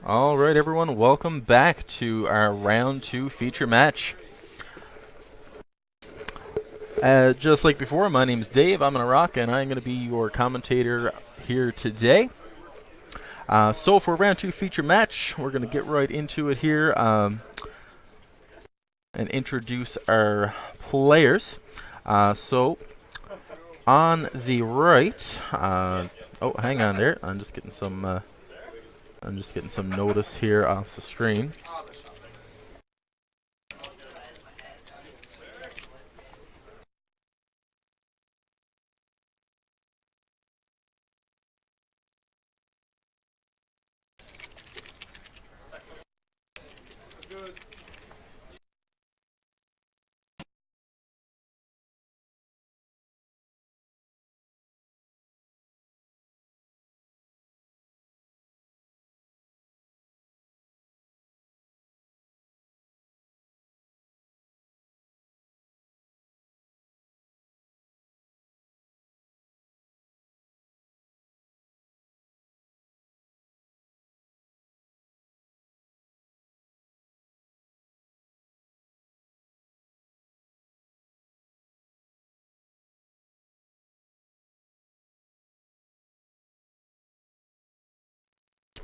All right, everyone, welcome back to our round 2 feature match. Just like before, my name's Dave. I'm gonna rock, and I'm gonna be your commentator here today. So for round 2 feature match, we're gonna get right into it here and introduce our players. So on the right, oh, hang on there. I'm just getting some notice here off the screen.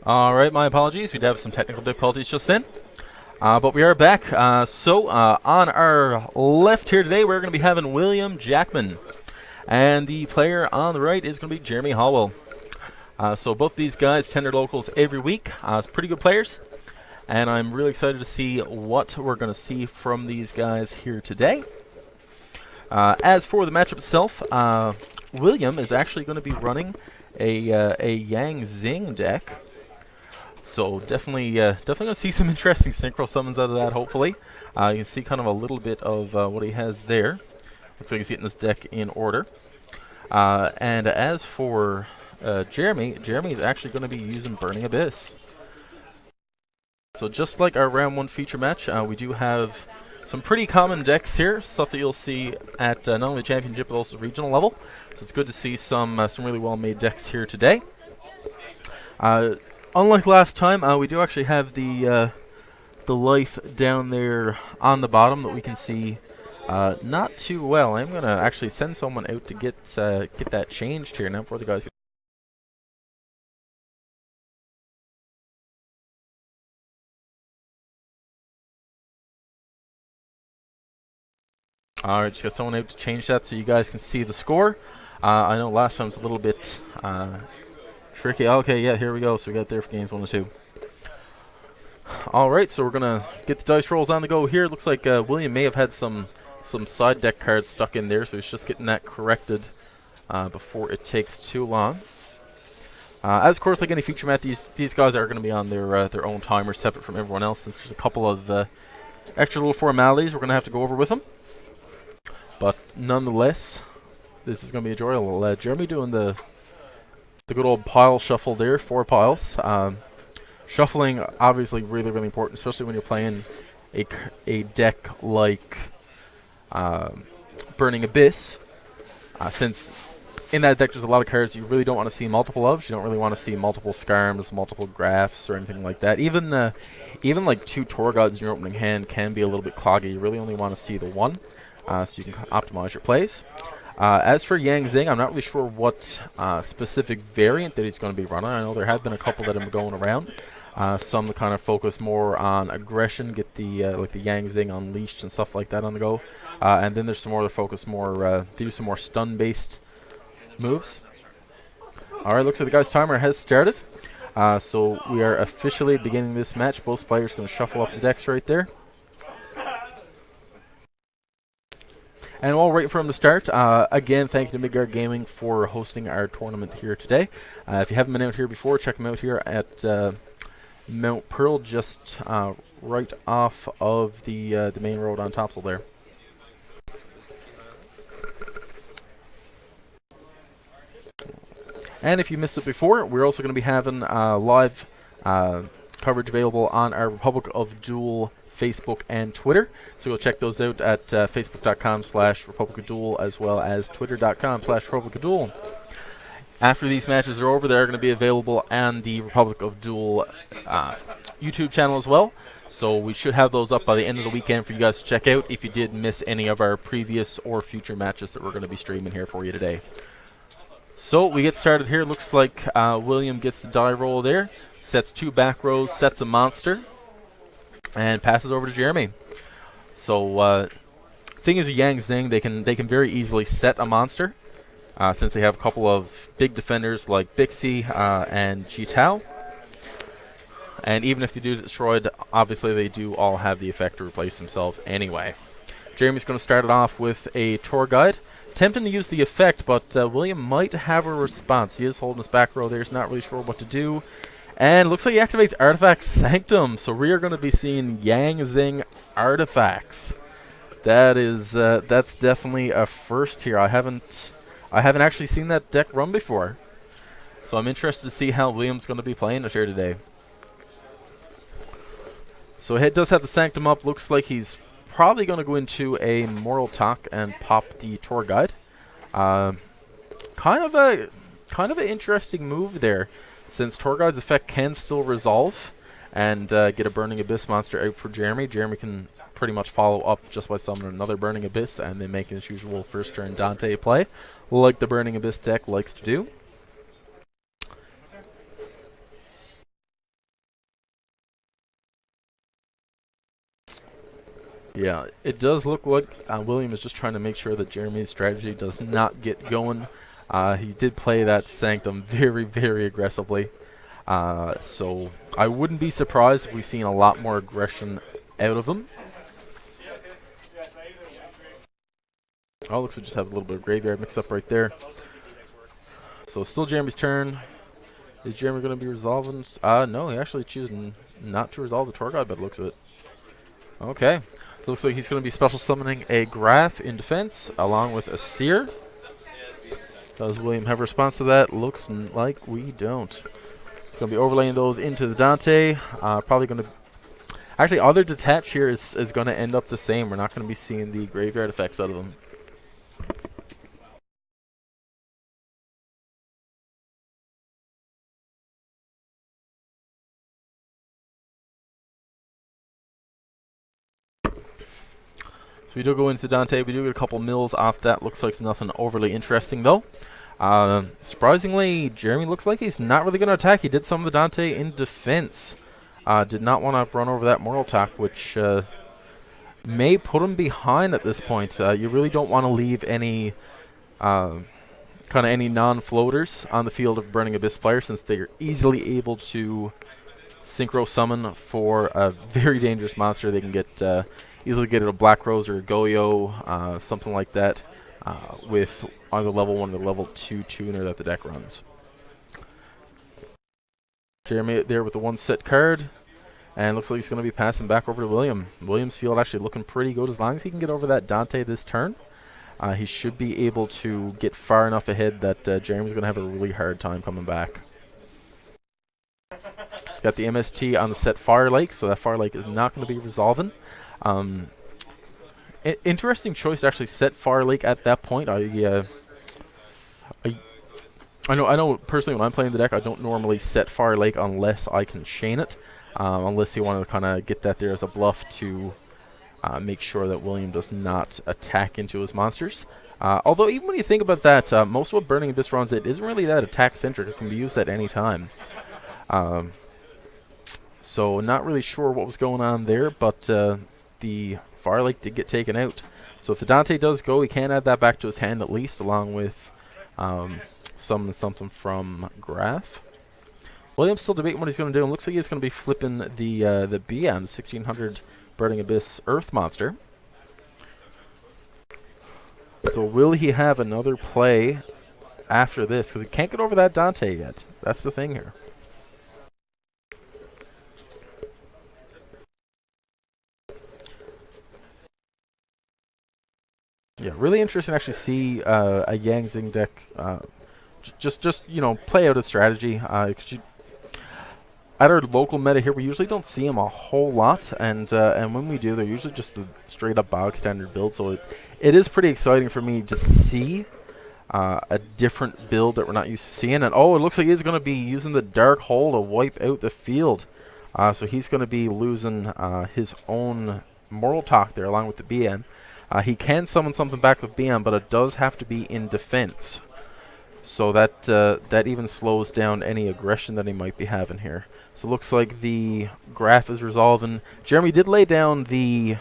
All right, my apologies. We did have some technical difficulties just then. But we are back. So on our left here today, we're going to be having William Jackman. And the player on the right is going to be Jeremy Hallwell. So both these guys tender locals every week. It's pretty good players. And I'm really excited to see what we're going to see from these guys here today. As for the matchup itself, William is actually going to be running a Yang Zing deck. So definitely gonna see some interesting synchro summons out of that. Hopefully, you can see kind of a little bit of what he has there. Looks like he's getting his deck in order. And as for Jeremy is actually going to be using Burning Abyss. So just like our round 1 feature match, we do have some pretty common decks here, stuff that you'll see at not only championship but also regional level. So it's good to see some really well-made decks here today. Unlike last time, we do actually have the life down there on the bottom that we can see not too well. I'm going to actually send someone out to get that changed here now before the guys get. Alright, just got someone out to change that so you guys can see the score. I know last time was a little bit tricky. Okay, yeah, here we go. So we got there for games 1 and 2. Alright, so we're going to get the dice rolls on the go here. Looks like William may have had some side deck cards stuck in there, so he's just getting that corrected before it takes too long. As of course, like any feature match, these guys are going to be on their own timer, separate from everyone else, since there's a couple of extra little formalities we're going to have to go over with them. But nonetheless, this is going to be enjoyable. Jeremy doing the good old pile shuffle there, 4 piles. Shuffling, obviously, really, really important, especially when you're playing a deck like Burning Abyss, since in that deck there's a lot of cards you really don't want to see multiple of. You don't really want to see multiple Skarms, multiple Graphs, or anything like that. Even like 2 Tor Gods in your opening hand can be a little bit cloggy. You really only want to see the 1, so you can optimize your plays. As for Yang Zing, I'm not really sure what specific variant that he's going to be running. I know there have been a couple that have been going around. Some that kind of focus more on aggression, get the like the Yang Zing Unleashed and stuff like that on the go. And then there's some more that focus more, they do some more stun-based moves. Alright, looks like the guy's timer has started. So we are officially beginning this match. Both players going to shuffle up the decks right there. And while we're waiting for him to start, again, thank you to Midgard Gaming for hosting our tournament here today. If you haven't been out here before, check them out here at Mount Pearl, just right off of the main road on Topsail there. And if you missed it before, we're also going to be having live coverage available on our Republic of Duel Facebook and Twitter. So go check those out at facebook.com/Republic of Duel as well as twitter.com/Republic of Duel. After these matches are over, they're going to be available on the Republic of Duel YouTube channel as well. So we should have those up by the end of the weekend for you guys to check out if you did miss any of our previous or future matches that we're going to be streaming here for you today. So we get started here. Looks like William gets the die roll there, sets 2 back rows, sets a monster, and passes over to Jeremy. So thing is with Yang Zing, they can very easily set a monster. Since they have a couple of big defenders like Bixie and Jitao. And even if they do get destroyed, obviously they do all have the effect to replace themselves anyway. Jeremy's going to start it off with a tour guide. Tempting to use the effect, but William might have a response. He is holding his back row there. He's not really sure what to do. And looks like he activates Artifact Sanctum. So we are going to be seeing Yang Zing artifacts. That is, that's definitely a first here. I haven't actually seen that deck run before. So I'm interested to see how William's going to be playing it here today. So he does have the Sanctum up. Looks like he's probably going to go into a Moral Talk and pop the tour guide. Kind of an interesting move there, since tour guide's effect can still resolve and get a Burning Abyss monster out for Jeremy. Jeremy can pretty much follow up just by summoning another Burning Abyss and then making his usual first turn Dante play, like the Burning Abyss deck likes to do. Yeah, it does look like William is just trying to make sure that Jeremy's strategy does not get going. He did play that Sanctum very, very aggressively. So I wouldn't be surprised if we've seen a lot more aggression out of him. Oh, looks like we just have a little bit of graveyard mixed up right there. So still Jeremy's turn. Is Jeremy going to be resolving? No, he actually chooses not to resolve the tour guide by the looks of it. Okay. Looks like he's going to be special summoning a Graph in defense along with a Seer. Does William have a response to that? Looks like we don't. Going to be overlaying those into the Dante. Probably going to... Actually, other detach here is going to end up the same. We're not going to be seeing the graveyard effects out of them. So we do go into Dante. We do get a couple mills off that. Looks like it's nothing overly interesting, though. Surprisingly, Jeremy looks like he's not really going to attack. He did some of the Dante in defense. Did not want to run over that Moral Talk, which may put him behind at this point. You really don't want to leave any any non-floaters on the field of Burning Abyss players, since they are easily able to synchro summon for a very dangerous monster. They can get easily get a Black Rose or a Goyo, something like that, with either level 1 or level 2 tuner that the deck runs. Jeremy there with the 1 set card, and looks like he's going to be passing back over to William. William's field actually looking pretty good. As long as he can get over that Dante this turn, he should be able to get far enough ahead that Jeremy's going to have a really hard time coming back. Got the MST on the set Fire Lake, so that Fire Lake is not going to be resolving. Interesting choice to actually set Fire Lake at that point. I know personally when I'm playing the deck, I don't normally set Fire Lake unless I can chain it, unless you want to kind of get that there as a bluff to make sure that William does not attack into his monsters. Although even when you think about that, most of what Burning Abyss runs, it isn't really that attack centric. It can be used at any time. So not really sure what was going on there, but the Fire Lake did get taken out. So if the Dante does go, he can add that back to his hand at least, along with something from Graph. William's still debating what he's going to do, and looks like he's going to be flipping the B on the 1600 Burning Abyss Earth monster. So will he have another play after this? Because he can't get over that Dante yet. That's the thing here. Yeah, really interesting to actually see a Yang Zing deck just play out a strategy. At our local meta here, we usually don't see them a whole lot, and when we do, they're usually just a straight up bog standard build. So it is pretty exciting for me to see a different build that we're not used to seeing. And oh, it looks like he's going to be using the Dark Hole to wipe out the field. So he's going to be losing his own Moral Talk there along with the BN. He can summon something back with BN, but it does have to be in defense. So that that even slows down any aggression that he might be having here. So it looks like the graph is resolving. Jeremy did lay down the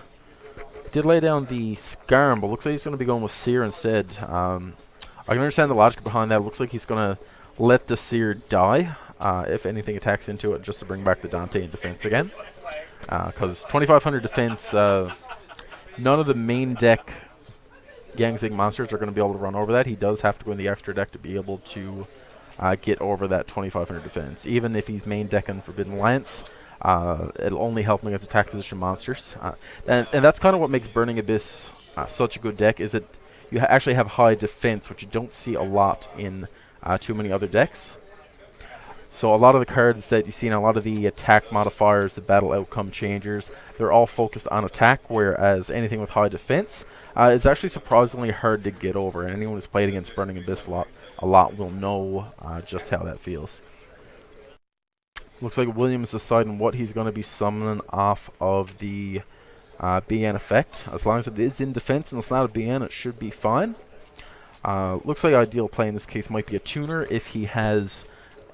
Scarm, but looks like he's going to be going with Seer instead. I can understand the logic behind that. It looks like he's going to let the Seer die if anything attacks into it, just to bring back the Dante in defense again. Because 2500 defense, none of the main deck Yangzing monsters are going to be able to run over that. He does have to go in the extra deck to be able to get over that 2500 defense. Even if he's main decking Forbidden Lance, it'll only help him against attack position monsters. And that's kind of what makes Burning Abyss such a good deck, is that you actually have high defense, which you don't see a lot in too many other decks. So a lot of the cards that you see in a lot of the attack modifiers, the battle outcome changers, they're all focused on attack, whereas anything with high defense is actually surprisingly hard to get over. And anyone who's played against Burning Abyss a lot will know just how that feels. Looks like William's deciding what he's going to be summoning off of the BN effect. As long as it is in defense and it's not a BN, it should be fine. Looks like ideal play in this case might be a tuner if he has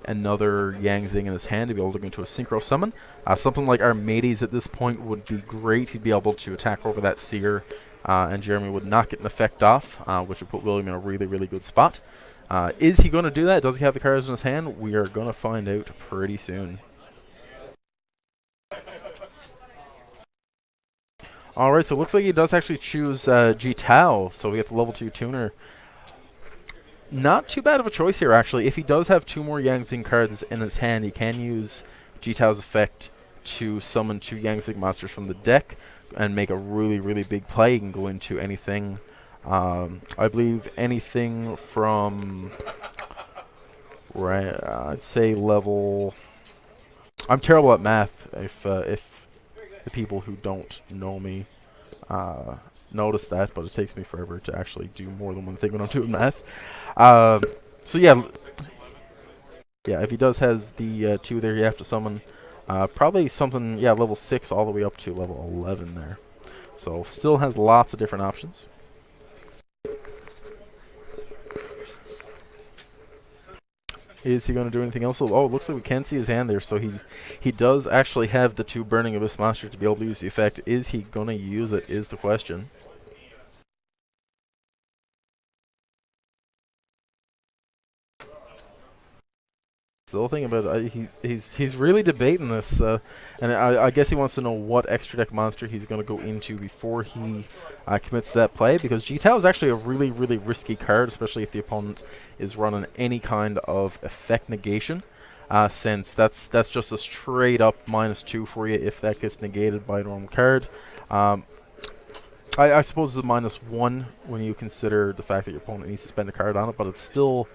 another Yangzing in his hand to be able to go into a synchro summon. Something like Armades at this point would be great. He'd be able to attack over that Seer, and Jeremy would not get an effect off, which would put William in a really, really good spot. Is he going to do that? Does he have the cards in his hand? We are going to find out pretty soon. Alright, so it looks like he does actually choose Ji-Tao, so we get the level 2 tuner. Not too bad of a choice here, actually. If he does have 2 more Yangzing cards in his hand, he can use Ji-Tao's effect to summon 2 Yangzing monsters from the deck and make a really, really big play. He can go into anything, I believe anything from, right, I'd say level, I'm terrible at math, if the people who don't know me notice that, but it takes me forever to actually do more than one thing when I'm doing math. So yeah, if he does have the 2 there, you have to summon probably something, level 6 all the way up to level 11 there. So still has lots of different options. Is he going to do anything else? Oh, it looks like we can see his hand there, so he does actually have the 2 Burning Abyss monsters to be able to use the effect. Is he going to use it is the question. Still thinking about it. He's really debating this, and I guess he wants to know what extra deck monster he's going to go into before he commits to that play, because Ji-Tao is actually a really, really risky card, especially if the opponent is running any kind of effect negation, since that's just a straight up -2 for you if that gets negated by a normal card. I suppose it's a -1 when you consider the fact that your opponent needs to spend a card on it, but it's still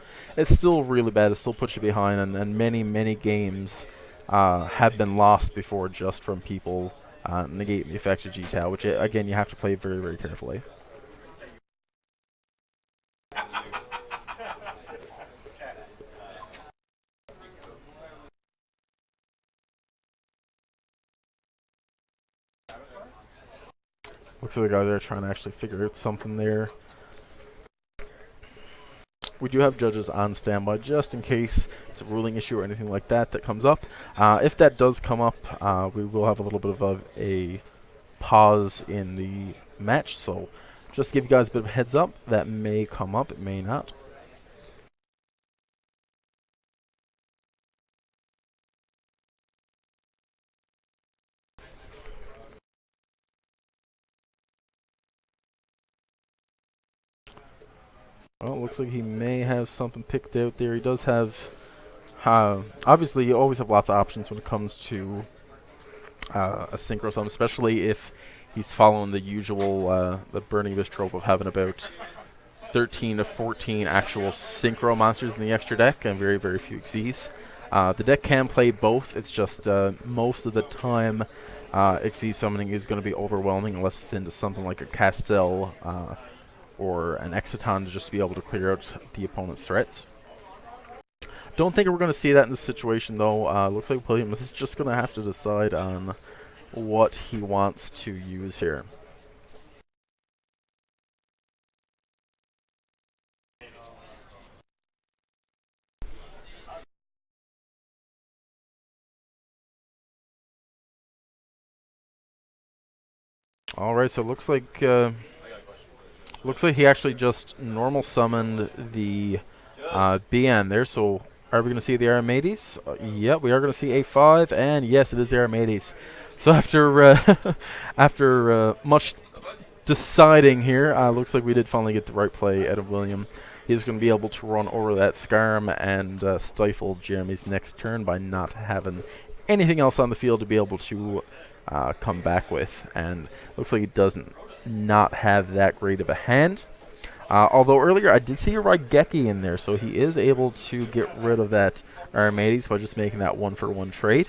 really bad. It still puts you behind, and many games have been lost before just from people negating the effect of Ji-Tao, which again you have to play very, very carefully. Looks like the guy there trying to actually figure out something there. We do have judges on standby just in case it's a ruling issue or anything like that comes up. If that does come up, we will have a little bit of a pause in the match. So just to give you guys a bit of a heads up, that may come up, it may not. Well, it looks like he may have something picked out there. He does have, obviously you always have lots of options when it comes to a synchro summon, especially if he's following the usual, the Burning Abyss trope of having about 13 to 14 actual synchro monsters in the extra deck and very, very few Xyz. The deck can play both, it's just most of the time Xyz summoning is going to be overwhelming unless it's into something like a Castell, or an Exciton to just be able to clear out the opponent's threats. Don't think we're going to see that in this situation, though. Looks like William is just going to have to decide on what he wants to use here. All right, so it looks like he actually just normal summoned the BN there. So are we going to see the Aramades? Yep, we are going to see A5, and yes, it is the Aramades. So after after much deciding here, looks like we did finally get the right play out of William. He's going to be able to run over that Scarm and stifle Jeremy's next turn by not having anything else on the field to be able to come back with. And looks like he doesn't not have that great of a hand. Although earlier I did see a Raigeki in there, so he is able to get rid of that Aramades by just making that 1-for-1 trade.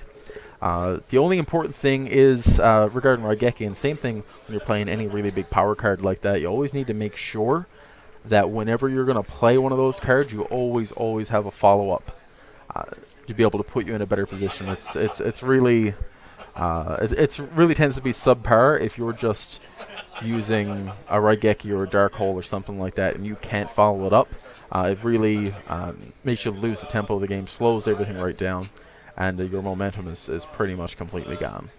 The only important thing is regarding Raigeki, and same thing when you're playing any really big power card like that, you always need to make sure that whenever you're going to play one of those cards, you always have a follow-up to be able to put you in a better position. It's really really tends to be subpar if you're just using a Raigeki or a Dark Hole or something like that and you can't follow it up. It really makes you lose the tempo of the game, slows everything right down, and your momentum is pretty much completely gone.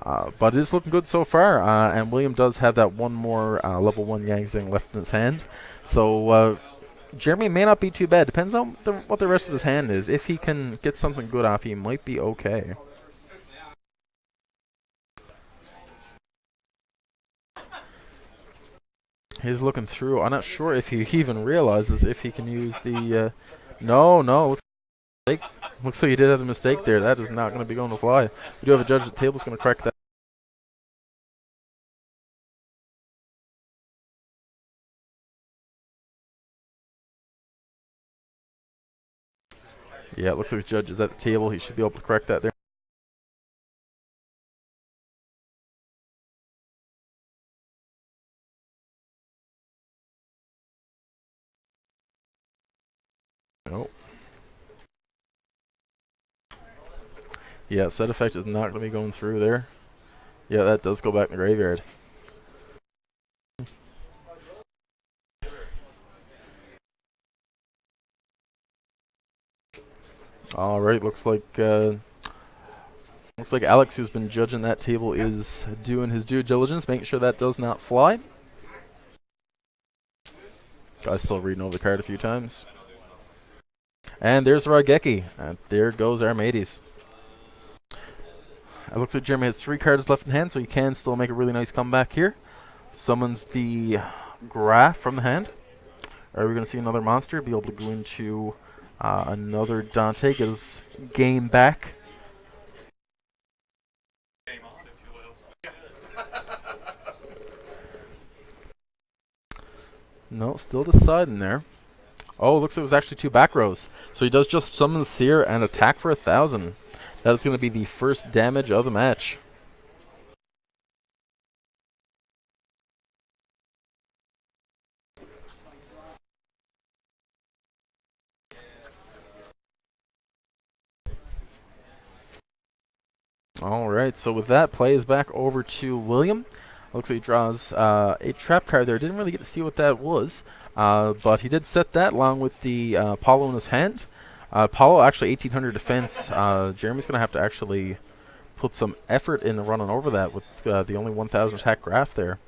But it is looking good so far, and William does have that one more level 1 Yangzheng left in his hand. So Jeremy may not be too bad. Depends on what the rest of his hand is. If he can get something good off, he might be okay. He's looking through. I'm not sure if he even realizes if he can use the... No. Looks like he did have a mistake there. That is not going to be going to fly. We do have a judge at the table who's going to correct that. Yeah, it looks like the judge is at the table. He should be able to correct that there. Nope. Yeah, set effect is not going to be going through there. Yeah, that does go back in the graveyard. All right, looks like Alex, who's been judging that table, is doing his due diligence, making sure that does not fly. Guy's still reading over the card a few times. And there's Raigeki, and there goes Aramades. It looks like Jeremy has 3 cards left in hand, so he can still make a really nice comeback here. Summons the Graph from the hand. Are we going to see another monster? Be able to go into another Dante, get his game back. No, still deciding there. Oh, looks like it was actually 2 back rows. So he does just summon Seer and attack for 1,000. That's going to be the first damage of the match. Alright, so with that, play is back over to William. Looks like he draws a trap card there. Didn't really get to see what that was, but he did set that along with the Paulo in his hand. Paulo actually 1800 defense. Jeremy's going to have to actually put some effort in running over that with the only 1000 attack Graph there.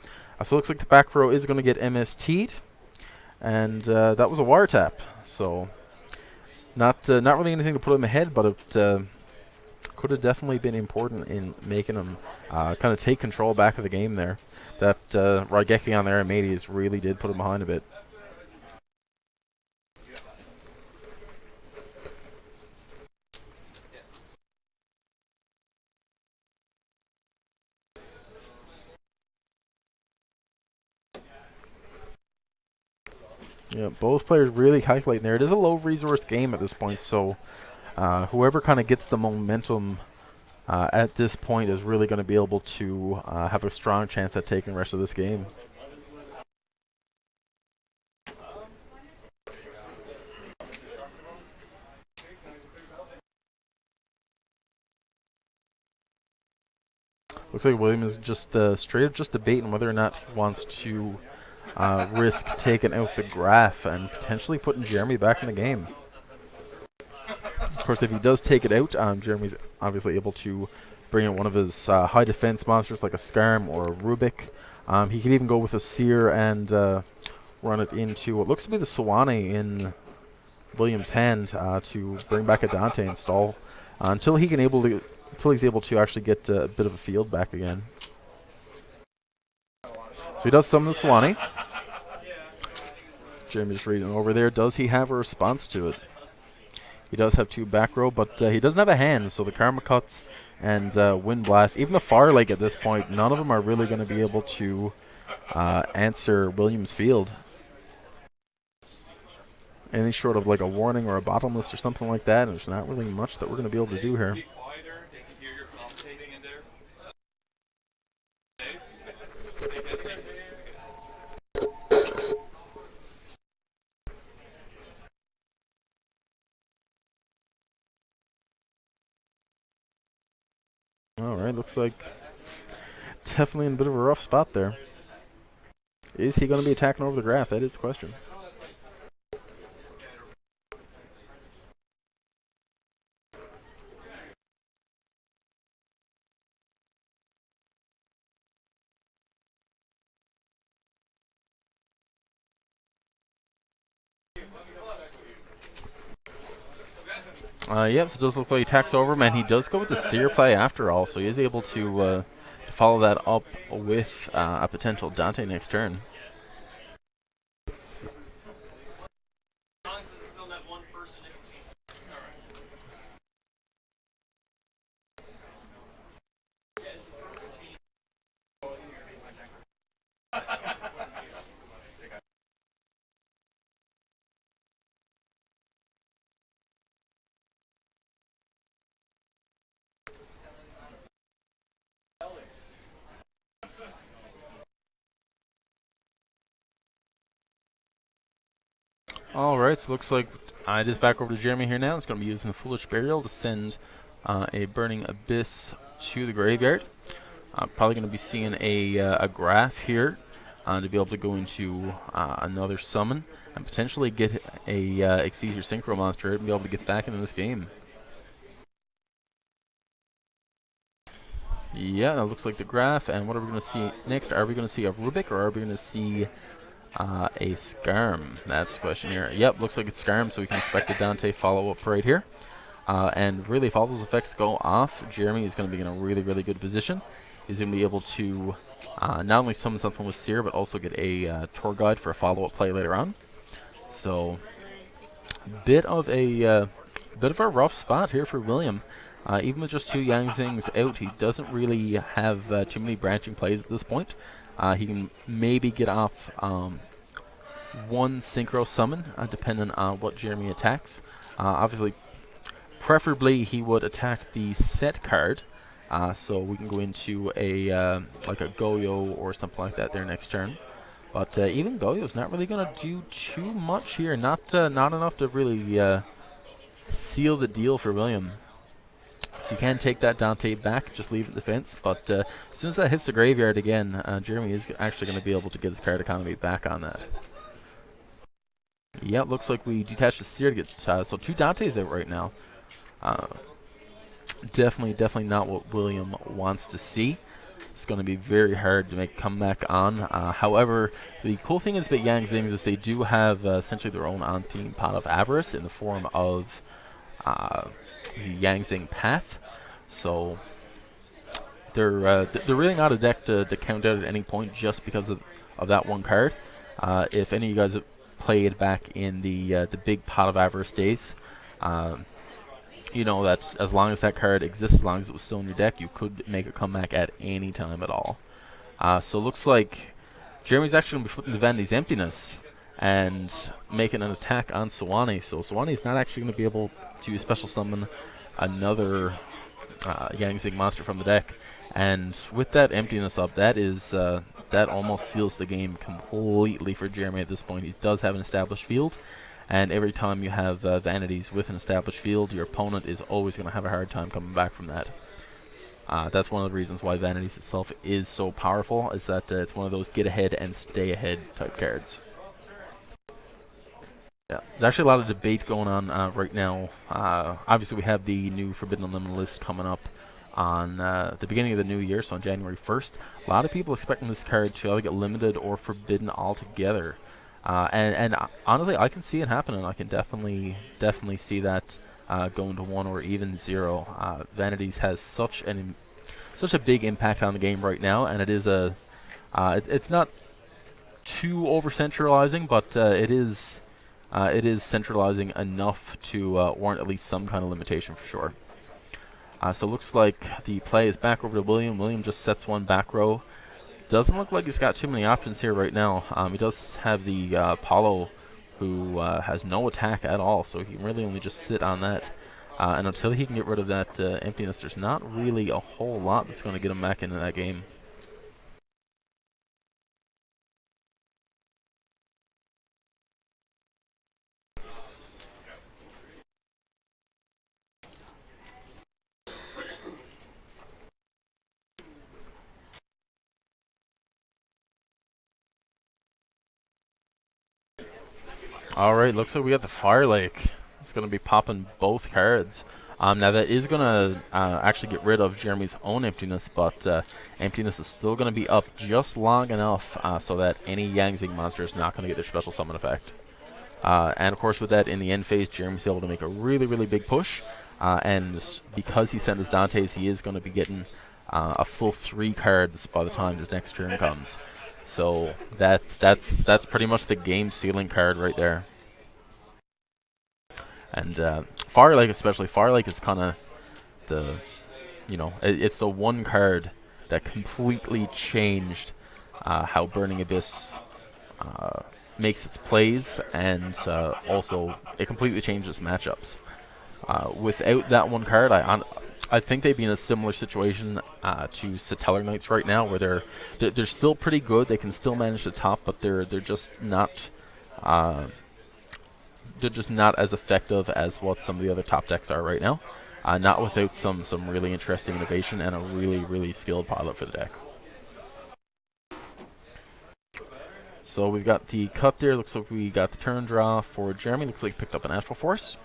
So it looks like the back row is going to get MST'd, and that was a wiretap. So not really anything to put him ahead, but it could have definitely been important in making him kind of take control back of the game there. That Raigeki on there, Aramades, really did put him behind a bit. Yeah, both players really calculating there. It is a low resource game at this point, so whoever kind of gets the momentum at this point is really going to be able to have a strong chance at taking the rest of this game. Looks like William is just straight up just debating whether or not he wants to risk taking out the Graph and potentially putting Jeremy back in the game. Of course, if he does take it out, Jeremy's obviously able to bring in one of his high defense monsters like a Skarm or a Rubik. He could even go with a Seer and run it into what looks to be the Sewanee in William's hand to bring back a Dante and stall until he's able to actually get a bit of a field back again. So he does summon the Sewanee. Jeremy just reading over there. Does he have a response to it? He does have 2 back row, but he doesn't have a hand, so the Karma Cuts and Wind Blast, even the Fire Lake at this point, none of them are really going to be able to answer William's field. Any short of like a Warning or a Bottomless or something like that, and there's not really much that we're going to be able to do here. Alright, looks like definitely in a bit of a rough spot there. Is he going to be attacking over the Graph? That is the question. Yep, so it does look like he attacks over him, and he does go with the Seer play after all, so he is able to follow that up with a potential Dante next turn. Alright, so looks like it is back over to Jeremy here now. It's going to be using the Foolish Burial to send a Burning Abyss to the graveyard. Probably going to be seeing a Graph here to be able to go into another summon and potentially get a Exceed Synchro monster and be able to get back into this game. Yeah, it looks like the Graph, and what are we going to see next? Are we going to see a Rubik, or are we going to see a Skarm? That's the question here. Yep, looks like it's Skarm, so we can expect a Dante follow-up right here. And really, if all those effects go off, Jeremy is going to be in a really, really good position. He's going to be able to not only summon something with Seer, but also get a Tour Guide for a follow-up play later on. So, bit of a rough spot here for William. Even with just 2 Yang Zings out, he doesn't really have too many branching plays at this point. He can maybe get off 1 Synchro Summon, depending on what Jeremy attacks. Obviously, preferably he would attack the set card, so we can go into a like a Goyo or something like that there next turn. But even Goyo's not really going to do too much here. Not enough to really seal the deal for William. So you can take that Dante back, just leave it defense, but as soon as that hits the graveyard again, Jeremy is actually going to be able to get his card economy back on that. Yeah, it looks like we detached the Seer to get, so 2 Dantes out right now. Definitely not what William wants to see. It's going to be very hard to make a comeback on. However, the cool thing is about Yang Zings is they do have essentially their own on-theme Pot of Avarice in the form of the Yang Zing Path, so they're really not a deck to count out at any point just because of that one card. If any of you guys have played back in the big Pot of Avarice days, you know that as long as that card exists, as long as it was still in your deck, you could make a comeback at any time at all. So it looks like Jeremy's actually going to be flipping the Vanity's Emptiness and making an attack on Sewanee. So Sewanee's not actually going to be able to special summon another Yang Zing monster from the deck. And with that Emptiness up, that almost seals the game completely for Jeremy at this point. He does have an established field, and every time you have Vanities with an established field, your opponent is always going to have a hard time coming back from that. That's one of the reasons why Vanities itself is so powerful, is that it's one of those get ahead and stay ahead type cards. Yeah, there's actually a lot of debate going on right now. Obviously, we have the new Forbidden Unlimited list coming up on the beginning of the new year, so on January 1st. A lot of people expecting this card to either get limited or forbidden altogether. And honestly, I can see it happening. I can definitely see that going to 1 or even 0. Vanities has such a big impact on the game right now, and it is it's not too over centralizing, but it is centralizing enough to warrant at least some kind of limitation for sure. So it looks like the play is back over to William. William just sets one back row. Doesn't look like he's got too many options here right now. He does have the Apollo, who has no attack at all, so he can really only just sit on that. And until he can get rid of that emptiness, there's not really a whole lot that's going to get him back into that game. Alright, looks like we got the Fire Lake. It's going to be popping both cards. Now that is going to actually get rid of Jeremy's own emptiness, but emptiness is still going to be up just long enough so that any Yangzing monster is not going to get their special summon effect. And of course with that in the end phase, Jeremy's able to make a really big push. And because he sent his Dantes, he is going to be getting a full 3 cards by the time his next turn comes. So that's pretty much the game sealing card right there. And Fire Lake especially, Fire Lake is kind of the, it's the one card that completely changed how Burning Abyss makes its plays, and also it completely changed its matchups. Without that one card, I think they'd be in a similar situation to Satellar Knights right now, where they're still pretty good. They can still manage the top, but they're just not as effective as what some of the other top decks are right now. Not without some really interesting innovation and a really skilled pilot for the deck. So we've got the cut there. Looks like we got the turn draw for Jeremy. Looks like he picked up an Astral Force.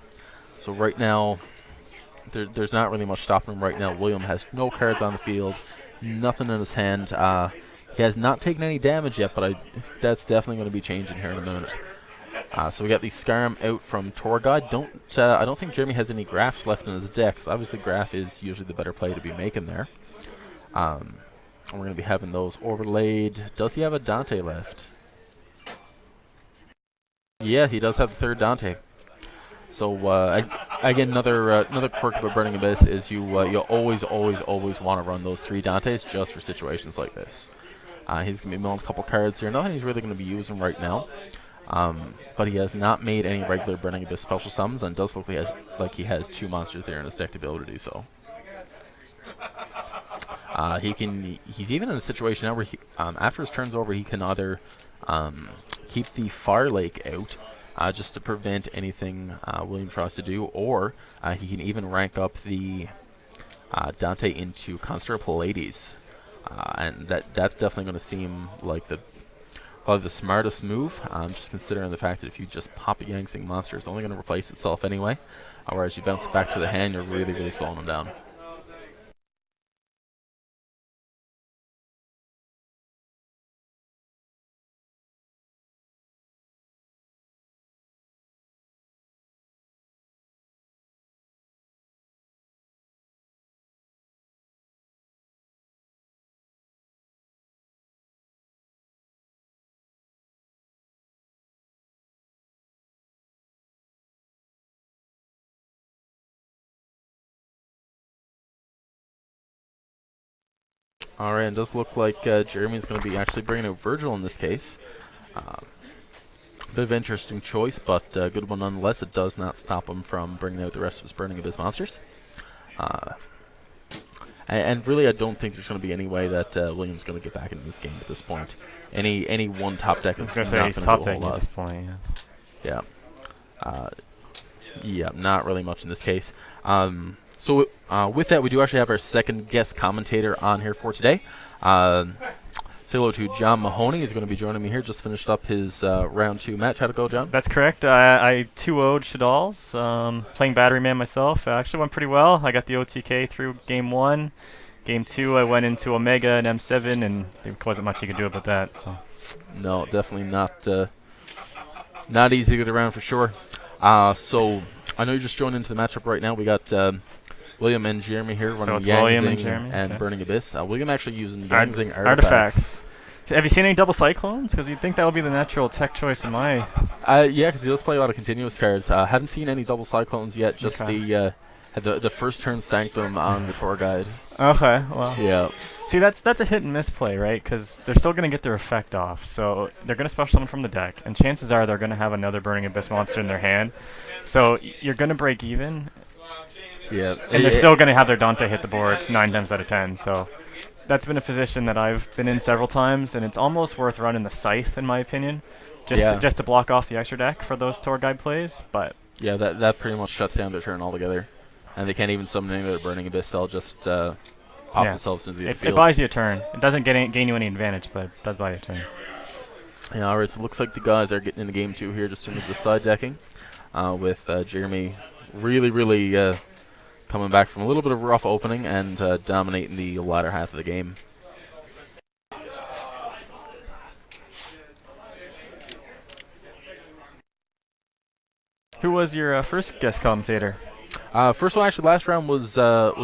So right now, there's not really much stopping him right now. William has no cards on the field, nothing in his hand. He has not taken any damage yet, but that's definitely going to be changing here in a minute. So we got the Skyrim out from Torguide. I don't think Jeremy has any Graphs left in his deck, because obviously Graph is usually the better play to be making there. And we're going to be having those overlaid. Does he have a Dante left? Yeah, he does have the 3rd Dante. So again, another quirk about Burning Abyss is you always want to run those 3 Dantes just for situations like this. He's going to be milling a couple cards here. Nothing he's really going to be using right now. But he has not made any regular Burning Abyss special summons, and does look like he has 2 monsters there in his deck to be able to do so. He's even in a situation now where after his turn's over, he can either keep the Fire Lake out just to prevent anything William tries to do, or he can even rank up the Dante into Constellar Pallades, and that's definitely going to seem like probably the smartest move, just considering the fact that if you just pop a Yangzing monster, it's only going to replace itself anyway, whereas you bounce it back to the hand, you're really slowing them down. Alright, it does look like Jeremy's going to be actually bringing out Virgil in this case. Bit of an interesting choice, but a good one nonetheless. It does not stop him from bringing out the rest of his Burning Abyss monsters. And really, I don't think there's going to be any way that William's going to get back into this game at this point. Any one top deck is not going to do a whole lot. At this point, yes. Yeah. Yeah, not really much in this case. So with that, we do actually have our second guest commentator on here for today. Say hello to John Mahoney. He's going to be joining me here. Just finished up his round 2 match. How'd it go, John? That's correct. I 2-0'd Shadal's. Playing Battery Man myself. Actually went pretty well. I got the OTK through game 1. Game 2, I went into Omega and M7, and there wasn't much you could do about that. So. No, definitely not easy to get around for sure. So I know you just joined into the matchup right now. We got William and Jeremy here running Yangzing and Burning Abyss. William actually using Yangzing artifacts. Have you seen any double cyclones? Because you'd think that would be the natural tech choice in my... Yeah, because he does play a lot of continuous cards. Haven't seen any double cyclones yet. Just the first turn Sanctum on the tour guide. Okay, well. Yeah. See, that's a hit and miss play, right? Because they're still going to get their effect off. So they're going to special summon from the deck, and chances are they're going to have another Burning Abyss monster in their hand. So you're going to break even. Yeah. And they're still going to have their Dante hit the board 9 times out of 10. So that's been a position that I've been in several times, and it's almost worth running the Scythe, in my opinion, just to block off the extra deck for those tour guide plays. But yeah, that pretty much shuts down their turn altogether. And they can't even summon any of their Burning Abyss. They'll just pop themselves into the field. It buys you a turn. It doesn't gain you any advantage, but it does buy you a turn. Yeah, all right, so it looks like the guys are getting into game 2 here just into the side decking with Jeremy really coming back from a little bit of a rough opening and dominating the latter half of the game. Who was your first guest commentator? First one, actually, last round was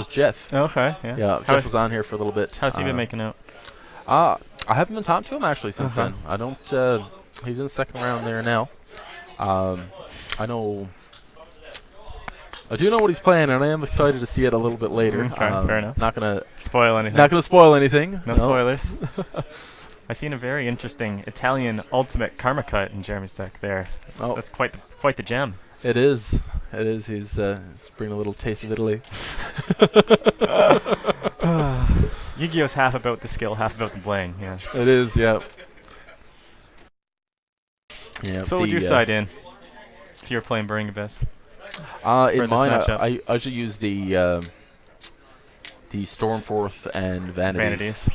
Jeff. Okay, yeah. Yeah, Jeff was on here for a little bit. How's he been making out? I haven't been talking to him, actually, since then. I don't... he's in the second round there now. I know... I do know what he's playing, and I am excited to see it a little bit later. Okay, fair enough. Not gonna spoil anything. Not gonna spoil anything. No spoilers. I've seen a very interesting Italian ultimate karma cut in Jeremy's deck there. That's quite the gem. It is. It is. He's bringing a little taste of Italy. Yu-Gi-Oh's half about the skill, half about the bling. Yeah. It is. Yeah. Yeah. So would your side in if you were playing Burning Abyss? In mine, I usually use the Stormforth and Vanities.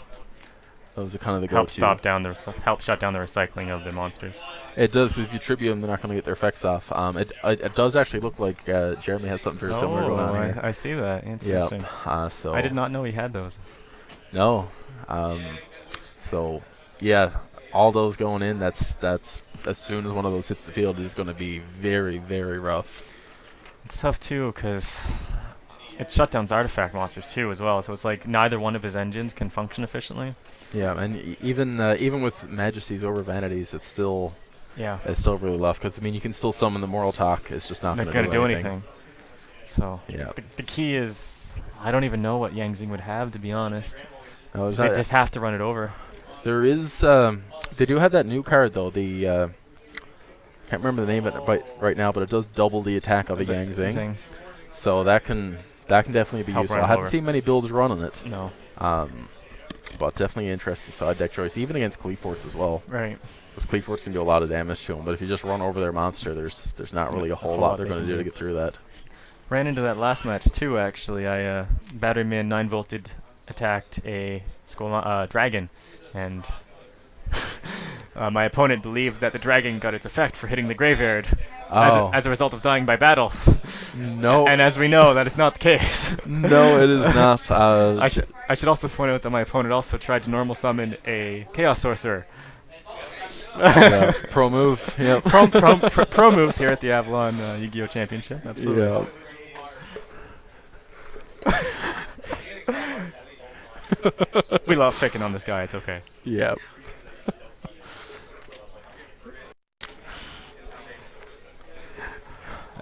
Those are kind of the go-to. Help shut down the recycling of the monsters. It does. If you tribute them, they're not going to get their effects off. It does actually look like Jeremy has something very similar going on here. I see that. Interesting. Yeah. So I did not know he had those. No. So yeah, all those going in. That's as soon as one of those hits the field, it's going to be very, very rough. It's tough too because it shut down artifact monsters too as well. So it's like neither one of his engines can function efficiently. Yeah, and even with Majesties over Vanities, it's still really rough because I mean you can still summon the Moral Talk. It's just not going to do anything. So the key is I don't even know what Yangzing would have, to be honest. No, they just have to run it over. There is they do have that new card though. The can't remember the name of it right now, but it does double the attack of a Yangzing. So that can definitely be useful. I haven't seen many builds running it. No. But definitely an interesting side deck choice, even against Cleaforts as well. Right. Because Cleaforts can do a lot of damage to them, but if you just run over their monster, there's not really a whole lot they're going to do to get through that. Ran into that last match too, actually. I Battery Man 9-volted attacked a dragon, and my opponent believed that the dragon got its effect for hitting the graveyard as a result of dying by battle. No. And as we know, that is not the case. No, it is not. I should also point out that my opponent also tried to normal summon a Chaos Sorcerer. Pro move. Yep. Pro moves here at the Avalon Yu-Gi-Oh! Championship. Absolutely. Yeah. We love picking on this guy. It's okay. Yeah.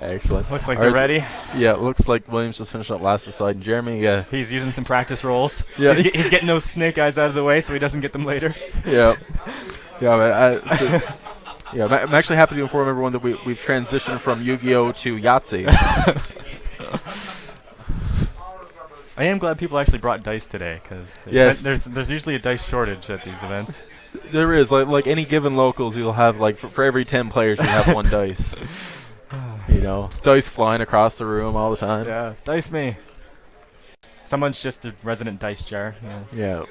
Excellent. Looks like they're ready. Yeah, looks like Williams just finished up last beside Jeremy. He's using some practice rolls. Yeah. He's getting those snake eyes out of the way so he doesn't get them later. Yeah. Yeah, I'm actually happy to inform everyone that we've transitioned from Yu-Gi-Oh! To Yahtzee. I am glad people actually brought dice today because there's usually a dice shortage at these events. There is. Like any given locals, you'll have, like, for every 10 players, you have one dice. You know, dice flying across the room all the time. Yeah, dice me. Someone's just a resident dice jar. Yeah.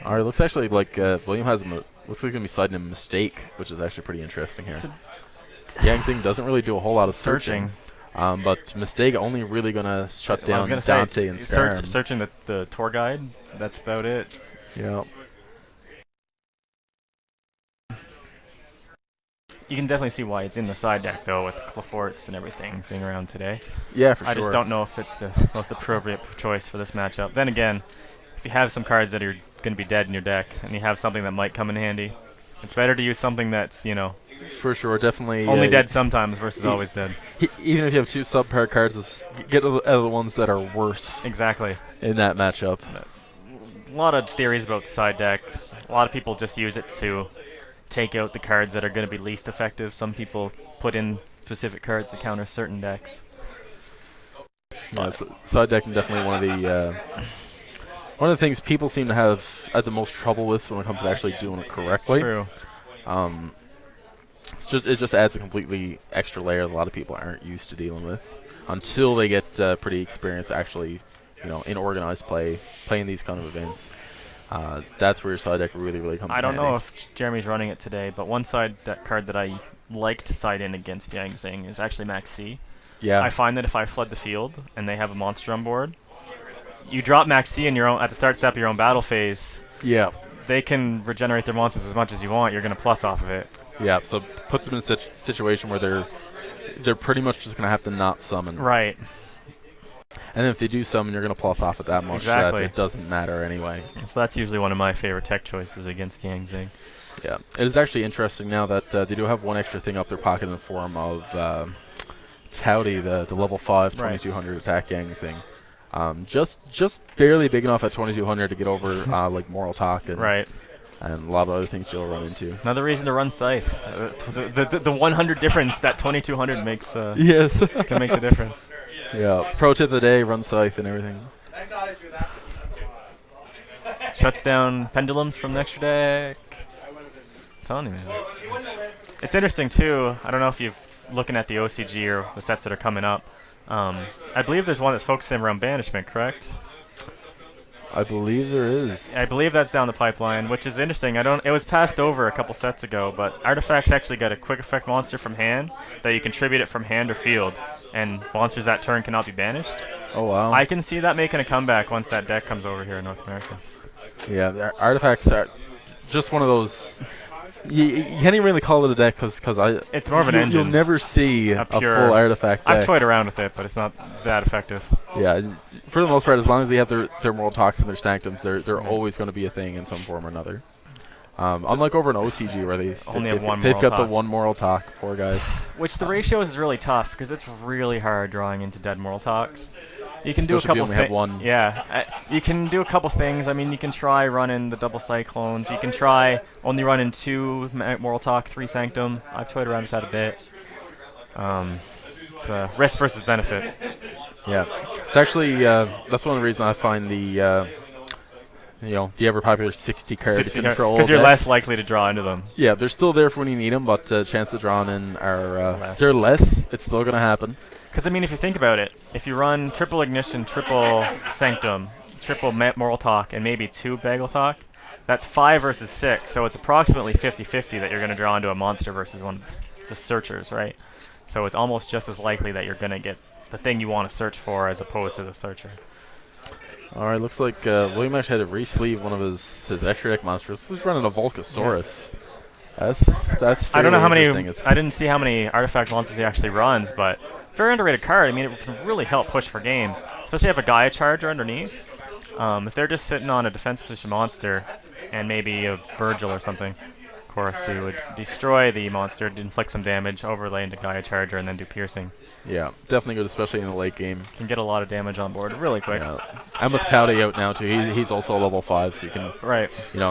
All right, looks actually like William has looks like he's gonna be sliding a mistake, which is actually pretty interesting here. Yang Xing doesn't really do a whole lot of searching. But mistake only really gonna shut down Dante and Skyrim. Searching the tour guide. That's about it. Yeah. You can definitely see why it's in the side deck though, with the Cleforts and everything being around today. Yeah, for sure. I just don't know if it's the most appropriate choice for this matchup. Then again, if you have some cards that are going to be dead in your deck, and you have something that might come in handy, it's better to use something that's, you know, for sure, definitely only dead sometimes versus always dead. Even if you have 2 subpar cards, get out of the ones that are worse. Exactly. In that matchup. A lot of theories about the side deck. A lot of people just use it to take out the cards that are going to be least effective. Some people put in specific cards to counter certain decks. Yeah, side decking definitely one of the things people seem to have had the most trouble with when it comes to actually doing it correctly. True. It just adds a completely extra layer that a lot of people aren't used to dealing with until they get pretty experienced actually, in organized play, playing these kind of events. That's where your side deck really comes in. I don't know if Jeremy's running it today, but one side deck card that I like to side in against Yang Xing is actually Max C. Yeah. I find that if I flood the field and they have a monster on board, you drop Max C in at the start step of your own battle phase. Yeah. They can regenerate their monsters as much as you want. You're going to plus off of it. Yeah, so puts them in a situation where they're pretty much just going to have to not summon. Right. And if they do summon, you're going to plus off at that much. Exactly. That it doesn't matter anyway. So that's usually one of my favorite tech choices against Yang Xing. Yeah. It is actually interesting now that they do have one extra thing up their pocket in the form of Towdy, the level 5 2200 attack Yang Xing. Just barely big enough at 2200 to get over like Moral Talk and a lot of other things you'll run into. Another reason to run Scythe. The 100 difference that 2200 makes yes can make the difference. Yeah. Pro tip of the day: run Scythe and everything. Shuts down pendulums from the extra deck. I'm telling you, man. It's interesting too. I don't know if you're looking at the OCG or the sets that are coming up. I believe there's one that's focusing around banishment, correct? I believe there is. I believe that's down the pipeline, which is interesting. It was passed over a couple sets ago, but Artifacts actually got a quick effect monster from hand that you can tribute it from hand or field, and monsters that turn cannot be banished. Oh wow! I can see that making a comeback once that deck comes over here in North America. Yeah, the Artifacts are just one of those. You can't even really call it a deck because it's more of an engine. You'll never see a full Artifact deck. I've toyed around with it, but it's not that effective. Yeah, for the most part, as long as they have their Moral Talks and their Sanctums, they're always going to be a thing in some form or another. Unlike over in OCG where they've got the one Moral Talk, poor guys. Which the ratios is really tough because it's really hard drawing into dead Moral Talks. You can do a couple things. Yeah, you can do a couple things. I mean, you can try running the double Cyclones. You can try only running 2 Moral Talk, 3 Sanctum. I've toyed around with that a bit. It's risk versus benefit. Yeah, it's actually that's one of the reasons I find the the ever popular 60 card control because you're less likely to draw into them. Yeah, they're still there for when you need them, but chance of drawing in are they're less. It's still gonna happen. Because, I mean, if you think about it, if you run triple Ignition, triple Sanctum, triple Moral Talk, and maybe 2 Bagel Talk, that's 5 versus 6, so it's approximately 50-50 that you're going to draw into a monster versus one of the searchers, right? So it's almost just as likely that you're going to get the thing you want to search for as opposed to the searcher. All right, looks like William actually had to re-sleeve one of his extra deck monsters. He's running a Volcasaurus. Yeah. That's I don't know how many. I didn't see how many artifact monsters he actually runs, but very underrated card. I mean, it can really help push for game, especially if you have a Gaia Charger underneath. If they're just sitting on a defense position monster and maybe a Virgil or something, of course, you would destroy the monster, inflict some damage, overlay into Gaia Charger, and then do piercing. Yeah, definitely good, especially in the late game. Can get a lot of damage on board really quick. Yeah. And with Towdy out now too, he's also level 5, so you can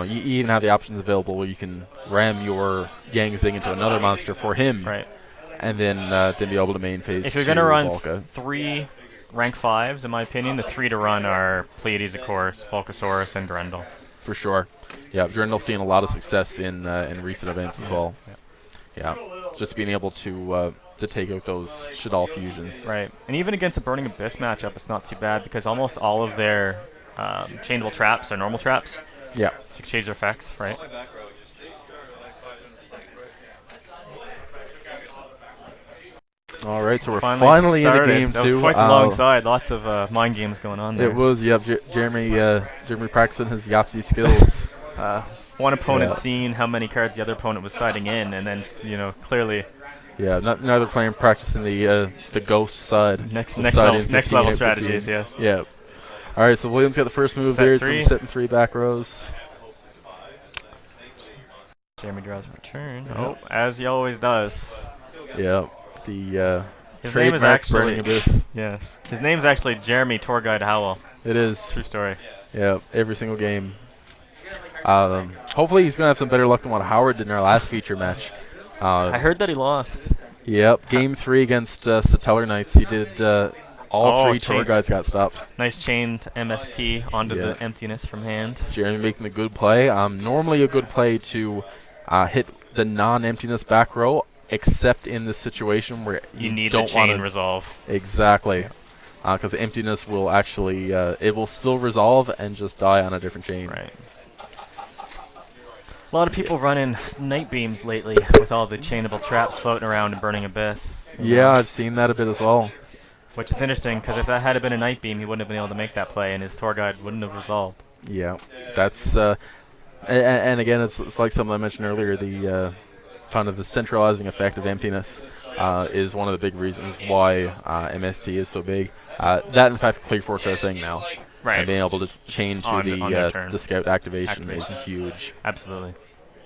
you even have the options available where you can ram your Yang Xing into another monster for him. Right. And then be able to main phase. If you're going to run 3 rank 5s, in my opinion, the 3 to run are Pleiades, of course, Volcasaurus, and Durendal. For sure. Yeah, Durendal's seeing a lot of success in recent events as well. Yeah. Just being able to to take out those Shaddoll fusions. Right. And even against a Burning Abyss matchup, it's not too bad because almost all of their chainable traps are normal traps. Yeah. 6 shades of effects, right? All right, so we're finally in the game that was too. quite the long side. Lots of mind games going on there. It was, yep. Jeremy practicing his Yahtzee skills. One opponent seeing how many cards the other opponent was siding in, and then clearly. Yeah, another player practicing the ghost side. Next level strategies, yes. Yeah. All right, so Williams got the first move there. He's going to be setting 3 back rows. Jeremy draws for turn. Oh, as he always does. Yeah. The his name is actually Burning Abyss. Yes. His name's actually Jeremy Tour Guide Howell. It is. True story. Yeah, every single game. Hopefully he's going to have some better luck than what Howard did in our last feature match. I heard that he lost. Yep, game 3 against Satellar Knights. He did all 3 tour guides got stopped. Nice chained MST onto the emptiness from hand. Jeremy making a good play. Normally a good play to hit the non-emptiness back row, except in this situation where you need don't a chain resolve. Exactly. Because the emptiness will actually, it will still resolve and just die on a different chain. Right. A lot of people running night beams lately with all the chainable traps floating around in Burning Abyss. Yeah, I've seen that a bit as well. Which is interesting, because if that had been a night beam, he wouldn't have been able to make that play, and his tour guide wouldn't have resolved. Yeah, that's and again, it's like something I mentioned earlier. The kind of the centralizing effect of emptiness is one of the big reasons why MST is so big. That, in fact, Clear Force are a thing now. Right. And being able to chain to the scout activation is huge. Absolutely.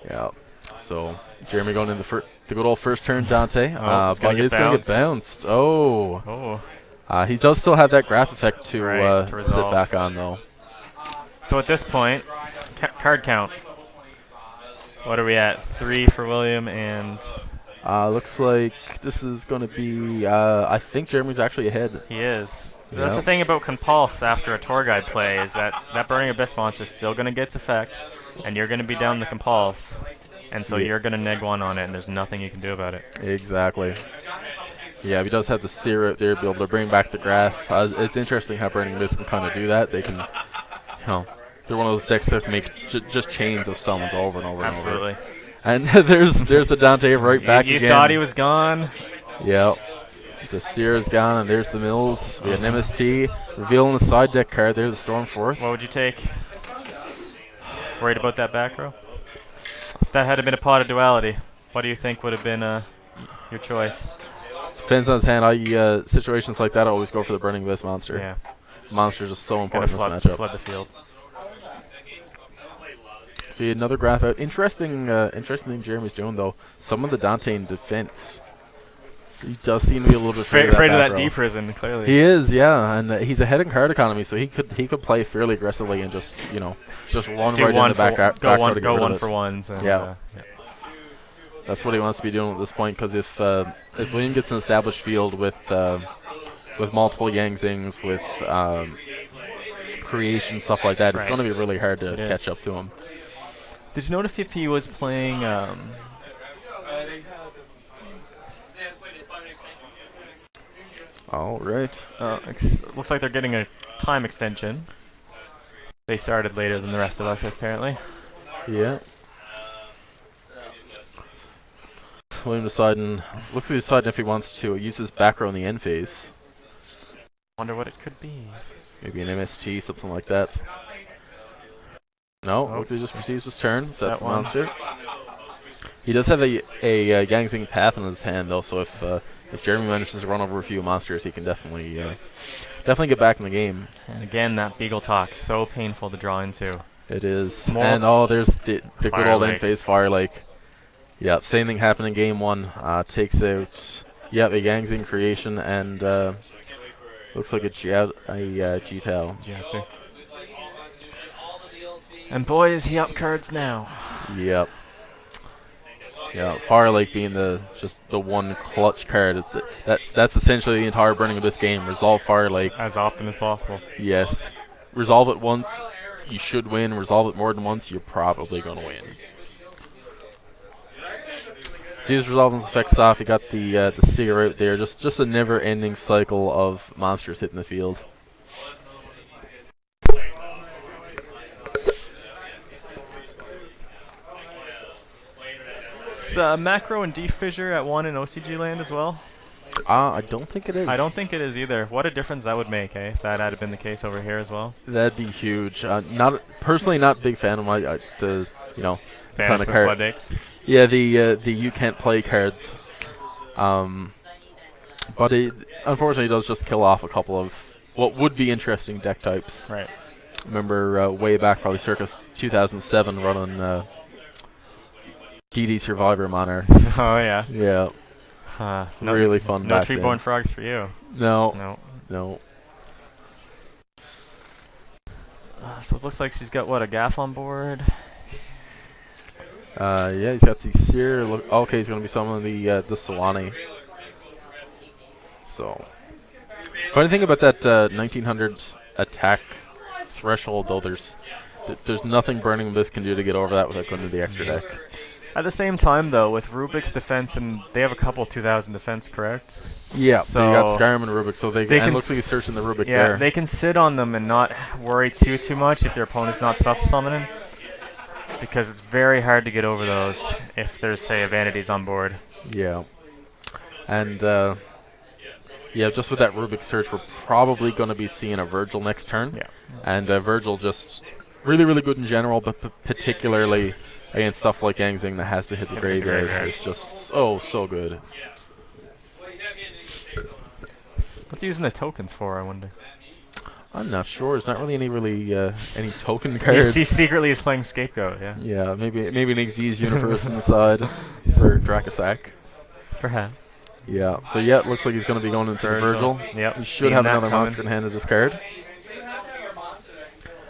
Yeah. So Jeremy going in the good old first turn, Dante. But he's going to get bounced. Oh. He does still have that graph effect to to sit back on, though. So at this point, card count. What are we at? 3 for William and... Looks like this is going to be... I think Jeremy's actually ahead. He is. So that's the thing about Compulse after a tour guide play, is that Burning Abyss monster is still going to get its effect, and you're going to be down the Compulse, and so you're going to neg 1 on it, and there's nothing you can do about it. Exactly. Yeah, he does have the Seer out there to be able to bring back the graph. It's interesting how Burning Abyss can kind of do that. They can, they're one of those decks that can make just chains of summons over and over and over. Absolutely. And there's the Dante right back again. You thought he was gone? Yep. The Seer is gone, and there's the Mills. We had an MST. Revealing the side deck card there, the Stormforth. What would you take? Worried about that back row? If that had been a pot of duality, what do you think would have been your choice? Depends on his hand. Situations like that, I always go for the Burning Abyss monster. Yeah. Monster's just so important in this matchup. Flood the field. See, another graph out. Interesting thing Jeremy's doing, though. Some of the Dante in defense. He does seem to be a little bit afraid of that D prison, clearly. He is, yeah, and he's ahead in card economy, so he could play fairly aggressively and just run right in the back go row to get rid of one it. for ones. And, yeah. That's what he wants to be doing at this point, because if William gets an established field with multiple Yang Zings, with creation, stuff like that, it's going to be really hard to catch up to him. Did you notice if he was playing... All right. Looks like they're getting a time extension. They started later than the rest of us, apparently. Yeah. William deciding. Looks like he's deciding if he wants to use his back row in the end phase. Wonder what it could be. Maybe an MST, something like that. No, looks like he just receives his turn. That's the monster. He does have a Yang Zing Path in his hand, though, so if Jeremy manages to run over a few monsters, he can definitely get back in the game. And again, that Beagle Talk, so painful to draw into. It is. And there's the good old end phase Fire Lake. Yeah, same thing happened in game 1. Takes out a Yang Zing creation and looks like a G-Tal. Yeah, and boy, is he up cards now. Yep. Yeah, Fire Lake being the one clutch card. That's essentially the entire Burning Abyss game. Resolve Fire Lake as often as possible. Yes. Resolve it once, you should win. Resolve it more than once, you're probably going to win. So he's resolving his effects off. You got the Seer out there. Just a never-ending cycle of monsters hitting the field. Is Macro and D-Fissure at 1 in OCG land as well? I don't think it is. I don't think it is either. What a difference that would make, eh? If that had been the case over here as well. That'd be huge. Not personally, not a big fan of the kind of card. Decks. Yeah, the you can't play cards. But it unfortunately does just kill off a couple of what would be interesting deck types. Right. Remember way back, probably circa 2007, running DD Survivor Monarchs. Oh yeah. Yeah. Really fun. No back Treeborn then. Frogs for you. No. So it looks like she's got, what, a Gaff on board? Yeah, he's got the Seer. Okay, he's going to be summoning the Solani. So, funny thing about that 1900 attack threshold, though, there's nothing Burning Abyss can do to get over that without going to the extra deck. At the same time, though, with Rubik's defense, and they have a couple 2000 defense, correct? Yeah, so you got Skyrim and Rubik, so they can looks like he's searching the Rubik yeah, there. they can sit on them and not worry too much if their opponent's not special summoning, because it's very hard to get over those if there's, say, a Vanities on board. Yeah. And, yeah, just with that Rubik search, we're probably going to be seeing a Virgil next turn. Yeah. And Virgil just really, really good in general, but particularly against stuff like Yang Zing that has to hit the graveyard. It's just so good. What's he using the tokens for, I wonder? I'm not sure. There's not really any token cards. He secretly is playing Scapegoat, yeah. Yeah, maybe an Xyz Universe inside for Dracosac. Perhaps. Yeah, so yeah, it looks like he's going to be going into the Virgil. Yep. He should have another monster in hand to discard.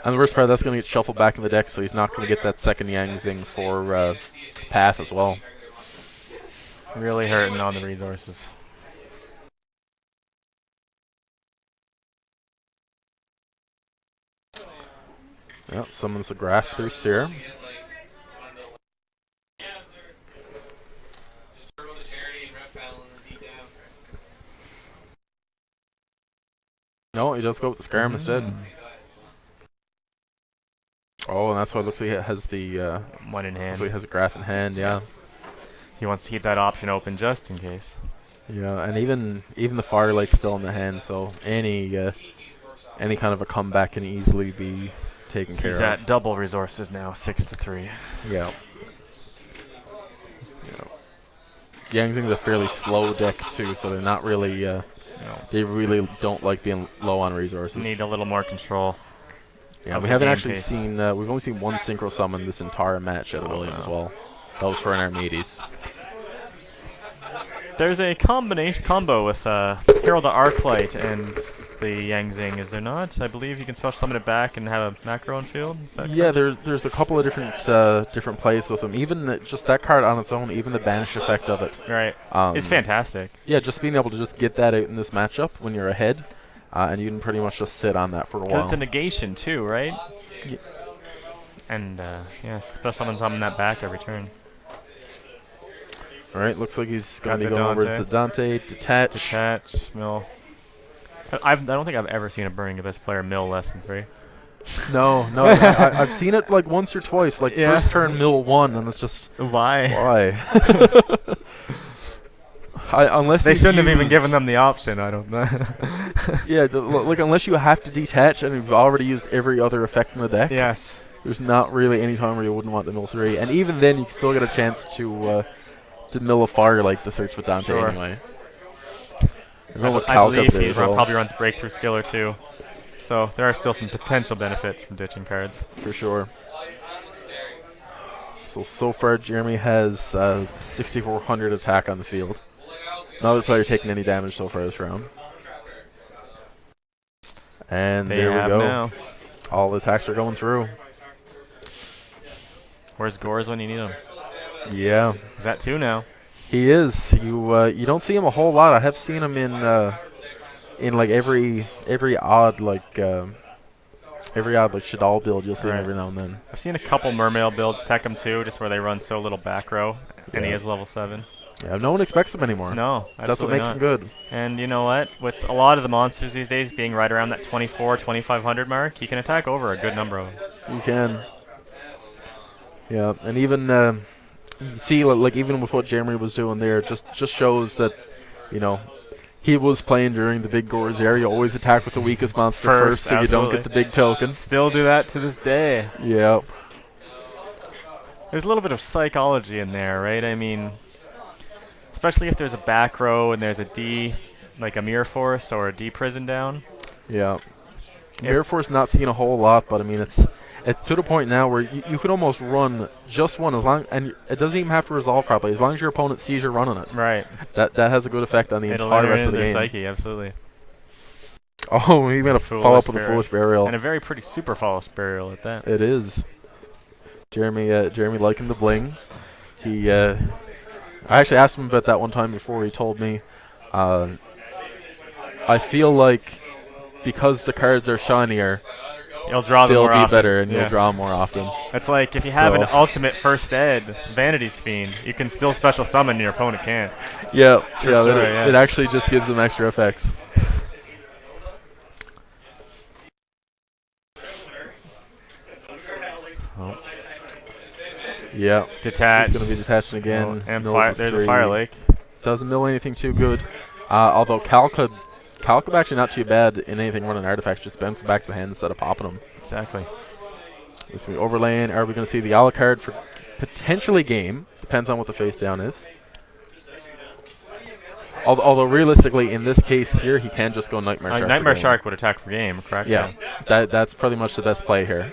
And the worst part, that's going to get shuffled back in the deck, so he's not going to get that second Yang Zing for Path as well. Really hurting on the resources. Yeah, summons the Graph through Seer. No, he does go with the Skyrim instead. Oh, and that's why it looks like it has the one in hand. So he has a Graph in hand, yeah. He wants to keep that option open just in case. Yeah, and even the Firelight's still in the hand, so any kind of a comeback can easily be taken care of. He's at double resources now, 6-3. Yeah. Yang Zing's a fairly slow deck too, so they're not really. They really don't like being low on resources. Need a little more control. Yeah, we haven't actually seen. We've only seen one synchro summon this entire match at William as well. That was for an Archimedes. There's a combo with Herald the Arclight and the Yang Zing, is there not? I believe you can special summon it back and have a macro on field. Yeah, there's a couple of different plays with them. Even just that card on its own, even the banish effect of it. Right. It's fantastic. Yeah, just being able to just get that out in this matchup when you're ahead, and you can pretty much just sit on that for a while. It's a negation too, right? Yeah. And yeah, special summon that back every turn. All right, looks like he's going to be going over to Dante, Detach, mill. I don't think I've ever seen a Burning Abyss player mill less than 3. No, I've seen it like once or twice, like first turn mill 1, and it's just why? Unless they shouldn't have even given them the option. I don't know. Yeah, like unless you have to detach and you've already used every other effect in the deck. Yes. There's not really any time where you wouldn't want the mill 3, and even then you still get a chance to mill a Firelight to search with Dante anyway. I believe he probably runs Breakthrough Skiller too. So there are still some potential benefits from ditching cards. For sure. So far Jeremy has 6,400 attack on the field. No other player taking any damage so far this round. And there we go. Now. All the attacks are going through. Where's Gores when you need him? Yeah. Is that 2 now? He is. You don't see him a whole lot. I have seen him in like every odd Shadal build. You'll see him every now and then. I've seen a couple Mermail builds, Tech him too, just where they run so little back row, and he is level 7. Yeah, no one expects him anymore. No, That's what absolutely makes not. him good. And you know what? With a lot of the monsters these days being right around that 2,500 mark, he can attack over a good number of them. You can. Yeah, and even you see, like even with what Jeremy was doing there, just shows that, you know, he was playing during the big gores era. You always attack with the weakest monster first, so you don't get the big token. Still do that to this day. Yep. There's a little bit of psychology in there, right? I mean, especially if there's a back row and there's a D, like a Mirror Force or a D prison down. Yeah. Mirror Force not seen a whole lot, but I mean it's to the point now where you could almost run just one and it doesn't even have to resolve properly as long as your opponent sees you're running it. Right. That has a good effect on the entire rest of the game. Psyche, absolutely. Oh, he made a follow up with a Foolish Burial. And a very pretty super Foolish Burial at that. It is. Jeremy liking the bling. He I actually asked him about that one time before. He told me, I feel like because the cards are shinier, you'll draw them more often. They'll be better, and you'll draw them more often. It's like if you have an ultimate first ed, Vanity's Fiend, you can still special summon and your opponent can't. Yeah, yeah. It actually just gives them extra effects. Oh. Yeah. Detached. He's going to be detaching again. And there's a Fire Lake. Doesn't mill anything too good. Although Calca actually not too bad in anything running artifacts, just bounce back to the hand instead of popping them. Exactly. This will be overlaying. Are we going to see the Alucard for potentially game? Depends on what the face down is. Although realistically, in this case here, he can just go Nightmare Shark. Nightmare Shark would attack for game, correct? Yeah. That's pretty much the best play here.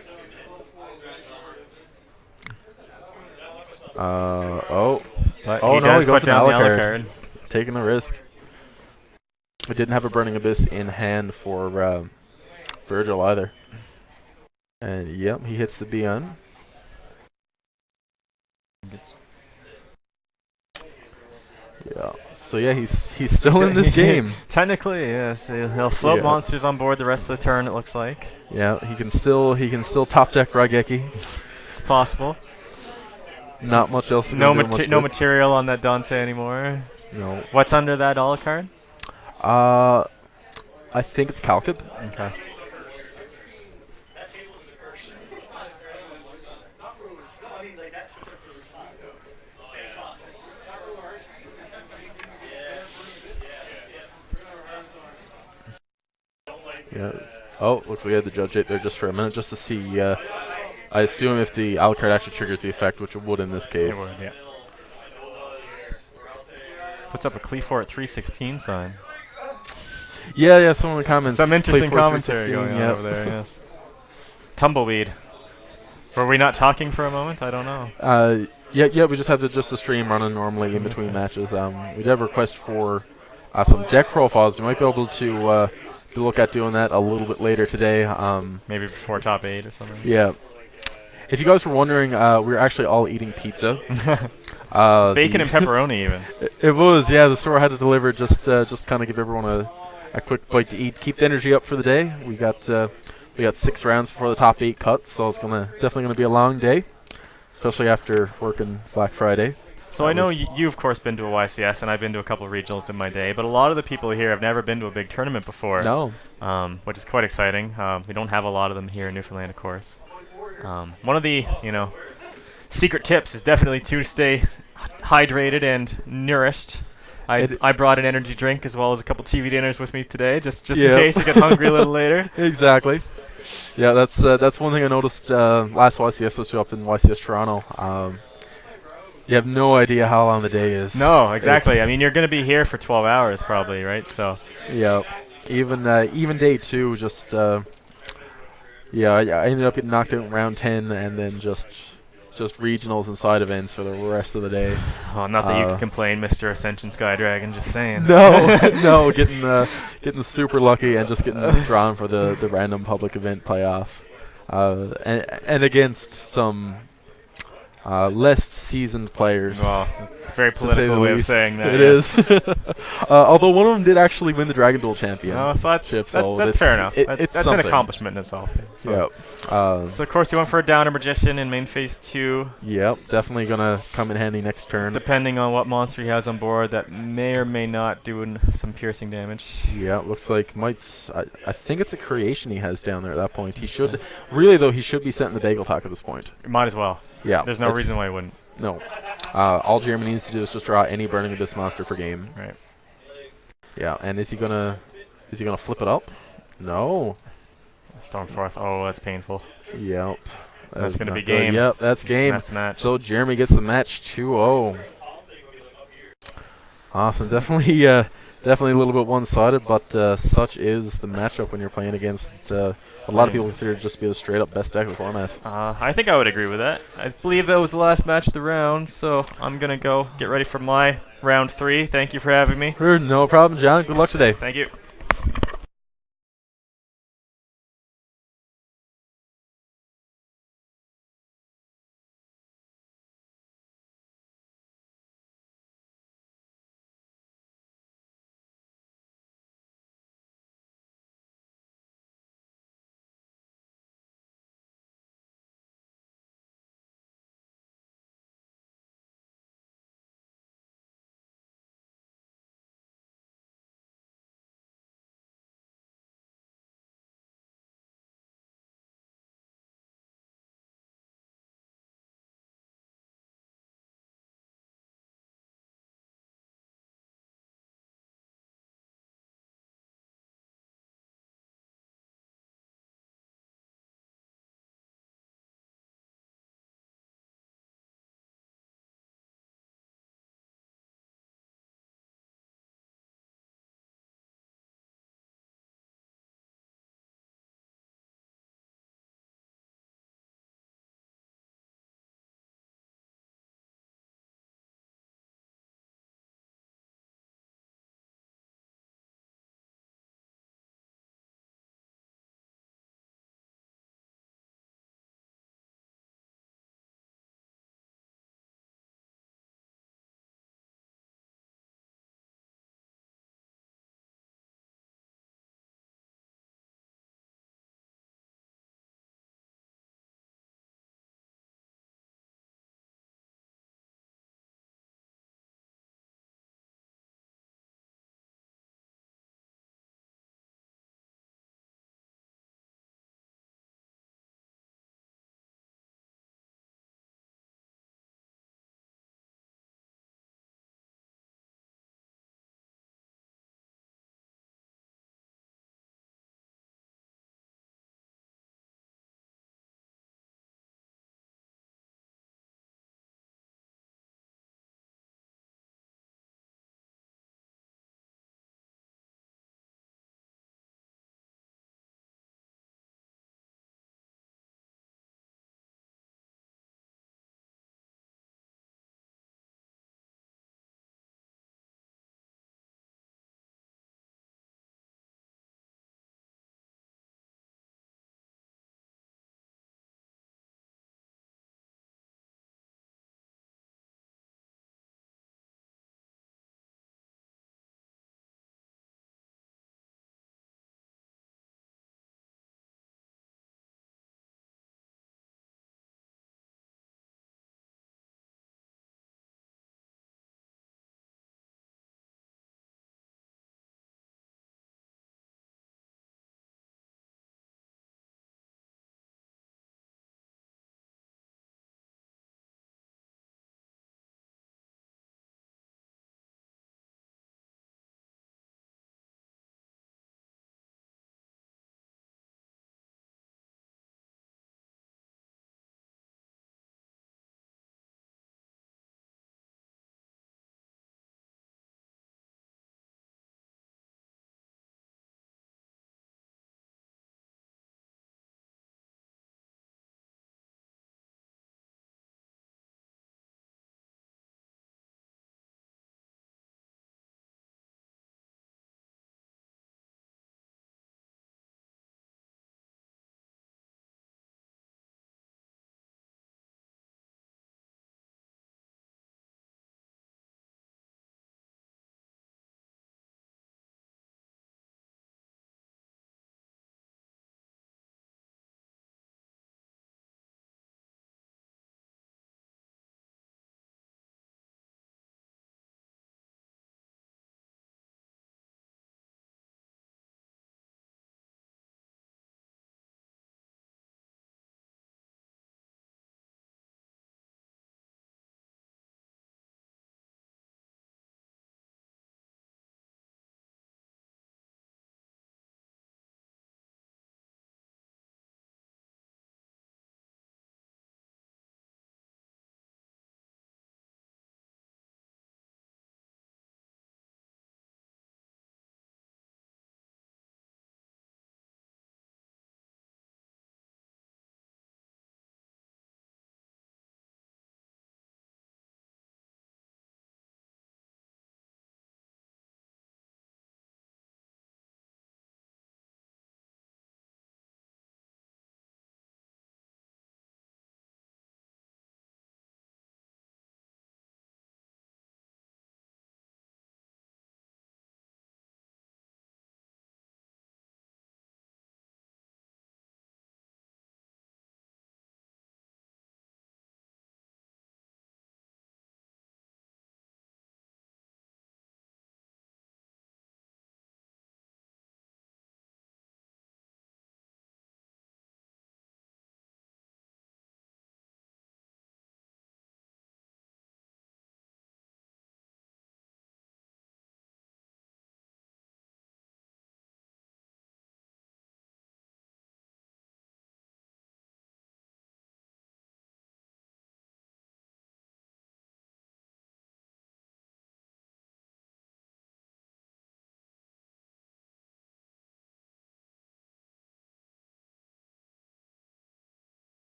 No, he goes to Alucard. Taking the risk. We didn't have a Burning Abyss in hand for Virgil either. And yep, he hits the Beyond. Yeah. So yeah, he's still in this game. Technically, yes. He'll float monsters on board the rest of the turn. It looks like. Yeah, he can still top deck Raigeki. It's possible. Not much else. No material on that Dante anymore. No. What's under that Alucard? I think it's Calcib. Okay. Yeah. Oh, looks like we had the Judge 8 there just for a minute, just to see. I assume if the Alucard actually triggers the effect, which it would in this case. It would, yeah. Puts up a Cleafor at 316 sign. Yeah, some of the comments. Some interesting commentary going on over there, yes. Tumbleweed. Were we not talking for a moment? I don't know. Yeah, we just have just the stream running normally in between matches. We did have a request for some deck profiles. You might be able to look at doing that a little bit later today. Maybe before top 8 or something. Yeah. If you guys were wondering, we're actually all eating pizza. Bacon and pepperoni even. It was, yeah. The store had to deliver just kind of give everyone a quick bite to eat, keep the energy up for the day. We got 6 rounds before the top 8 cuts, so it's definitely gonna be a long day, especially after working Black Friday. So I know you've of course been to a YCS, and I've been to a couple of regionals in my day, but a lot of the people here have never been to a big tournament before. No. Which is quite exciting. We don't have a lot of them here in Newfoundland, of course. One of the secret tips is definitely to stay hydrated and nourished. I brought an energy drink as well as a couple TV dinners with me today, just in case I get hungry a little later. Exactly. Yeah, that's one thing I noticed last YCS was up in YCS Toronto. You have no idea how long the day is. No, exactly. I mean, you're going to be here for 12 hours probably, right? So. Yeah. Even day 2, just I ended up getting knocked out in round 10, and then just regionals and side events for the rest of the day. Oh, not that you can complain, Mr. Ascension Sky Dragon. Just saying. No, getting super lucky and just getting drawn for the random public event playoff, and against some less seasoned players. Well, it's a very to say the political way of least. saying that. It yes. is. Although one of them did actually win the Dragon Duel championship. Oh, so that's it's, fair enough. It's That's something. an accomplishment in itself. So. Yep. So of course you went for a Downer Magician in main phase 2. Yep. Definitely gonna come in handy next turn. Depending on what monster he has on board, that may or may not do some piercing damage. Yeah, looks like Might's. I think it's a creation he has down there at that point. He should really though. He should be setting the Bagel Talk at this point. Might as well. Yeah. There's no reason why he wouldn't. No. All Jeremy needs to do is just draw any Burning Abyss monster for game. Right. Yeah, and is he gonna flip it up? No. Stormforth. Oh, that's painful. Yep. That's going to be not good. game. Yep, that's game. That's the match. So Jeremy gets the match 2-0. Awesome. Definitely a little bit one-sided, but such is the matchup when you're playing against a lot of people consider it just to be the straight-up best deck of the format. I think I would agree with that. I believe that was the last match of the round, so I'm going to go get ready for my round 3. Thank you for having me. No problem, John. Good luck today. Thank you.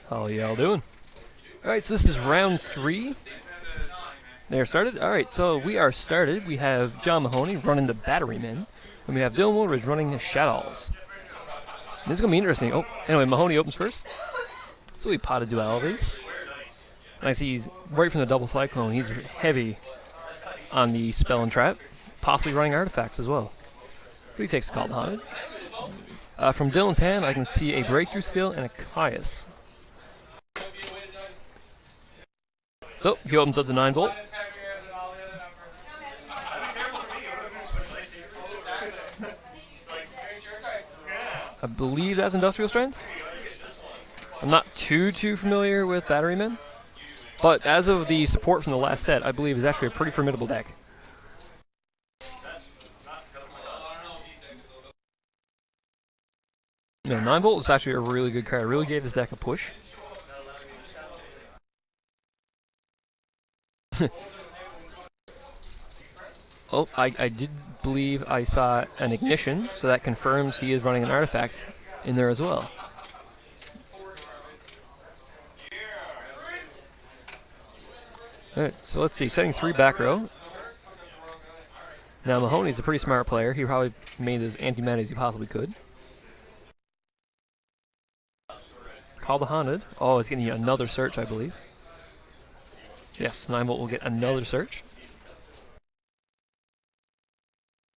How y'all doing? Alright, so this is round 3. They're started? Alright, so we are started. We have John Mahoney running the Batterymen, and we have Dylan Woolridge running the Shadows. This is going to be interesting. Oh, anyway, Mahoney opens first. So we potted dualities. And I see he's right from the double cyclone. He's heavy on the spell and trap, possibly running artifacts as well. But he takes a call to Haunted. From Dylan's hand, I can see a breakthrough skill and a Caius. So he opens up the 9-volt. I believe that's Industrial Strength. I'm not too familiar with Batterymen, but as of the support from the last set, I believe is actually a pretty formidable deck. No, 9-volt is actually a really good card. It really gave this deck a push. Oh, I did believe I saw an ignition, so that confirms he is running an artifact in there as well. Alright, so let's see, setting 3 back row. Now Mahoney's a pretty smart player. He probably made as anti-mana as he possibly could. Call the Haunted. Oh, he's getting another search, I believe. Yes, 9-volt will get another search.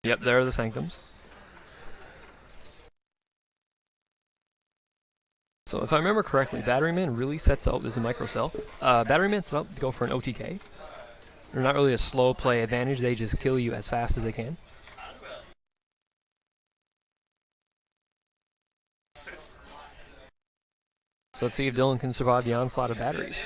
Yep, there are the Sanctums. So if I remember correctly, Batteryman really sets out as a microcell. Batteryman set out to go for an OTK. They're not really a slow play advantage, they just kill you as fast as they can. So let's see if Dylan can survive the onslaught of batteries.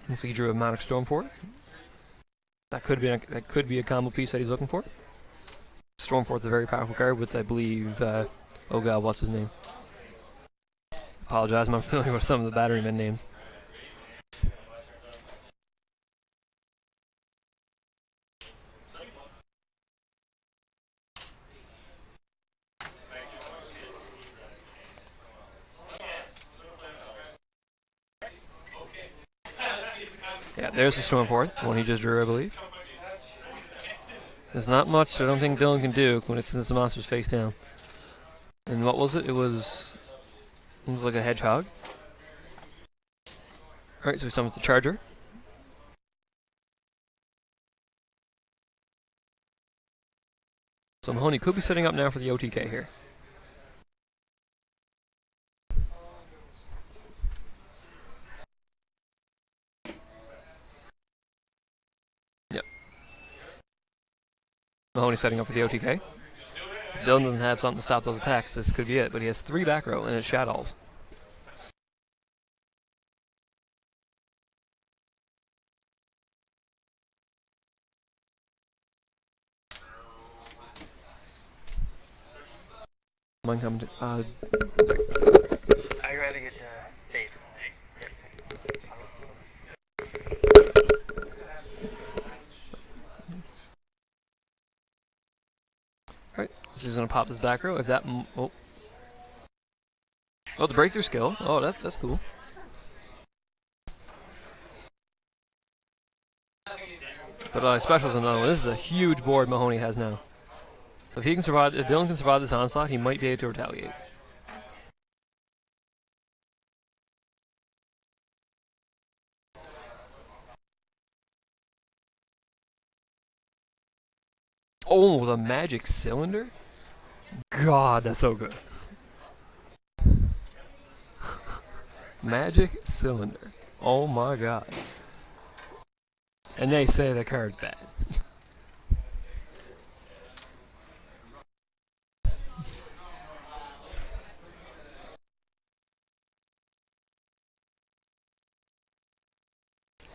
Looks like he drew a Monic Stormfort. That could be a combo piece that he's looking for. Stormfort's a very powerful card with, I believe, oh god, what's his name? Apologize, I'm familiar with some of the Batterymen names. Yeah, there's the Stormfort, the one he just drew, I believe. There's not much I don't think Dylan can do when it's since the monster's face down. And what was it? It was like a hedgehog. Alright, so he summons the Charger. So Mahoney could be setting up now for the OTK here. Mahoney's setting up for the OTK. If Dylan doesn't have something to stop those attacks, this could be it. But he has 3 back row and it's Shadows. Mine coming to. I gotta get Dave. Alright, so he's gonna pop this back row. If that. Oh, the breakthrough skill. Oh, that's cool. But special's another one. This is a huge board Mahoney has now. So if Dylan can survive this onslaught, he might be able to retaliate. Oh, the magic cylinder? God, that's so good. Magic cylinder. Oh my god. And they say the card's bad.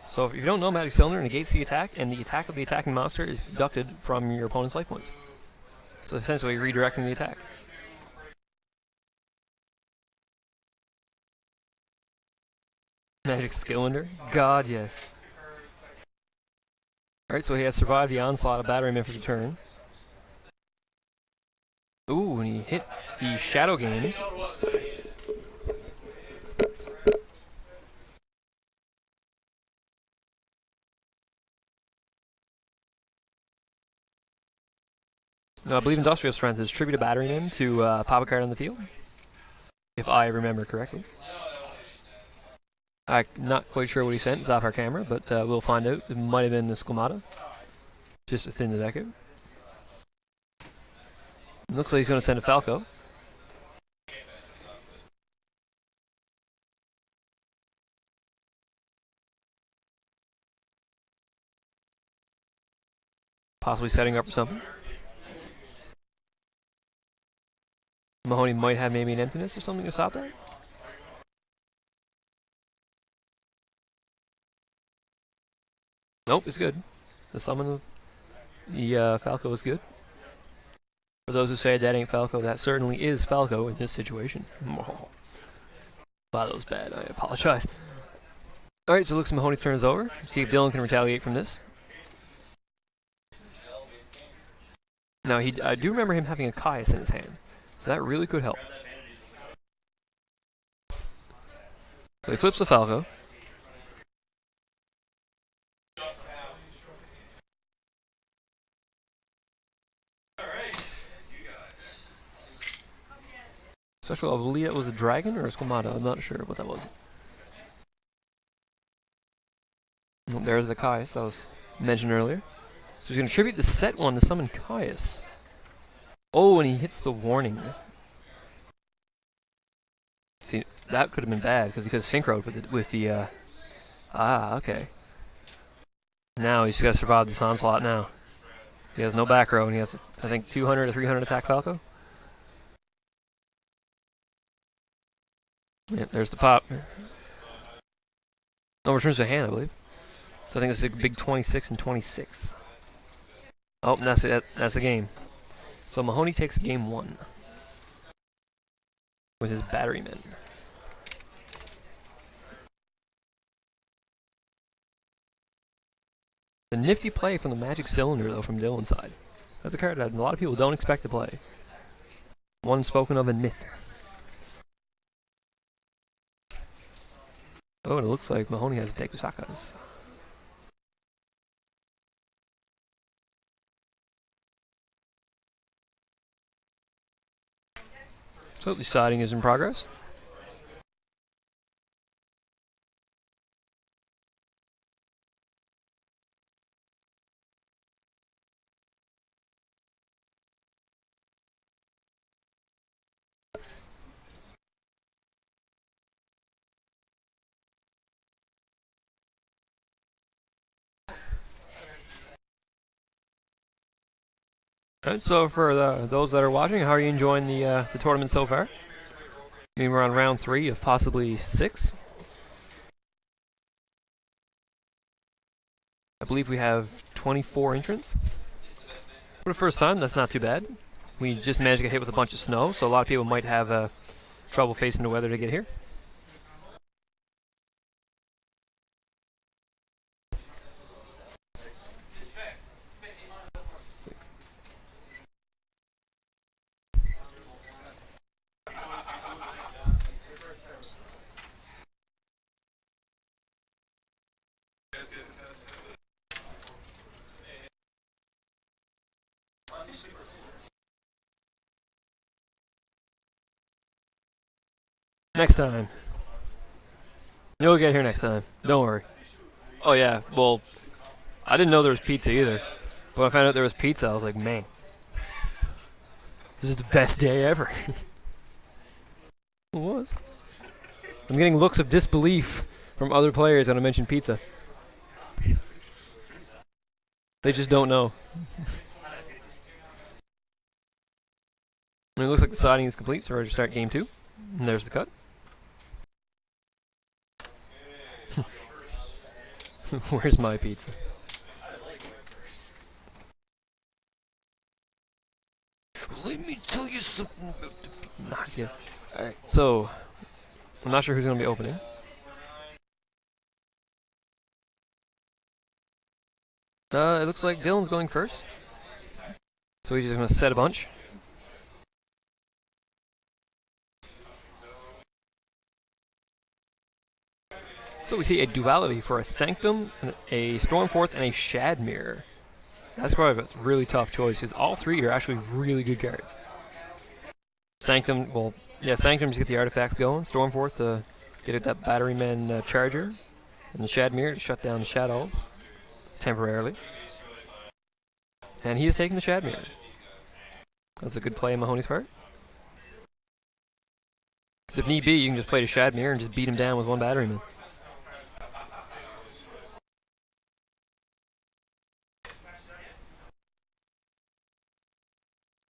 So if you don't know, Magic Cylinder negates the attack, and the attack of the attacking monster is deducted from your opponent's life points. So essentially redirecting the attack. Magic Skillender? God, yes. Alright, so he has survived the onslaught of Batteryman for the turn. Ooh, and he hit the Shadow Games. No, I believe Industrial Strength is tribute to Batteryman to pop a card on the field, if I remember correctly. I'm not quite sure what he sent. It's off our camera, but we'll find out. It might have been the Squamata, just to thin the deck out. Looks like he's going to send a Falco. Possibly setting up for something. Mahoney might have maybe an emptiness or something to stop that. Nope, it's good. The summon of the Falco is good. For those who say that ain't Falco, that certainly is Falco in this situation. Wow, that was bad. I apologize. Alright, so it looks like Mahoney's turn is over. See if Dylan can retaliate from this. Now, I do remember him having a Caius in his hand, so that really could help. So he flips the Falco. Special, I believe that was a dragon or a Squamata. I'm not sure what that was. Oh, there's the Caius that was mentioned earlier. So he's going to tribute the set one to summon Caius. Oh, and he hits the warning. See, that could have been bad because he could have synchroed with the okay. Now he's got to survive this onslaught now. He has no back row and he has, I think, 200 or 300 attack Falco. Yep, there's the pop. No, returns to hand, I believe. So I think it's a big 26 and 26. Oh, and that's it. That's the game. So Mahoney takes game 1 with his Batteryman. The nifty play from the Magic Cylinder, though, from Dylan's side. That's a card that a lot of people don't expect to play. One spoken of in myth. Oh, and it looks like Mahoney has Dekusakas. So deciding is in progress. Alright, so for those that are watching, how are you enjoying the tournament so far? I mean, we're on round 3 of possibly 6. I believe we have 24 entrants. For the first time, that's not too bad. We just managed to get hit with a bunch of snow, so a lot of people might have trouble facing the weather to get here. Next time. You'll get here next time. Don't worry. Oh yeah, well, I didn't know there was pizza either. But when I found out there was pizza, I was like, man, this is the best day ever. It was. I'm getting looks of disbelief from other players when I mention pizza. They just don't know. And it looks like the siding is complete, so we're ready to start game 2. And there's the cut. Where's my pizza? Let me tell you something about the pizza. Nah, it's good. Alright, so I'm not sure who's going to be opening. It looks like Dylan's going first. So he's just going to set a bunch. So we see a duality for a Sanctum, a Stormforth, and a Shadmere. That's probably a really tough choice because all three are actually really good cards. Sanctum, well, yeah, Sanctum to get the artifacts going. Stormforth to get at that Batteryman charger. And the Shadmere to shut down the Shadows temporarily. And he is taking the Shadmere. That's a good play on Mahoney's part. Because if need be, you can just play the Shadmere and just beat him down with one Batteryman.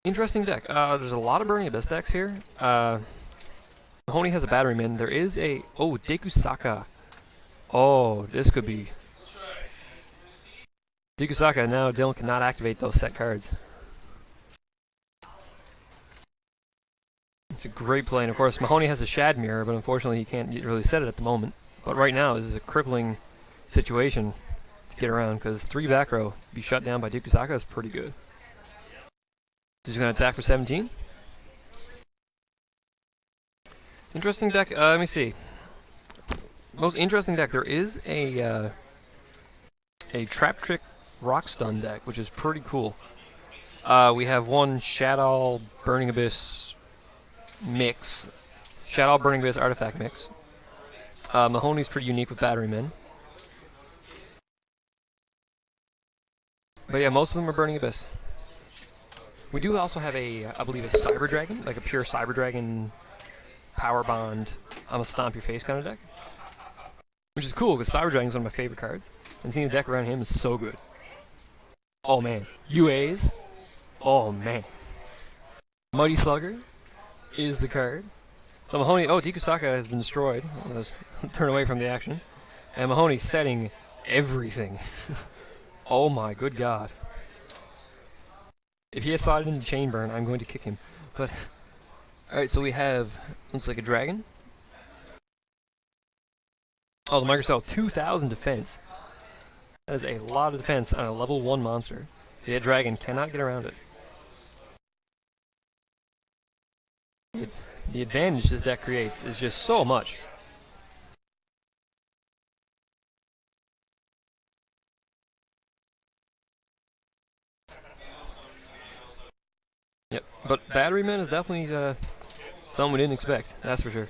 Interesting deck. There's a lot of Burning Abyss decks here. Mahoney has a Batteryman. There is a... Oh, Dekusaka. Oh, this could be... Dekusaka, now Dylan cannot activate those set cards. It's a great play, and of course Mahoney has a Shadmere, but unfortunately he can't really set it at the moment. But right now, this is a crippling situation to get around, because 3 back row to be shut down by Dekusaka is pretty good. He's going to attack for 17. Interesting deck. Let me see. Most interesting deck. There is a Trap Trick Rock Stun deck, which is pretty cool. We have one Shadow Burning Abyss mix. Shadow Burning Abyss artifact mix. Mahoney's pretty unique with Batterymen. But yeah, most of them are Burning Abyss. We do also have I believe, a Cyber Dragon, like a pure Cyber Dragon Power Bond, I'm a stomp your face kind of deck. Which is cool, because Cyber Dragon is one of my favorite cards. And seeing a deck around him is so good. Oh man. UAs. Oh man. Mighty Slugger is the card. So Mahoney, Dekusaka has been destroyed. Let's turn away from the action. And Mahoney's setting everything. Oh my good god. If he has slotted into Chain Burn, I'm going to kick him. But, alright, so we have, looks like a dragon. Oh, the Microcell 2000 defense. That is a lot of defense on a level 1 monster. See, that dragon cannot get around it. The advantage this deck creates is just so much. Yep, but Batteryman is definitely something we didn't expect, that's for sure.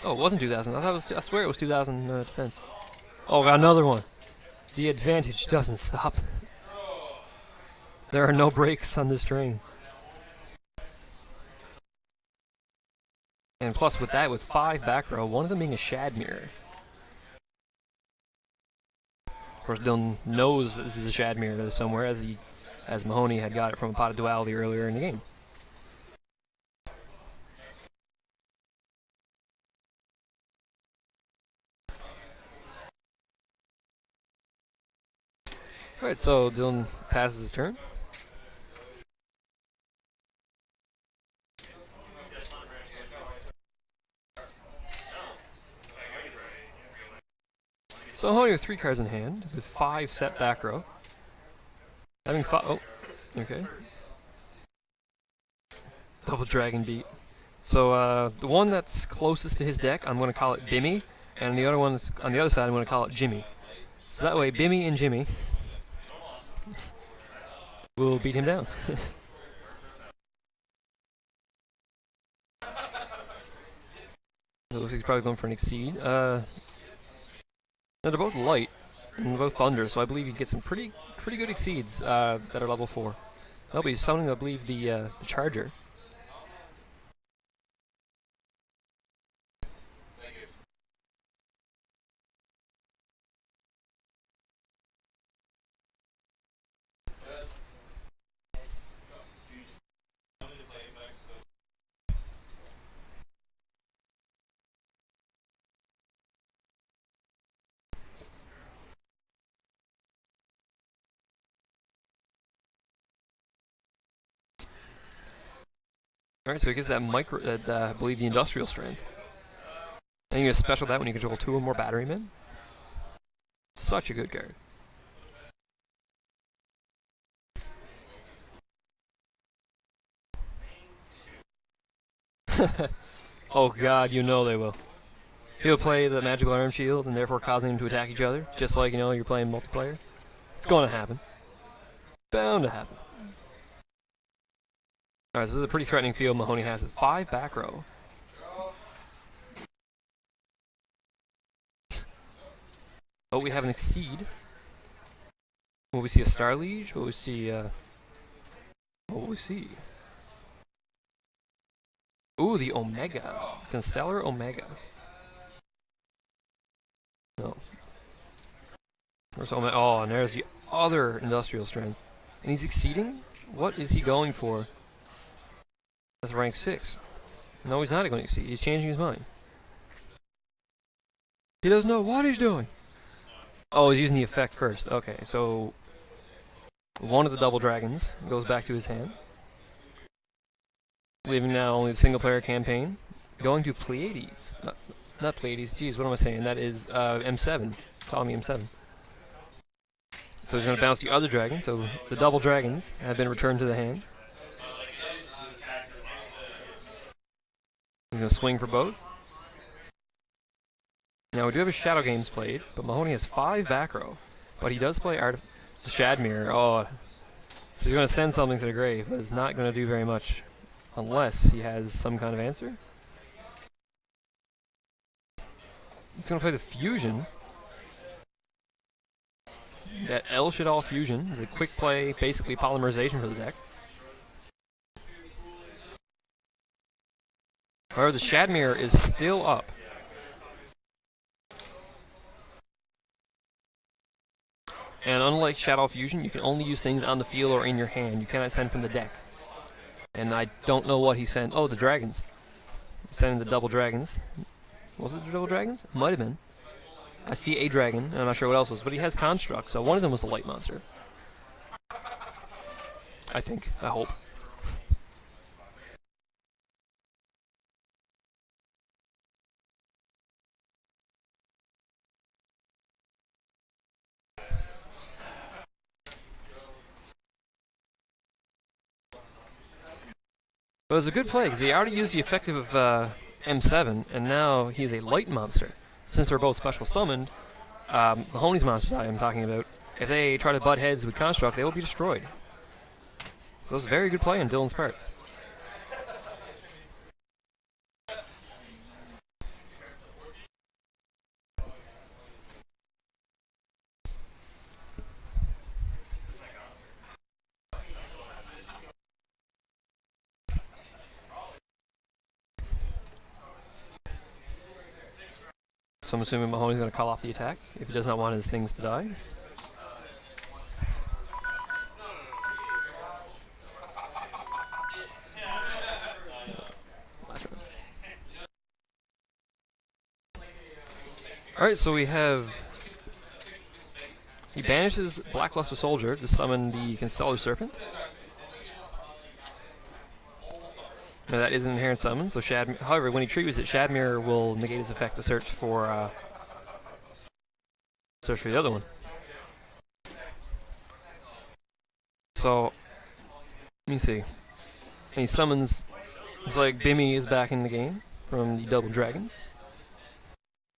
Oh, it wasn't 2000. I swear it was 2000 defense. Oh, got another one. The advantage doesn't stop. There are no brakes on this train. And plus with that, with 5 back row, one of them being a Shadmere. Of course, Dylan knows that this is a Shadmere somewhere, as Mahoney had got it from a Pot of Duality earlier in the game. Alright, so Dylan passes his turn. So Mahoney with 3 cards in hand, with 5 set back row. Having 5, oh, okay. Double Dragon Beat. So the one that's closest to his deck, I'm going to call it Bimmy, and the other one's on the other side, I'm going to call it Jimmy. So that way, Bimmy and Jimmy will beat him down. It looks like he's probably going for an Exceed. Now they're both light, and they're both thunder, so I believe you get some pretty good Exceeds that are level 4. Oh, but he's summoning, I believe, the Charger. Alright, so he gets that I believe the industrial strength. And you get a special that when you control 2 or more batterymen. Such a good card. Oh god, you know they will. He'll play the magical arm shield and therefore causing them to attack each other, just like, you know, you're playing multiplayer. It's gonna happen. Bound to happen. Alright, so this is a pretty threatening field Mahoney has at 5 back row. Oh, we have an Exceed. Will we see a Star Liege? Will we see, what will we see? Ooh, the Omega. Constellar Omega. No. Where's Omega? Oh, and there's the other industrial strength. And he's exceeding? What is he going for? That's rank 6. No, he's not going to exceed. He's changing his mind. He doesn't know what he's doing. Oh, he's using the effect first. Okay, so one of the double dragons goes back to his hand. Leaving now only the single player campaign. Going to Pleiades. Not Pleiades, geez, what am I saying? That is M7. Ptolemy M7. So he's going to bounce the other dragon, so the double dragons have been returned to the hand. He's going to swing for both. Now we do have his Shadow Games played, but Mahoney has 5 back row. But he does play the Shadmere. Oh, so he's going to send something to the grave, but it's not going to do very much unless he has some kind of answer. He's going to play the Fusion. That El Shadal Fusion is a quick play, basically polymerization for the deck. However, the Shadmere is still up. And unlike Shadow Fusion, you can only use things on the field or in your hand. You cannot send from the deck. And I don't know what he sent. Oh, the dragons. He's sending the double dragons. Was it the double dragons? Might have been. I see a dragon, and I'm not sure what else was, but he has Construct, so one of them was the light monster. I think. I hope. But it was a good play, because he already used the effective of M7, and now he's a light monster. Since they're both special summoned, Mahoney's monsters I'm talking about, if they try to butt heads with Construct, they will be destroyed. So that was a very good play on Dylan's part. So I'm assuming Mahoney's going to call off the attack if he does not want his things to die. Alright, so we have... He banishes Blackluster Soldier to summon the Constellar Serpent. Now that is an inherent summon, so however, when he triggers it, Shadmere will negate his effect to search for the other one. So, let me see. And he summons, it's like Bimmy is back in the game from the Double Dragons.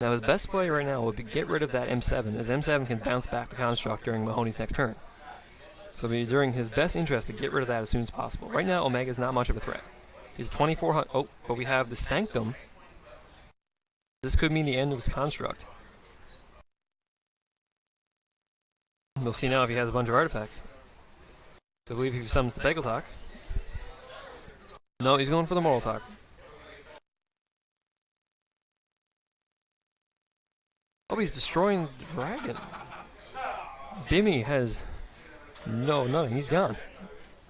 Now his best play right now would be get rid of that M7, as M7 can bounce back the Construct during Mahoney's next turn. So it'll be during his best interest to get rid of that as soon as possible. Right now, Omega is not much of a threat. He's 2400. Oh, but we have the Sanctum. This could mean the end of his Construct. We'll see now if he has a bunch of artifacts. So I believe he summons the Begeltalk. No, he's going for the Moral Talk. Oh, he's destroying the dragon. Bimmy has nothing. He's gone.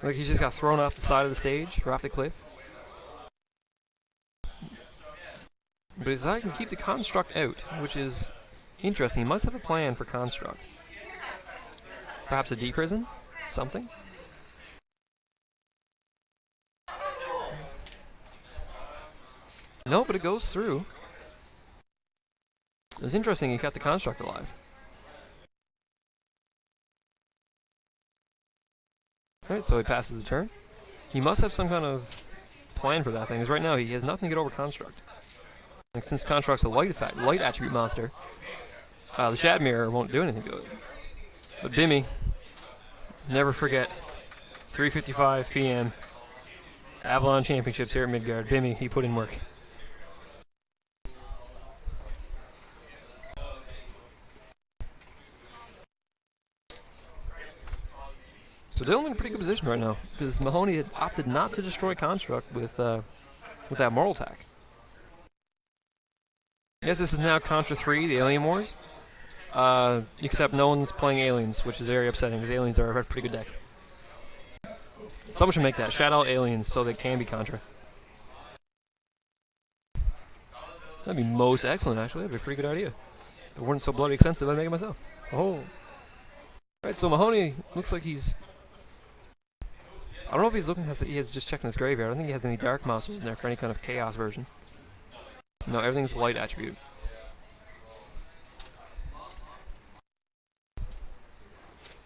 Like he's just got thrown off the side of the stage, or off the cliff. But he's like, can keep the Construct out, which is interesting. He must have a plan for Construct. Perhaps a deprison? Something? No, but it goes through. It's interesting he kept the construct alive. Alright, so he passes the turn. He must have some kind of plan for that thing, because right now he has nothing to get over construct. Like, since construct's a light attribute monster, the Shadmere won't do anything to it. But Bimmy, never forget, 3:55 p.m. Avalon Championships here at Midgard. Bimmy, he put in work. So Dylan in a pretty good position right now, because Mahoney had opted not to destroy construct with that moral attack. Yes, this is now Contra 3, the Alien Wars. Except no one's playing aliens, which is very upsetting, because aliens are a pretty good deck. Someone should make that. Shout out aliens so they can be Contra. That'd be most excellent, actually. That'd be a pretty good idea. If it weren't so bloody expensive, I'd make it myself. Oh. Alright, so Mahoney looks like he's... I don't know if he's looking, he has just checked in his graveyard. I don't think he has any dark monsters in there for any kind of chaos version. No, everything's light attribute.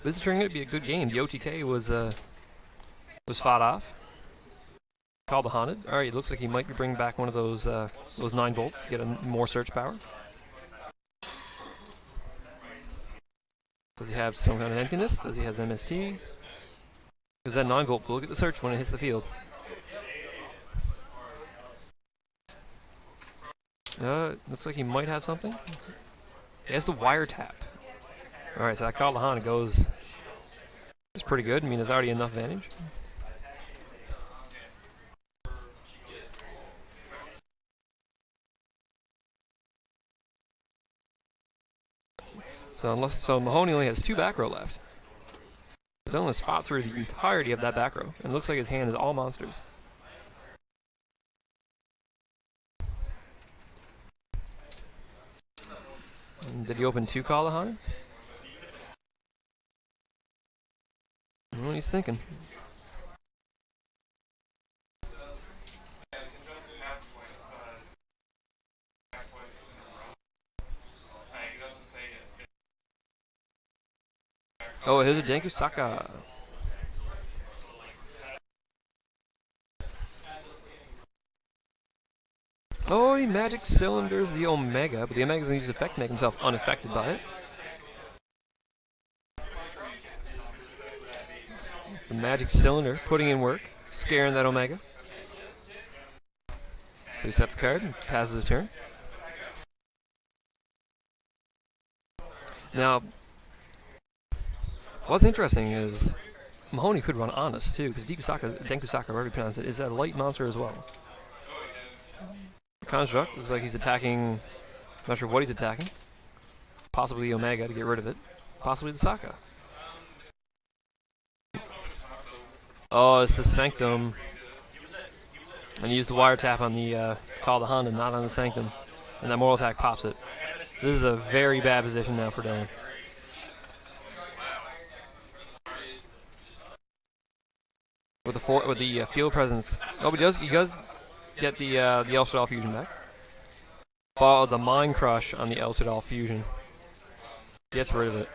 This is turning out to be a good game. The OTK was fought off. Called the Haunted. Alright, it looks like he might be bringing back one of those 9 volts to get more search power. Does he have some kind of emptiness? Does he have MST? Because that 9 volt will look at the search when it hits the field. Looks like he might have something. He has the wiretap. Alright, so that Call the Haunted goes... It's pretty good. I mean, there's already enough advantage. So Mahoney only has 2 back row left. Dylan has fought through the entirety of that back row, and it looks like his hand is all monsters. And did he open 2 Call the Haunted? I don't know what he's thinking. Oh, here's a Denkusaka. Oh, he magic cylinders the Omega, but the Omega's gonna use effect to make himself unaffected by it. The magic cylinder putting in work, scaring that Omega. So he sets the card and passes his turn. Now, what's interesting is Mahoney could run Honest too, because Denkusaka, whatever you pronounce it, is a light monster as well. Construct looks like he's attacking. Not sure what he's attacking. Possibly the Omega to get rid of it. Possibly the Saka. Oh, it's the Sanctum. And use the wiretap on the Call the Honda, not on the Sanctum. And that moral attack pops it. This is a very bad position now for Dylan. With the field presence. Oh, he does get the El Shadal fusion back. But the Mind Crush on the El Shadal fusion gets rid of it.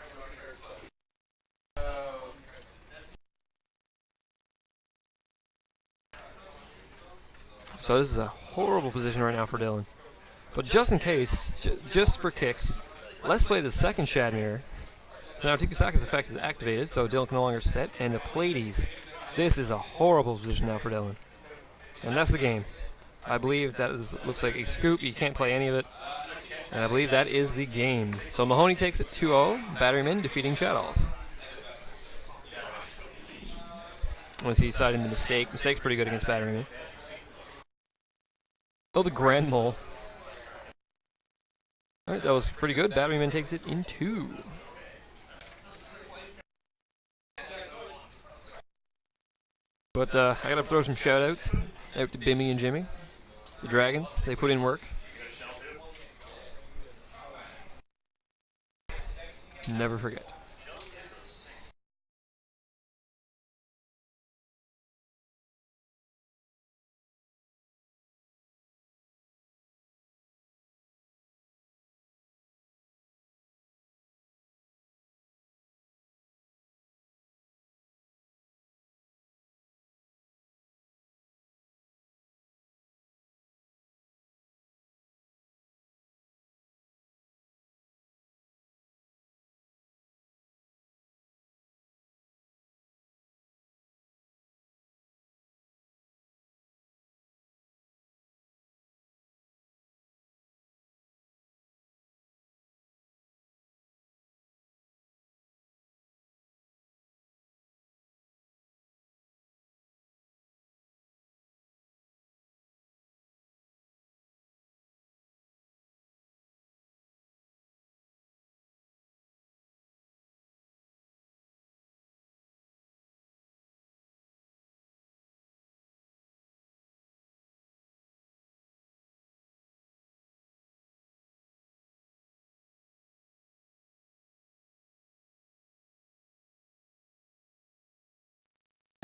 So this is a horrible position right now for Dylan. But just in case, just for kicks, let's play the second Shadmere. So now Tikusaka's effect is activated, so Dylan can no longer set. And the Pleiades. This is a horrible position now for Dylan. And that's the game. I believe that looks like a scoop. You can't play any of it. And I believe that is the game. So Mahoney takes it 2-0. Batteryman defeating Shadows. Unless he's citing the mistake. Mistake's pretty good against Batteryman. Oh, the Grand Mole. Alright, that was pretty good. Batteryman takes it in 2. But I gotta throw some shoutouts out to Bimmy and Jimmy. The Dragons, they put in work. Never forget.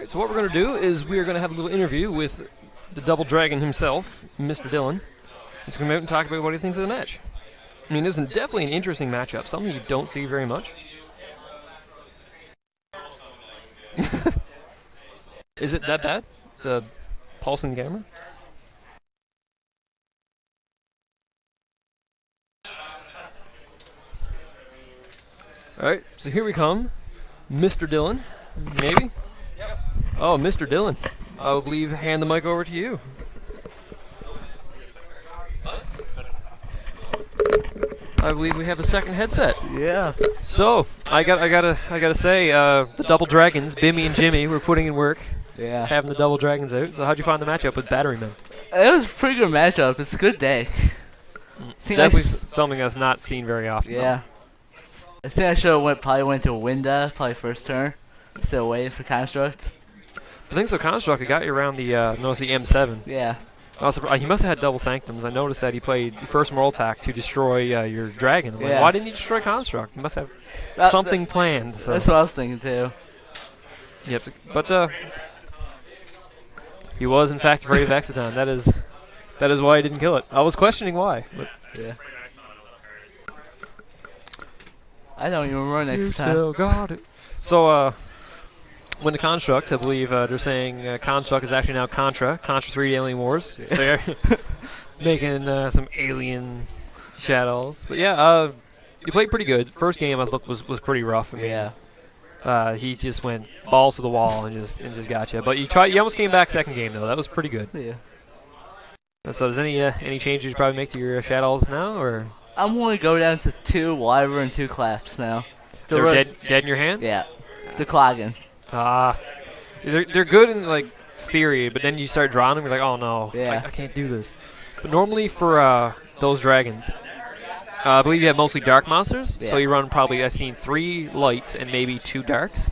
So what we're going to do is we are going to have a little interview with the Double Dragon himself, Mr. Dillon. He's going to come out and talk about what he thinks of the match. I mean, this is definitely an interesting matchup, something you don't see very much. Is it that bad? The pulsing camera? Alright, so here we come. Mr. Dillon, maybe? Oh, Mr. Dillon. I will believe hand the mic over to you. I believe we have a second headset. Yeah. So I gotta say, the Double Dragons, Bimmy and Jimmy, were putting in work, Yeah. having the Double Dragons out. So how'd you find the matchup with Batterymen? It was a pretty good matchup. It's a good day. It's definitely something that's not seen very often. Yeah. I think I should have probably went to Winda, probably first turn. Still waiting for Construct. I think so. Construct, it got you around the notice the M7. Yeah. He must have had double sanctums. I noticed that he played the first moral attack to destroy your dragon. I'm like, Yeah. why didn't he destroy Construct? He must have That- something planned. So. That's what I was thinking too. Yep, but he was in fact afraid of Exciton. That is why he didn't kill it. I was questioning why. But Yeah. I don't even remember you next time. still got it. So when the Construct, I believe they're saying Construct is actually now Contra 3 Alien Wars. So they're making some alien shadows. But yeah, he played pretty good. First game I thought was pretty rough. I mean, Yeah. he just went balls to the wall and just got you. But you almost came back second game though. That was pretty good. Yeah. So does any changes you probably make to your shadows now, or I'm going to go down to 2 Wyvern and 2 Claps now. they're dead in your hand? Yeah. The clogging. They're good in like theory, but then you start drawing them, you're like, oh no, Yeah. I can't do this. But normally for those dragons, I believe you have mostly dark monsters, so Yeah. you run probably I've seen 3 lights and maybe 2 darks,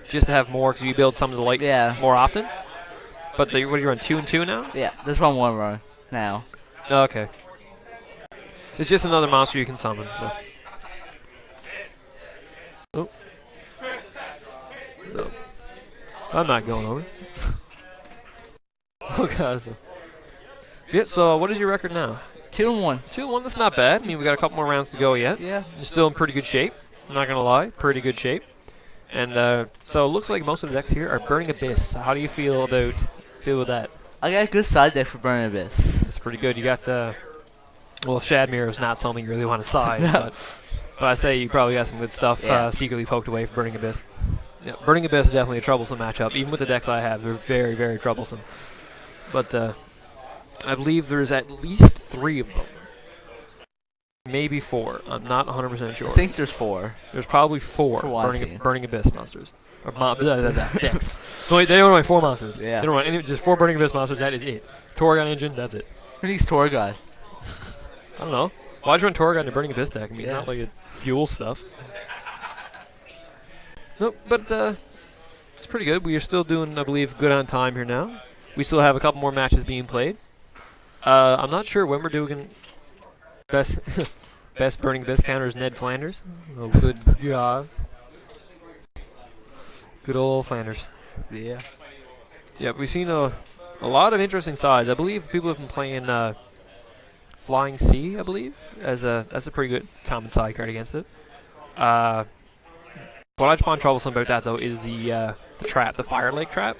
just to have more because you build some of the light Yeah. more often. But what do you run 2 and 2 now? Yeah. That's what I'm going to run now. Okay. It's just another monster you can summon. So. Oh. So. I'm not going over. Oh god. Yeah. So what is your record now? 2-1. 2-1. That's not bad. I mean, we got a couple more rounds to go yet. Yeah. You're still in pretty good shape. I'm not gonna lie, pretty good shape. And so it looks like most of the decks here are Burning Abyss. How do you feel with that? I got a good side deck for Burning Abyss. It's pretty good. You got well, Shadmere is not something you really want to side, No. but I say you probably got some good stuff Yeah. secretly poked away for Burning Abyss. Yeah, Burning Abyss is definitely a troublesome matchup. Even with the decks I have, they're very, very troublesome. But I believe there's at least 3 of them. Maybe 4. I'm not 100% sure. I think there's 4. There's probably 4 For what I've seen. Burning Abyss monsters. Or decks. So they only run 4 monsters. Yeah. They don't run just 4 Burning Abyss monsters. That is it. Torgon engine. That's it. Who needs Tour Guide? I don't know. Why'd you run Torgon to Burning Abyss deck? I mean, it's Yeah. not like it fuels stuff. Nope, but it's pretty good. We are still doing, I believe, good on time here now. We still have a couple more matches being played. I'm not sure when we're doing best best Burning Abyss counter is Ned Flanders. Oh, good God. Good old Flanders. Yeah. Yeah, we've seen a lot of interesting sides. I believe people have been playing Flying Sea, I believe, that's a pretty good common side card against it. What I find troublesome about that though is the trap, the Fire Lake trap.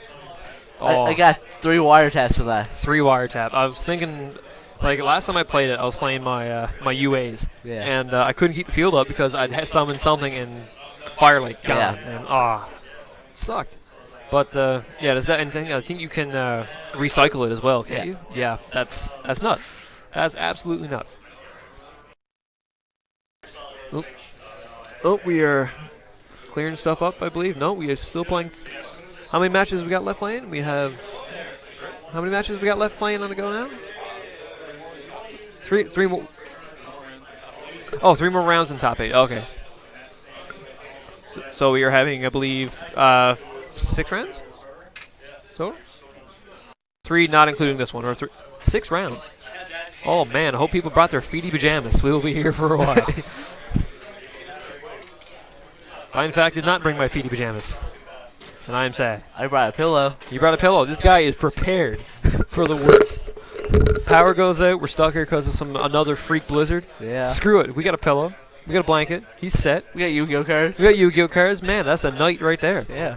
Oh, I got 3 wire taps for that. 3 wiretap. I was thinking, like last time I played it, I was playing my my UAs, Yeah. and I couldn't keep the field up because I'd summoned something and Fire Lake gone, Yeah. and it sucked. But yeah, does that? And I think you can recycle it as well, can't Yeah. you? Yeah, that's nuts. That's absolutely nuts. Oh, we are clearing stuff up, I believe. No, we are still playing. How many matches we got left playing? We have. How many matches we got left playing on the go now? Three more. Oh, 3 more rounds in top 8. Okay. So we are having, I believe, 6 rounds. So 3, not including this one, or 6 rounds. Oh man, I hope people brought their feety pajamas. We will be here for a while. So I, in fact, did not bring my feety pajamas. and I am sad. I brought a pillow. You brought a pillow. This guy is prepared for the worst. Power goes out. We're stuck here because of another freak blizzard. Yeah. Screw it. We got a pillow. We got a blanket. He's set. We got Yu-Gi-Oh cards. We got Yu-Gi-Oh cards. Man, that's a night right there. Yeah.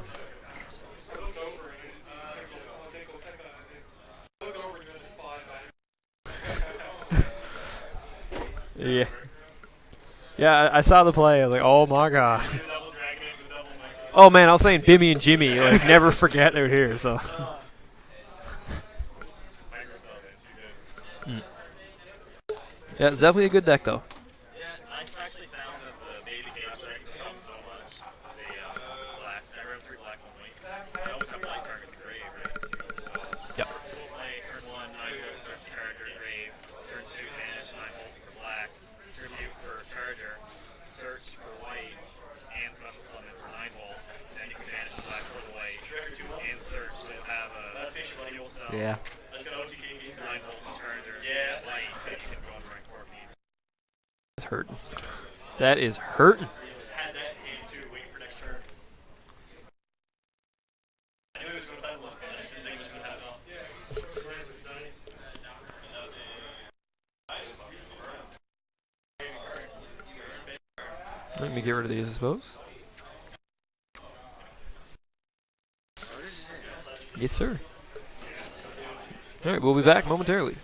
Yeah. Yeah, I saw the play. I was like, oh my god. Oh man, I was saying Bimmy and Jimmy. Like, never forget out here. So. Yeah, it's definitely a good deck though. I actually found that the baby cage strength helps so much. Black, I run 3 black and white. I always have white targets in grave, right? So, Yep. play turn 1, 9 volt, search charger, grave. Turn 2, banish, 9 volt for black. Tribute for charger, search for white, and special summon for 9 volt. Then you can banish the black for the white, and search, so you'll have a fuel cell. Yeah. 9 volt charger, light, and you can go on rank 4 piece. That's hurting. That is hurting. Had that hand too, waiting for next turn. I knew it was going to that look, but I just didn't think it was going to happen. Let me get rid of these, I suppose. Yes, sir. All right, we'll be back momentarily.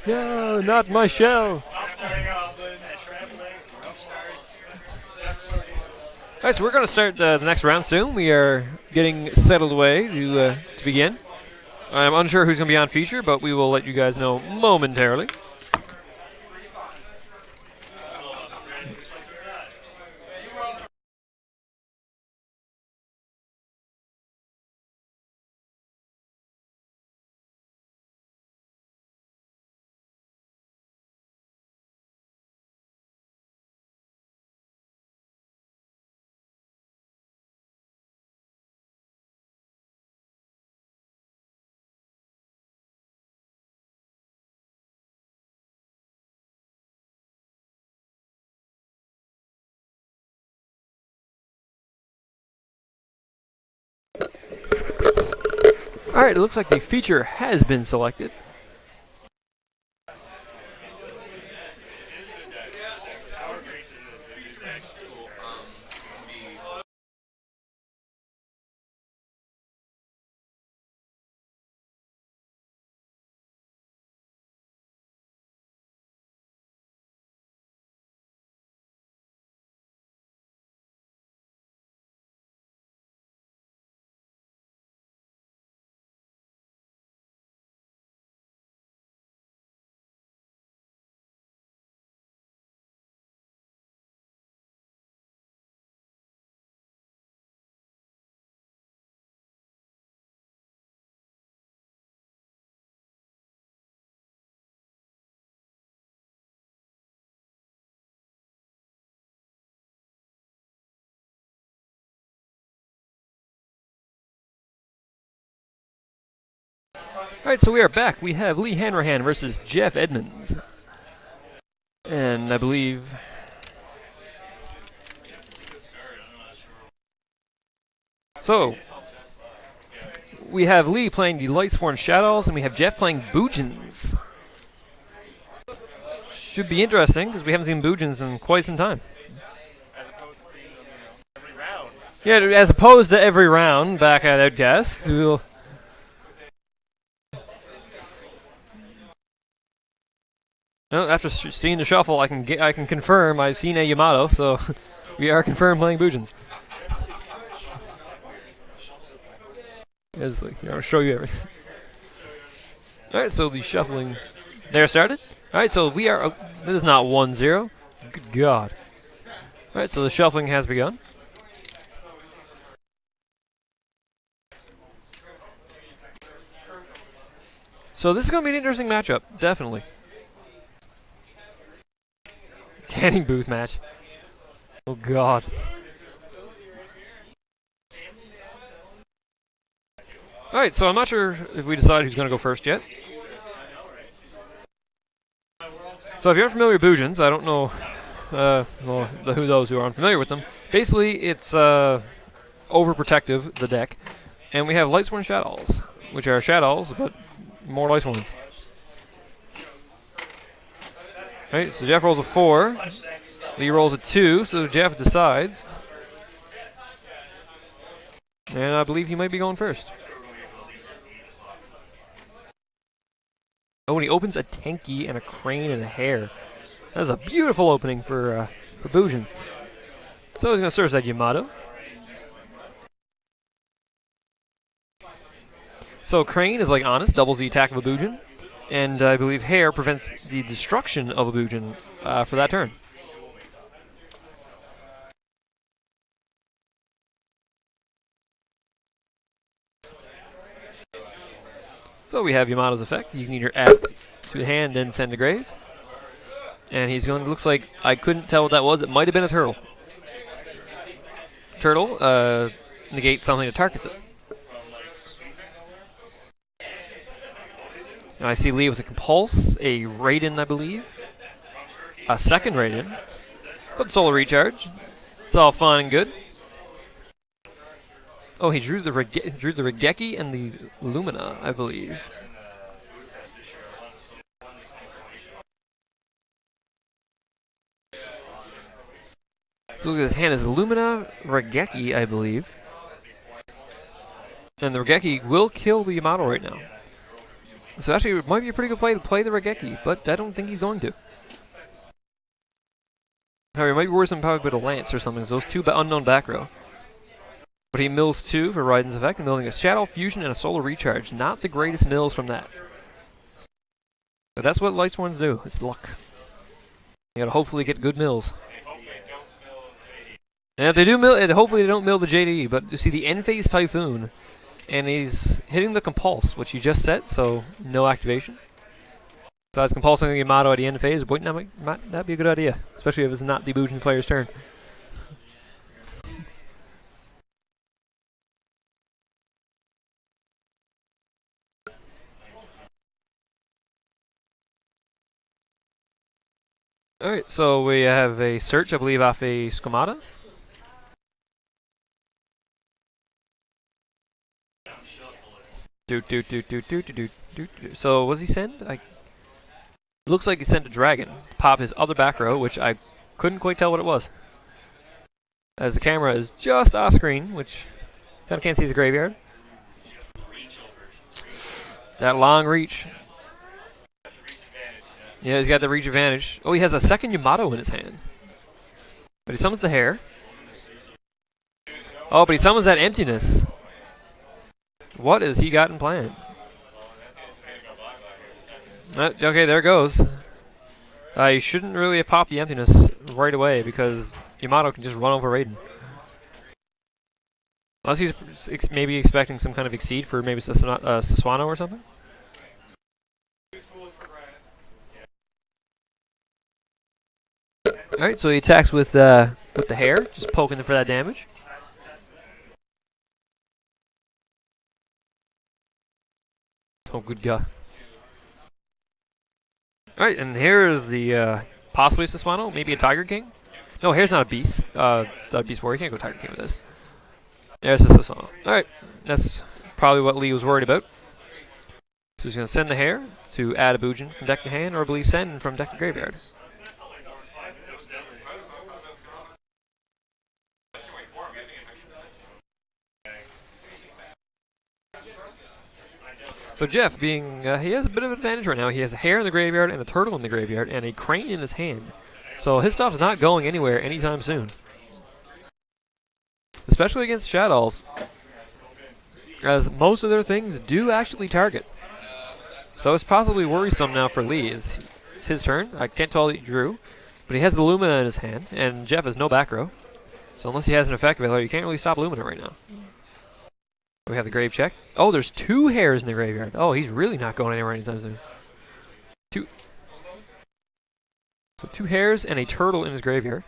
No, not my shell. Alright, so we're going to start the next round soon. We are getting settled away to begin. I'm unsure who's going to be on feature, but we will let you guys know momentarily. Alright, it looks like the feature has been selected. Alright, so we are back. We have Lee Hanrahan versus Jeff Edmonds. And I believe... So, we have Lee playing the Lightsworn Shadows, and we have Jeff playing Boojins. Should be interesting, because we haven't seen Boojins in quite some time. Yeah, as opposed to every round back at Outcast. We'll... No, after seeing the shuffle, I can confirm I've seen a Yamato, so we are confirmed playing Boojins. It's like, I'll show you everything. Alright, so the shuffling there started. Alright, so we are... this is not 1-0. Good God. Alright, so the shuffling has begun. So this is going to be an interesting matchup, definitely. Tanning booth match. Oh God. Alright, so I'm not sure if we decide who's going to go first yet. So if you're unfamiliar with Boojins, I don't know who those who are unfamiliar with them. Basically, it's overprotective, the deck. And we have Lightsworn Shadows, which are Shadows, but more Lightsworns. Alright, so Jeff rolls a 4. Lee rolls a 2, so Jeff decides. And I believe he might be going first. Oh, and he opens a Tenki and a Crane and a Hare. That's a beautiful opening for Boojins. So he's going to search that Yamato. So Crane is like honest, doubles the attack of a Boojin. And I believe Hare prevents the destruction of a Boojin for that turn. So we have Yamato's effect. You can either add to the hand and send to grave. And he's going to, looks like, I couldn't tell what that was. It might have been a turtle. Turtle negates something that targets it. And I see Lee with a Compulse, a Raiden, I believe. A second Raiden. But Solar Recharge. It's all fun and good. Oh, he drew the Regeki and the Lumina, I believe. So look at his hand is Lumina, Regeki, I believe. And the Regeki will kill the Yamato right now. So actually, it might be a pretty good play to play the Regeki, but I don't think he's going to. However, it might be worse than probably with a Lance or something. So those two unknown back row. But he mills 2 for Raiden's effect, and milling a Shadow Fusion and a Solar Recharge. Not the greatest mills from that. But that's what Lightsworns do. It's luck. You gotta hopefully get good mills. And if they do mill, hopefully they don't mill the JDE. But you see the end phase Typhoon, and he's hitting the Compulse, which you just set, so no activation. So that's compulsing Yamato at the end phase. Boy, that'd be a good idea, especially if it's not the Bujin player's turn. Alright, so we have a search, I believe, off a Skomata. So, what does he send? Looks like he sent a dragon to pop his other back row, which I couldn't quite tell what it was. As the camera is just off screen, which kind of can't see his graveyard. That long reach. Yeah, he's got the reach advantage. Oh, he has a second Yamato in his hand. But he summons the hair. Oh, but he summons that emptiness. What has he got in plan? Okay, there it goes. You shouldn't really have popped the emptiness right away because Yamato can just run over Raiden. Unless he's maybe expecting some kind of exceed for maybe Saswano or something. Alright, so he attacks with the hair, just poking them for that damage. Oh, good guy. Alright, and here is the possibly Saswano, maybe a Tiger King. No, here's not a beast. Not a beast warrior. You can't go Tiger King with this. There's the Saswano. Alright, that's probably what Lee was worried about. So he's going to send the hair to add a Bujin from deck to hand, or I believe send from deck to graveyard. So Jeff, he has a bit of advantage right now. He has a hare in the graveyard and a turtle in the graveyard and a crane in his hand. So his stuff is not going anywhere anytime soon. Especially against Shadows, as most of their things do actually target. So it's possibly worrisome now for Lee. It's his turn. I can't tell what he drew, but he has the Lumina in his hand, and Jeff has no back row. So unless he has an effect available, you can't really stop Lumina right now. We have the grave check. Oh, there's 2 hares in the graveyard. Oh, he's really not going anywhere anytime soon. 2. So 2 hares and a turtle in his graveyard.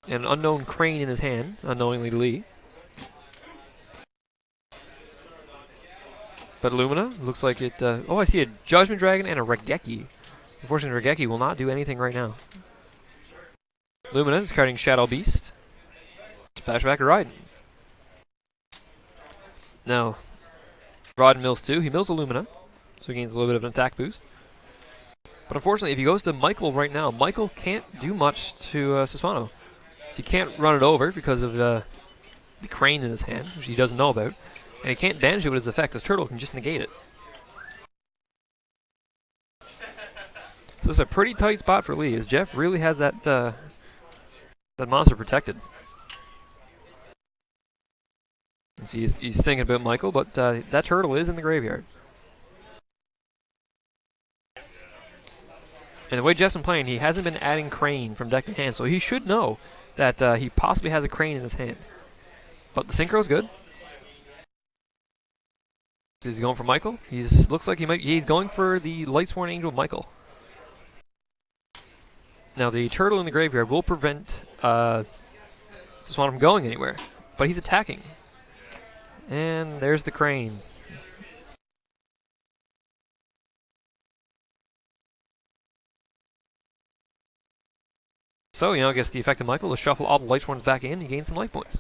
And an unknown crane in his hand, unknowingly to Lee. But Lumina, looks like it... oh, I see a Judgment Dragon and a Regeki. Unfortunately, Regeki will not do anything right now. Lumina is carding Shadow Beast. Splash back to Raiden. Now, Raiden mills 2. He mills a Lumina, so he gains a little bit of an attack boost. But unfortunately, if he goes to Michael right now, Michael can't do much to Saswano. So he can't run it over because of the crane in his hand, which he doesn't know about. And he can't banish it with his effect, because Turtle can just negate it. So it's a pretty tight spot for Lee, as Jeff really has that monster protected. And so he's thinking about Michael, but that turtle is in the graveyard. And the way Jeff's been playing, he hasn't been adding crane from deck to hand, so he should know that he possibly has a crane in his hand. But the synchro's good. So he's going for Michael. Looks like he's going for the Lightsworn Angel Michael. Now the turtle in the graveyard will prevent Saswano from going anywhere, but he's attacking. And there's the crane. So, I guess the effect of Michael is shuffle all the Lightsworns back in and gain some life points.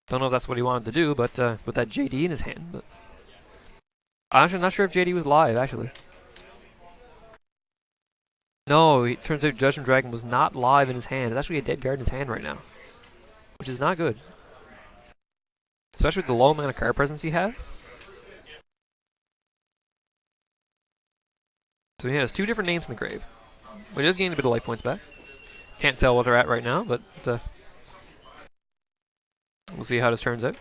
Don't know if that's what he wanted to do, but with that JD in his hand. But I'm actually not sure if JD was live, actually. No, it turns out Judgment Dragon was not live in his hand. It's actually a dead card in his hand right now, which is not good. Especially with the low amount of card presence he has. So he has 2 different names in the grave. But he does gain a bit of life points back. Can't tell what they're at right now, but we'll see how this turns out.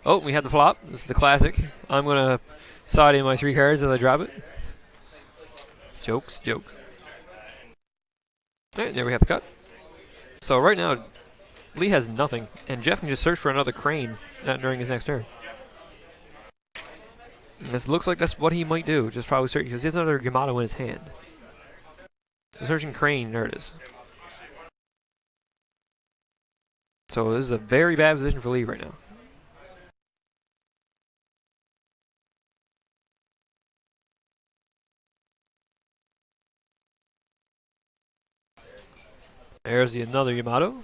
Oh, we had the flop. This is the classic. I'm going to side in my 3 cards as I drop it. Jokes, jokes. Alright, there we have the cut. So right now, Lee has nothing, and Jeff can just search for another crane during his next turn. And this looks like that's what he might do, just probably search, because he has another Yamato in his hand. So searching crane, there it is. So this is a very bad position for Lee right now. There's another Yamato.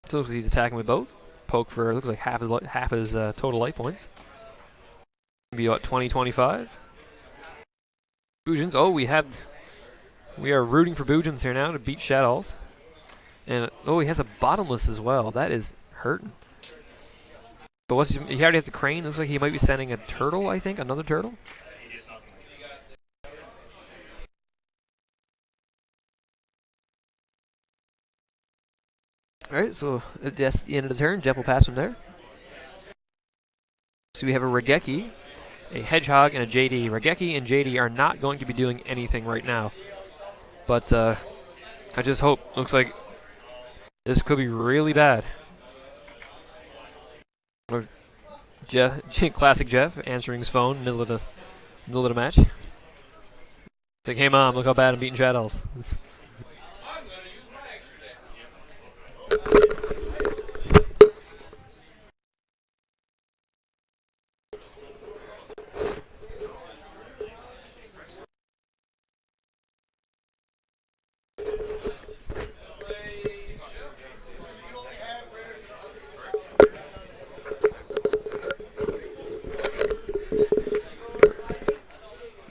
So looks like he's attacking with both. Poke for looks like half his total life points. Be about 20, 25. Bujins. Oh, we are rooting for Bujins here now to beat Shadows. And oh, he has a bottomless as well. That is hurting. But he already has a crane. Looks like he might be sending a turtle. I think another turtle. Alright, so that's the end of the turn. Jeff will pass from there. So we have a Regeki, a Hedgehog, and a JD. Regeki and JD are not going to be doing anything right now. But I just hope. Looks like this could be really bad. Or classic Jeff answering his phone in the middle of the match. It's like, hey mom, look how bad I'm beating Shadows.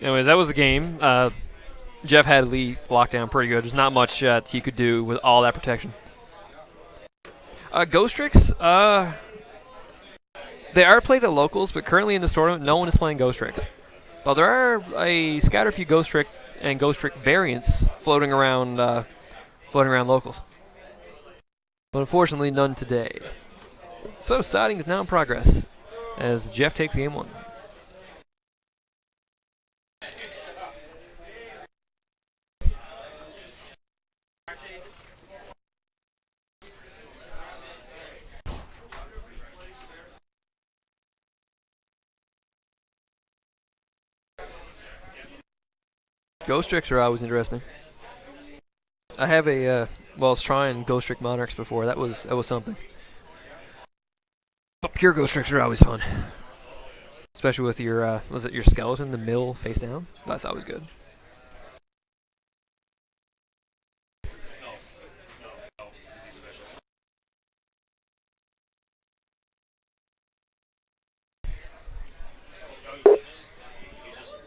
Anyways, that was the game. Jeff had Lee locked down pretty good. There's not much he could do with all that protection. Ghost Tricks, they are played at locals, but currently in this tournament, no one is playing Ghost Tricks. But there are a scattered few Ghost Trick and Ghost Trick variants floating around locals. But unfortunately, none today. So siding is now in progress as Jeff takes game 1. Ghost Tricks are always interesting. I have I was trying Ghost Trick Monarchs before. That was something. But pure Ghost Tricks are always fun. Especially with your, was it your skeleton, the mill face down? That's always good.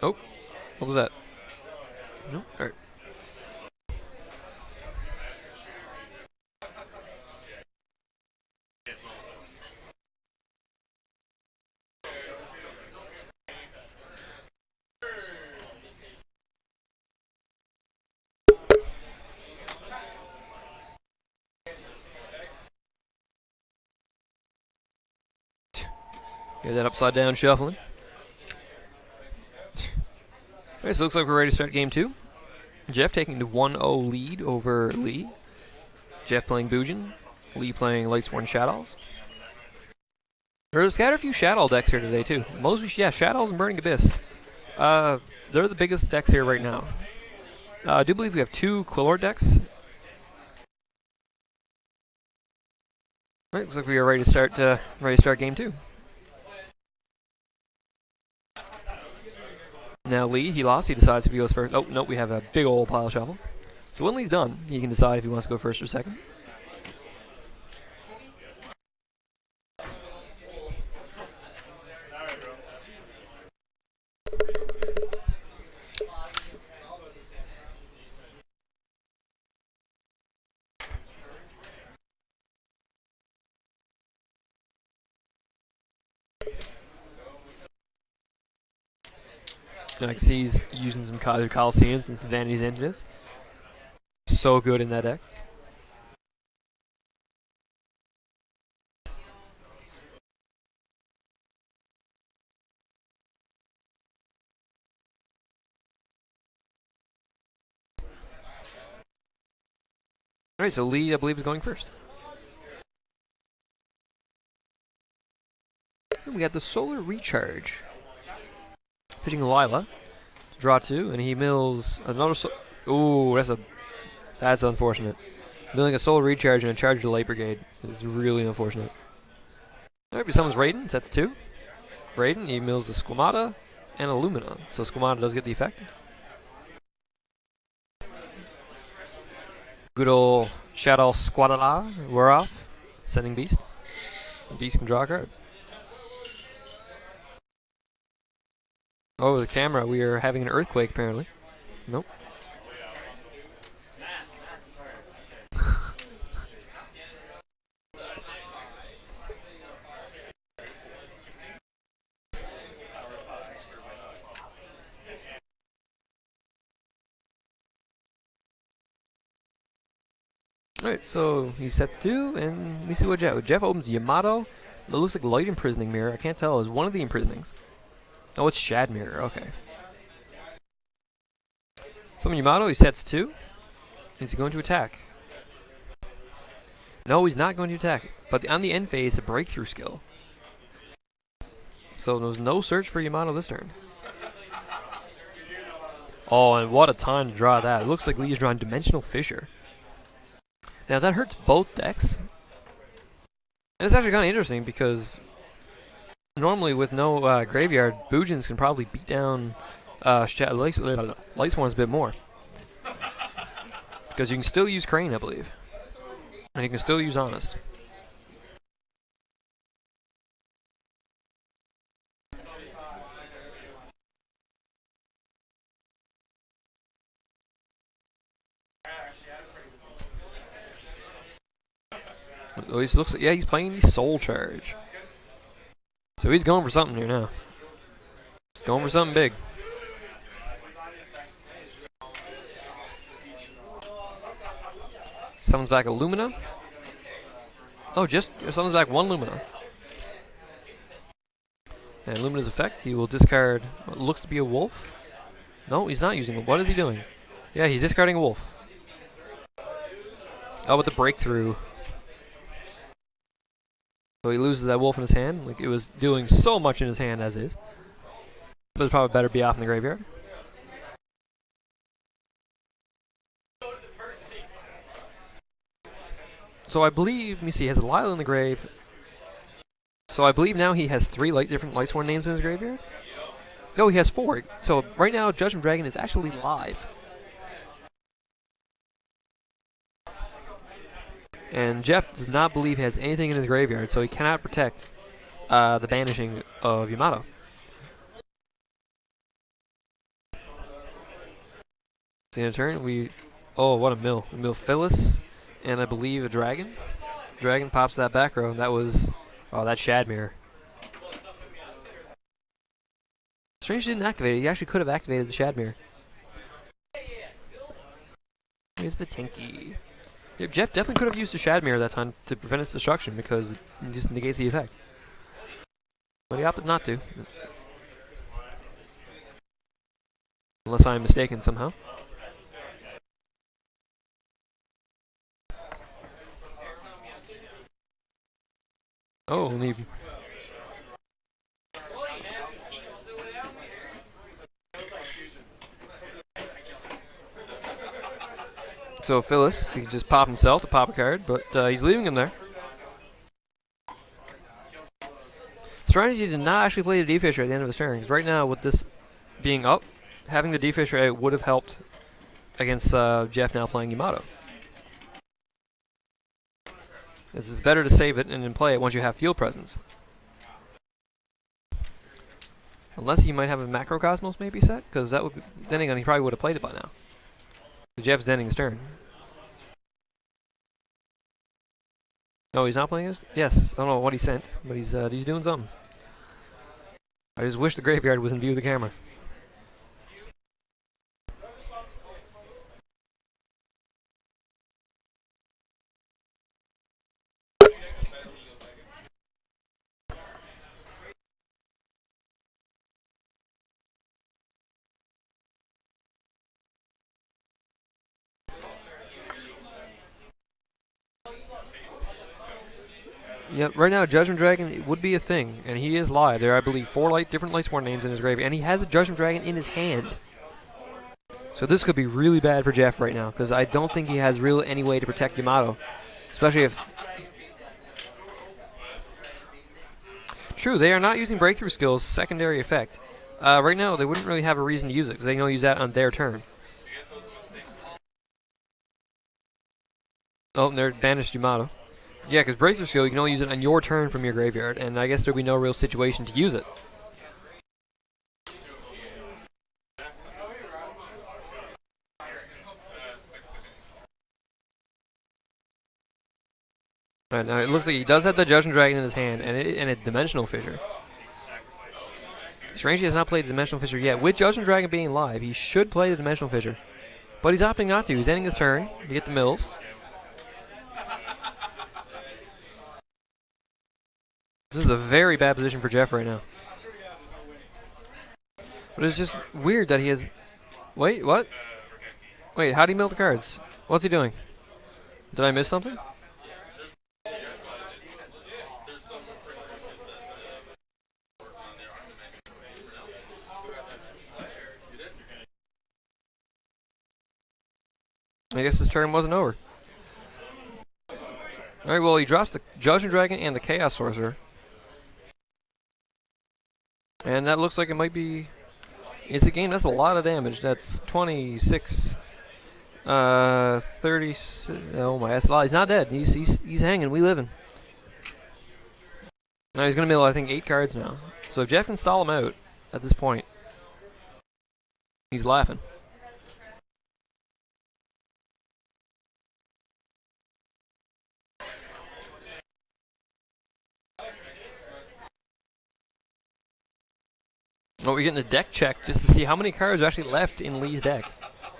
Oh, what was that? No? Alright. Get that upside down shuffling. Alright, so it looks like we're ready to start game 2. Jeff taking the 1-0 lead over Lee. Jeff playing Bujin. Lee playing Lightsworn Shadows. There's a scatter few Shadow decks here today too. Mostly, yeah, Shadows and Burning Abyss. They're the biggest decks here right now. I do believe we have 2 Quillor decks. Alright, looks like we are ready to start game 2. Now Lee, he lost. He decides if he goes first. Oh, no, we have a big old pile shuffle. So when Lee's done, he can decide if he wants to go first or second. And I can see he's using some Coliseums and some Vanity's Images. So good in that deck. Alright, so Lee, I believe, is going first. And we got the Solar Recharge. Pitching Lila. Draw 2, and he mills another. Ooh, that's unfortunate. Milling a Solar Recharge and a charge to Light Brigade is really unfortunate. Alright, he summons Raiden, sets 2. Raiden, he mills a Squamata and a Lumina. So Squamata does get the effect. Good old Shadow Squadala, we're off. Sending Beast. Beast can draw a card. Oh, the camera. We are having an earthquake, apparently. Nope. Alright, so he sets 2, and we see what Jeff opens Yamato. It looks like Light Imprisoning Mirror. I can't tell. Is one of the Imprisonings. Oh, it's Shad Mirror. Okay. Summon Yamato. He sets 2. Is he going to attack? No, he's not going to attack. But on the end phase, a breakthrough skill. So there's no search for Yamato this turn. Oh, and what a time to draw that. It looks like Lee is drawing Dimensional Fissure. Now that hurts both decks. And it's actually kind of interesting because normally with no graveyard, Boojins can probably beat down Light Swarms a bit more. Because you can still use Crane, I believe. And you can still use Honest. Oh, he looks like, yeah, he's playing the Soul Charge. So he's going for something here now. He's going for something big. Summons back a Lumina. Oh, just summons back 1 Lumina. And Lumina's effect, he will discard what looks to be a wolf. No, he's not using it. What is he doing? Yeah, he's discarding a wolf. Oh, with the breakthrough. So he loses that wolf in his hand. Like, it was doing so much in his hand as is. But it's probably better to be off in the graveyard. So I believe, let me see, he has a Lila in the grave. So I believe now he has 3 different Lightsworn names in his graveyard. No, he has 4. So right now, Judgment Dragon is actually live. And Jeff does not believe he has anything in his graveyard, so he cannot protect the banishing of Yamato. So in turn, oh, what a mill. We mill Phyllis, and I believe a dragon. Dragon pops that back row, and that was, oh, that's Shad Mirror. Strange didn't activate it. He actually could have activated the Shad Mirror. Here's the Tinky. Yeah, Jeff definitely could have used the Shad Mirror that time to prevent its destruction because it just negates the effect. But he opted not to. Unless I'm mistaken somehow. Oh, only. So Phyllis, he can just pop himself to pop a card, but he's leaving him there. Strategy did not actually play the D-Fisher at the end of his turn, because right now with this being up, having the D-Fisher would have helped against Jeff now playing Yamato. It's better to save it and then play it once you have field presence. Unless he might have a Macrocosmos maybe set, because that would be, then again he probably would have played it by now. Jeff's ending his turn. No, he's not playing his? Yes, I don't know what he sent, but he's doing something. I just wish the graveyard was in view of the camera. Yep, right now Judgment Dragon would be a thing, and he is live. There are, I believe, 4 different Lightsworn names in his grave, and he has a Judgment Dragon in his hand. So this could be really bad for Jeff right now, because I don't think he has really any way to protect Yamato. Especially if... True, they are not using Breakthrough Skills' secondary effect. Right now, they wouldn't really have a reason to use it, because they can only use that on their turn. Oh, and they're banished Yamato. Yeah, because Breakthrough Skill, you can only use it on your turn from your graveyard, and I guess there'll be no real situation to use it. Alright, now it looks like he does have the Judgment Dragon in his hand, and a Dimensional Fissure. Strangely has not played the Dimensional Fissure yet. With Judgment Dragon being live, he should play the Dimensional Fissure. But he's opting not to. He's ending his turn to get the mills. This is a very bad position for Jeff right now. But it's just weird that he has... Wait, what? Wait, how do you mill the cards? What's he doing? Did I miss something? I guess his turn wasn't over. Alright, well, he drops the Judgment Dragon and the Chaos Sorcerer. And that looks like it might be... It's a game, that's a lot of damage. That's 26... 30... Oh my, that's a lot. He's not dead. He's hanging. We living. Now he's going to mill, I think, 8 cards now. So if Jeff can stall him out at this point, he's laughing. Oh, we're getting a deck check just to see how many cards are actually left in Lee's deck.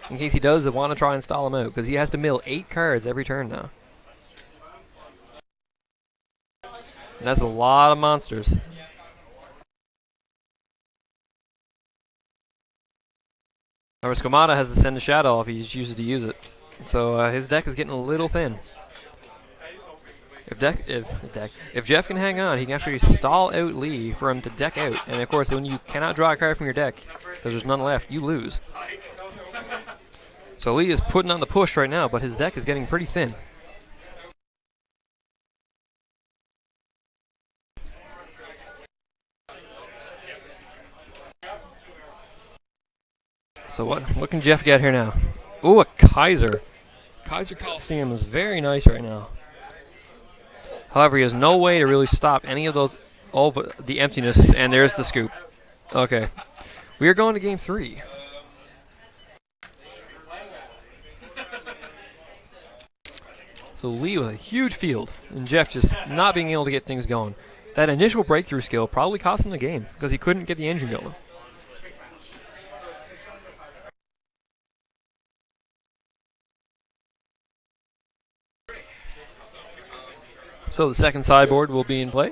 In case he does want to try and stall him out, because he has to mill 8 cards every turn now. And that's a lot of monsters. Our Skomata has to send a Shadow if he chooses to use it. So his deck is getting a little thin. If Jeff can hang on, he can actually stall out Lee for him to deck out. And of course, when you cannot draw a card from your deck, because there's none left, you lose. So Lee is putting on the push right now, but his deck is getting pretty thin. So what can Jeff get here now? Ooh, a Kaiser. Kaiser Coliseum is very nice right now. However, he has no way to really stop any of those. Oh, but the emptiness, and there's the scoop. Okay. We are going to game 3. So Lee with a huge field, and Jeff just not being able to get things going. That initial breakthrough skill probably cost him the game, because he couldn't get the engine going. So the second sideboard will be in play.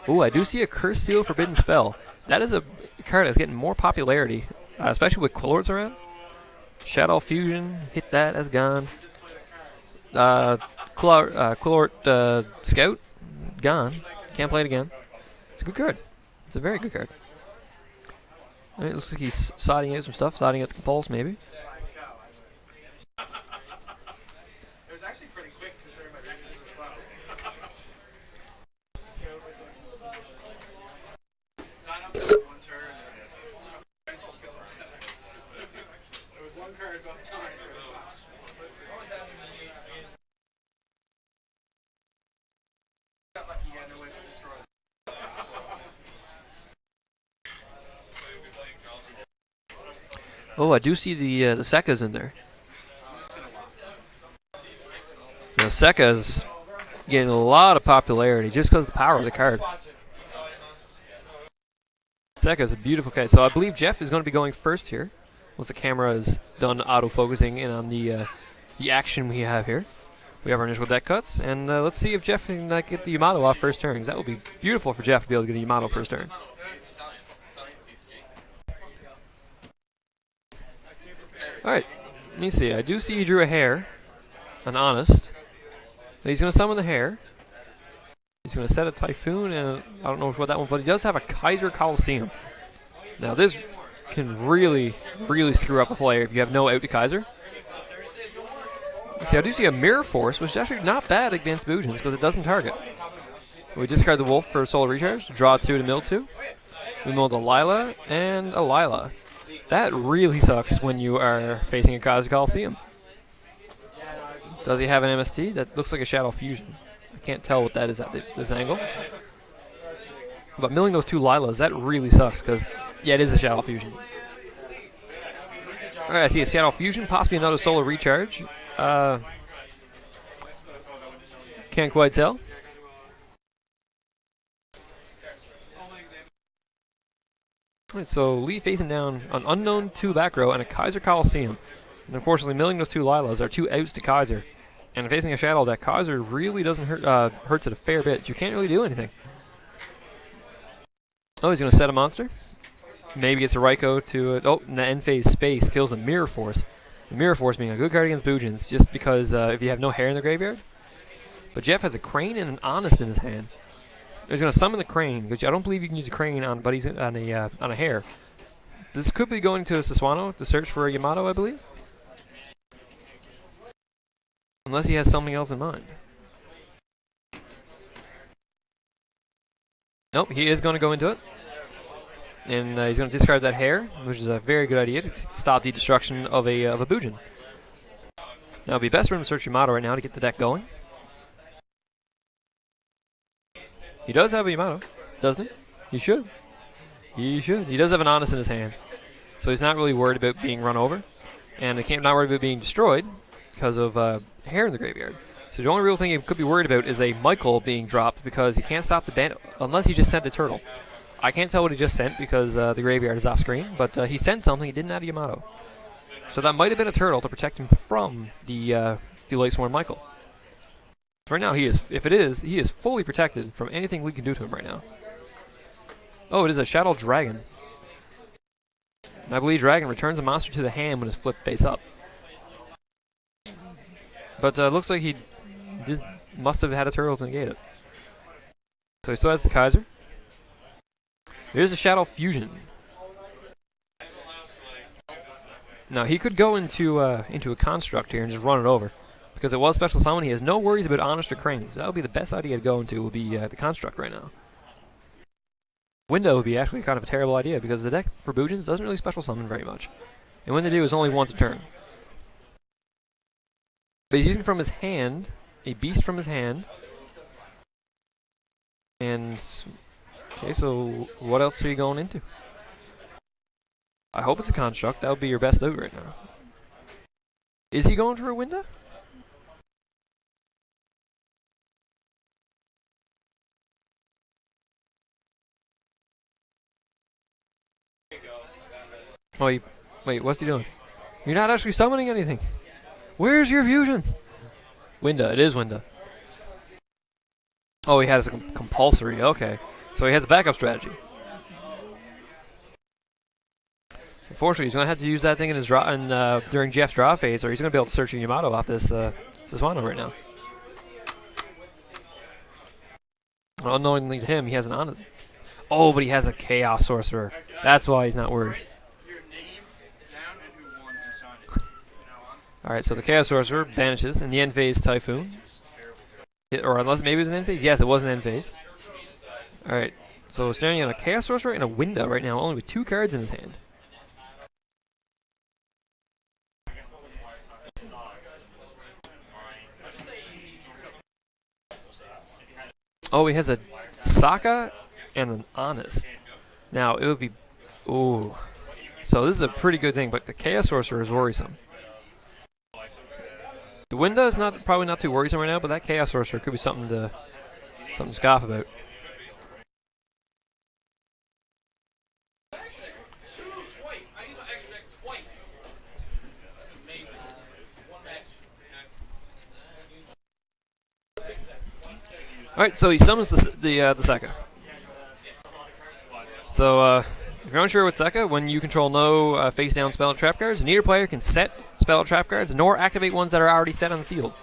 Ooh, I do see a Curse Seal Forbidden Spell. That is a card that's getting more popularity, especially with Quillorts around. Shadow Fusion, hit that, that's gone. Quillort Scout, gone. Can't play it again. It's a good card. It's a very good card. It looks like he's siding out some stuff, siding out the Compulse maybe. Oh, I do see the Sekka's in there. Now, Sekka is getting a lot of popularity just because of the power of the card. Sekka is a beautiful card. So I believe Jeff is going to be going first here, once the camera is done auto-focusing in on the action we have here. We have our initial deck cuts, and let's see if Jeff can get the Yamato off first turn, 'cause that would be beautiful for Jeff to be able to get a Yamato first turn. Alright, let me see. I do see he drew a hare, an honest. He's going to summon the hare. He's going to set a Typhoon, and I don't know what that one, but he does have a Kaiser Coliseum. Now this can really, really screw up a player if you have no out to Kaiser. See, I do see a Mirror Force, which is actually not bad against Boojins because it doesn't target. We discard the Wolf for Solar Recharge, draw 2 to mill 2. We milled a Lila and a Lila. That really sucks when you are facing a Kaiser Coliseum. Does he have an MST? That looks like a Shadow Fusion. I can't tell what that is at this angle. But milling those 2 Lilas, that really sucks because, yeah, it is a Shadow Fusion. Alright, I see a Shadow Fusion, possibly another Solar Recharge. Can't quite tell. Alright, so Lee facing down an Unknown 2 back row and a Kaiser Coliseum. And unfortunately, milling those 2 Lilas are 2 outs to Kaiser. And facing a Shadow deck, Kaiser really doesn't hurts it a fair bit. You can't really do anything. Oh, he's going to set a monster. Maybe gets a Raikou to it. Oh, and the end phase space kills the Mirror Force. The Mirror Force being a good card against Boojins, just because if you have no hair in the graveyard. But Jeff has a Crane and an Honest in his hand. He's going to summon the Crane, which I don't believe you can use a Crane on, but he's on a hare. This could be going to a Saswano to search for a Yamato, I believe. Unless he has something else in mind. Nope, he is going to go into it. And he's going to discard that hare, which is a very good idea to stop the destruction of a Boojin. Now, it would be best for him to search Yamato right now to get the deck going. He does have a Yamato, doesn't he? He should. He should. He does have an Honest in his hand. So he's not really worried about being run over. And not worried about being destroyed because of hair in the graveyard. So the only real thing he could be worried about is a Michael being dropped because he can't stop the bandit unless he just sent a turtle. I can't tell what he just sent because the graveyard is off screen, but he sent something. He didn't add a Yamato. So that might have been a turtle to protect him from the Late Sworn Michael. Right now, if it is, he is fully protected from anything we can do to him right now. Oh, it is a Shadow Dragon. And I believe Dragon returns a monster to the hand when it's flipped face up. But looks like he must have had a turtle to negate it. So he still has the Kaiser. There's a Shadow Fusion. Now he could go into a construct here and just run it over, because it was special summon. He has no worries about Honest or Crane, so that would be the best idea to go into. Would be the construct right now. Window would be actually kind of a terrible idea because the deck for Boojins doesn't really special summon very much, and when they do, is only once a turn. But he's using from his hand a beast from his hand, and okay, so what else are you going into? I hope it's a construct. That would be your best out right now. Is he going for a window? Oh, wait, what's he doing? You're not actually summoning anything. Where's your fusion? Window. It is window. Oh, he has a compulsory. Okay. So he has a backup strategy. Unfortunately, he's going to have to use that thing in his draw during Jeff's draw phase, or he's going to be able to search a Yamato off this Saswano right now. Well, unknowingly to him, he has an Honest. Oh, but he has a Chaos Sorcerer. That's why he's not worried. Alright, so the Chaos Sorcerer vanishes in the end phase Typhoon. Or unless maybe it was an end phase? Yes, it was an end phase. Alright, so staring at a Chaos Sorcerer and a window right now, only with 2 cards in his hand. Oh, he has a Sokka and an Honest. Now, it would be... Ooh. So this is a pretty good thing, but the Chaos Sorcerer is worrisome. The window is probably not too worrisome right now, but that Chaos Sorcerer could be something to scoff about. right, so he summons the Sekka. So if you're unsure with Sekka, when you control no face-down spell and trap cards, neither player can set spell or trap cards nor activate ones that are already set on the field.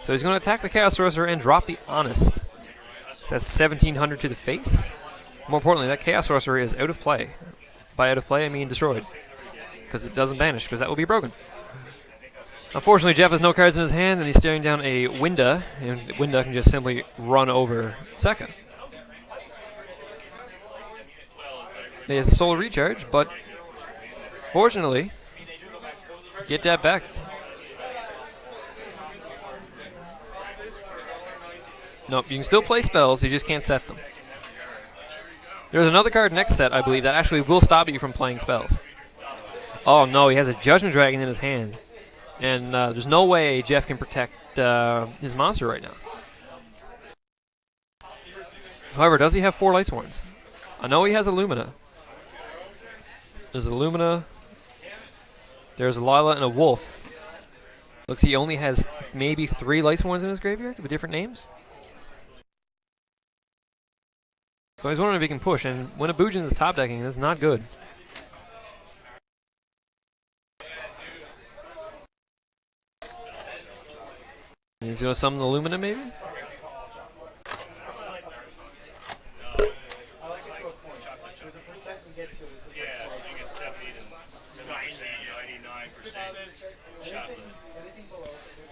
So he's going to attack the Chaos Sorcerer and drop the Honest. So that's 1,700 to the face. More importantly, that Chaos Sorcerer is out of play. By out of play, I mean destroyed. Because it doesn't banish, because that will be broken. Unfortunately, Jeff has no cards in his hand, and he's staring down a Winda, and Winda can just simply run over Sekka. He has a Solar Recharge, but fortunately, get that back. Nope, you can still play spells, you just can't set them. There's another card next set, I believe, that actually will stop you from playing spells. Oh no, he has a Judgment Dragon in his hand. And there's no way Jeff can protect his monster right now. However, does he have 4 Light Sworns? I know he has a Lumina. There's a Lumina. There's a Lila and a Wolf. Looks he only has maybe 3 Light Sworns in his graveyard with different names. So I was wondering if he can push, and when a Bujin is top decking, that's not good. He's going to summon the Lumina, maybe?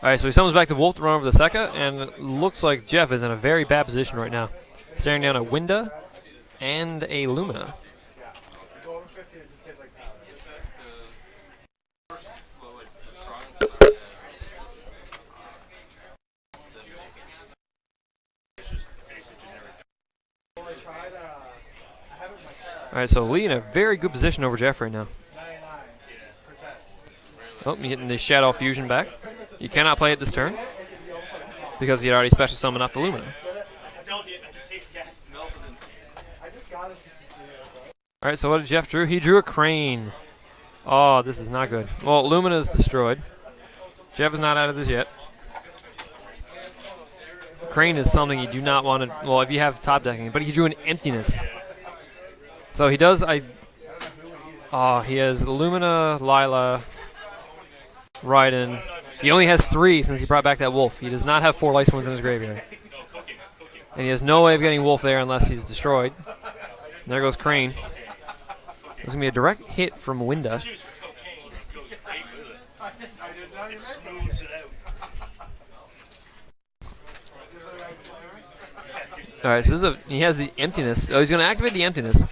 Alright, so he summons back the Wolf to run over the Sekka, and it looks like Jeff is in a very bad position right now. Staring down a Winda and a Lumina. Alright, so Lee in a very good position over Jeff right now. Oh, you're getting the Shadow Fusion back. You cannot play it this turn because he had already special summoned off the Lumina. Alright, so what did Jeff drew? He drew a Crane. Oh, this is not good. Well, Lumina is destroyed. Jeff is not out of this yet. Crane is something you do not want to... Well, if you have top decking, but he drew an Emptiness. So he does... he has Lumina, Lila, Raiden. He only has 3 since he brought back that Wolf. He does not have 4 Light Sworns in his graveyard. And he has no way of getting Wolf there unless he's destroyed. And there goes Crane. There's going to be a direct hit from Winda. Alright, so this is he has the Emptiness. Oh, he's going to activate the Emptiness.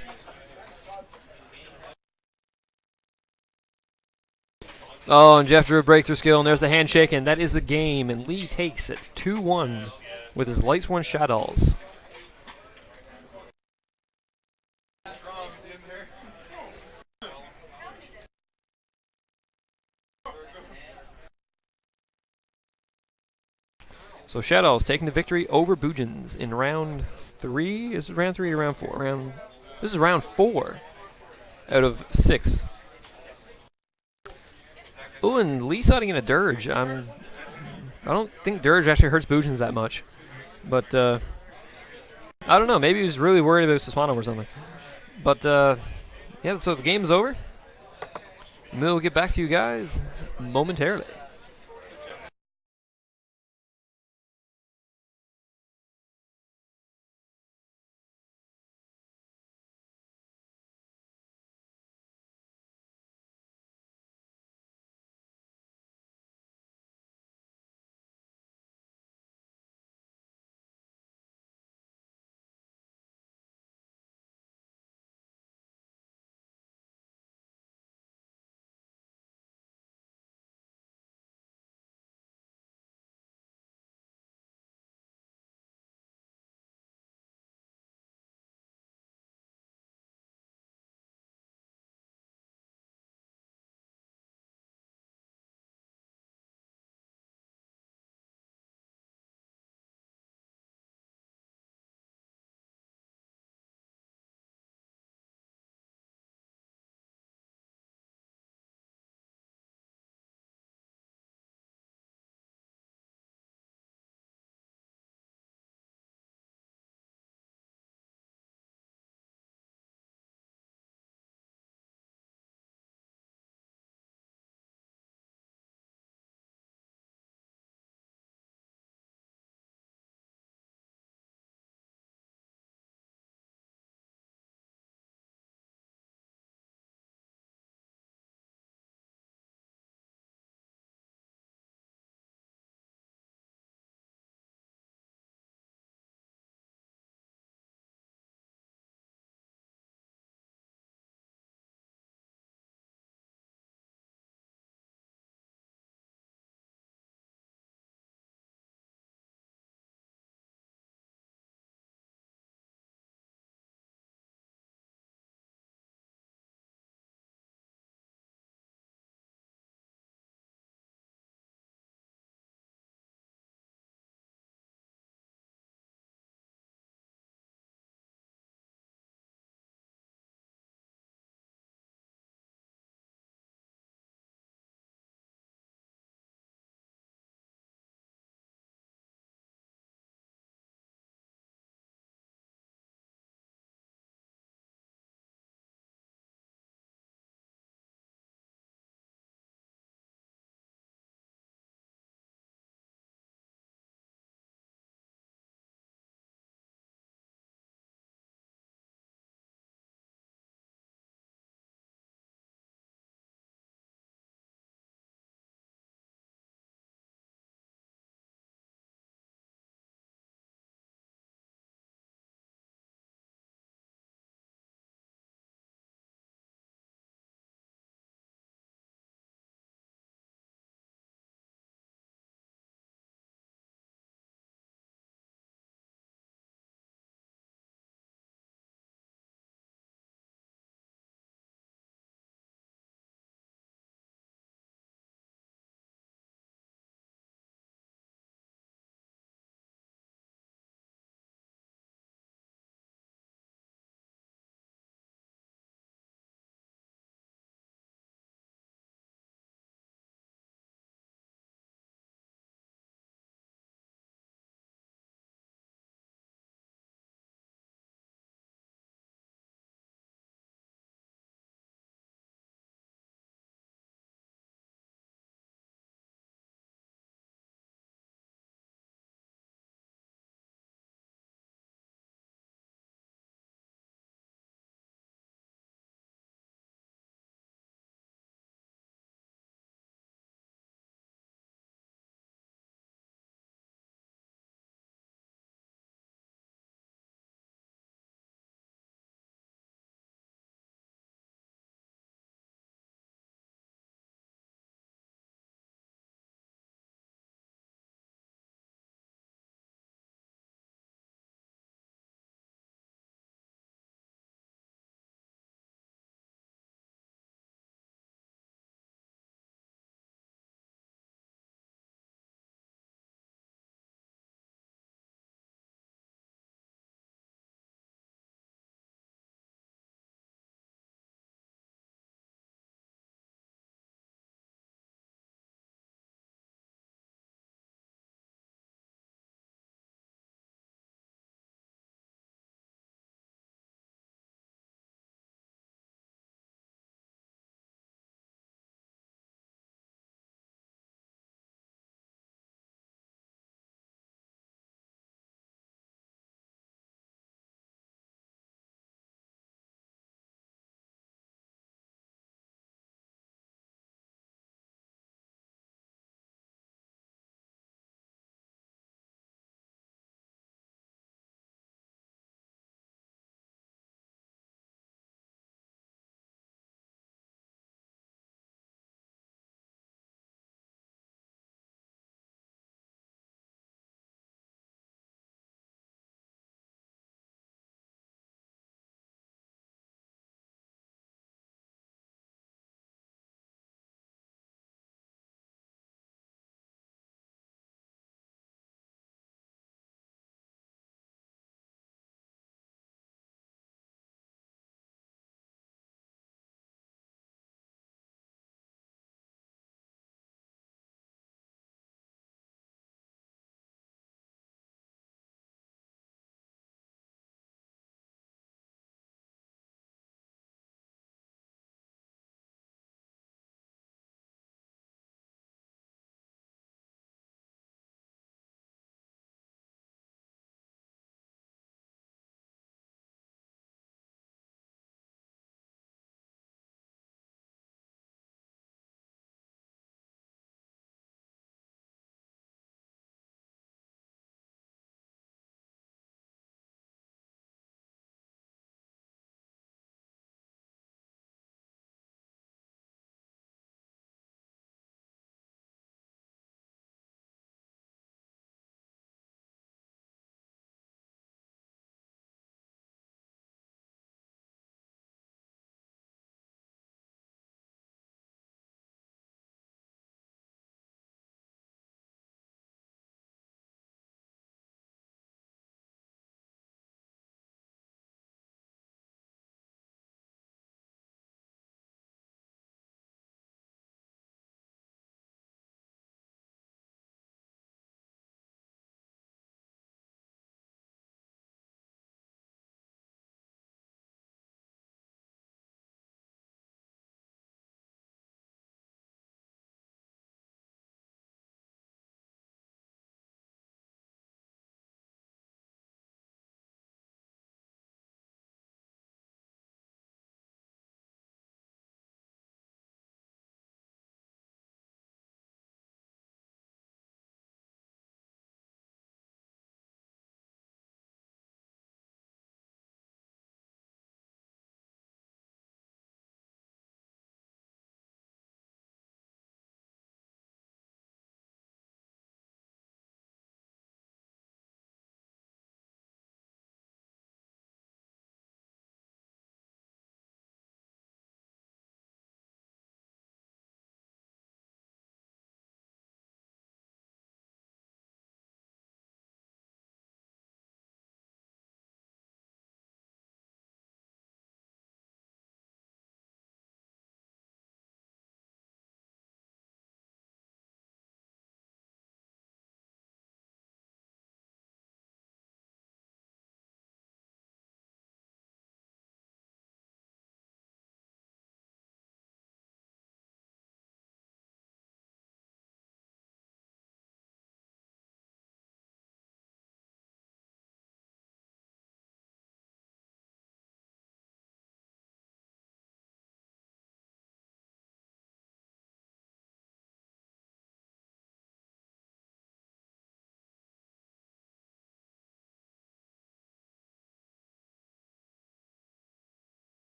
Oh, and Jeff drew a breakthrough skill, and there's the handshake, and that is the game. And Lee takes it 2-1 with his Light Sworn Shadows. So Shadows taking the victory over Bujins in round 3. Is it round 3 or round 4? This is round 4 out of 6. Oh, and Lee siding in a Dirge. I don't think Dirge actually hurts Bujins that much. But, I don't know. Maybe he was really worried about Susano or something. But, yeah, so the game's over. We'll get back to you guys momentarily.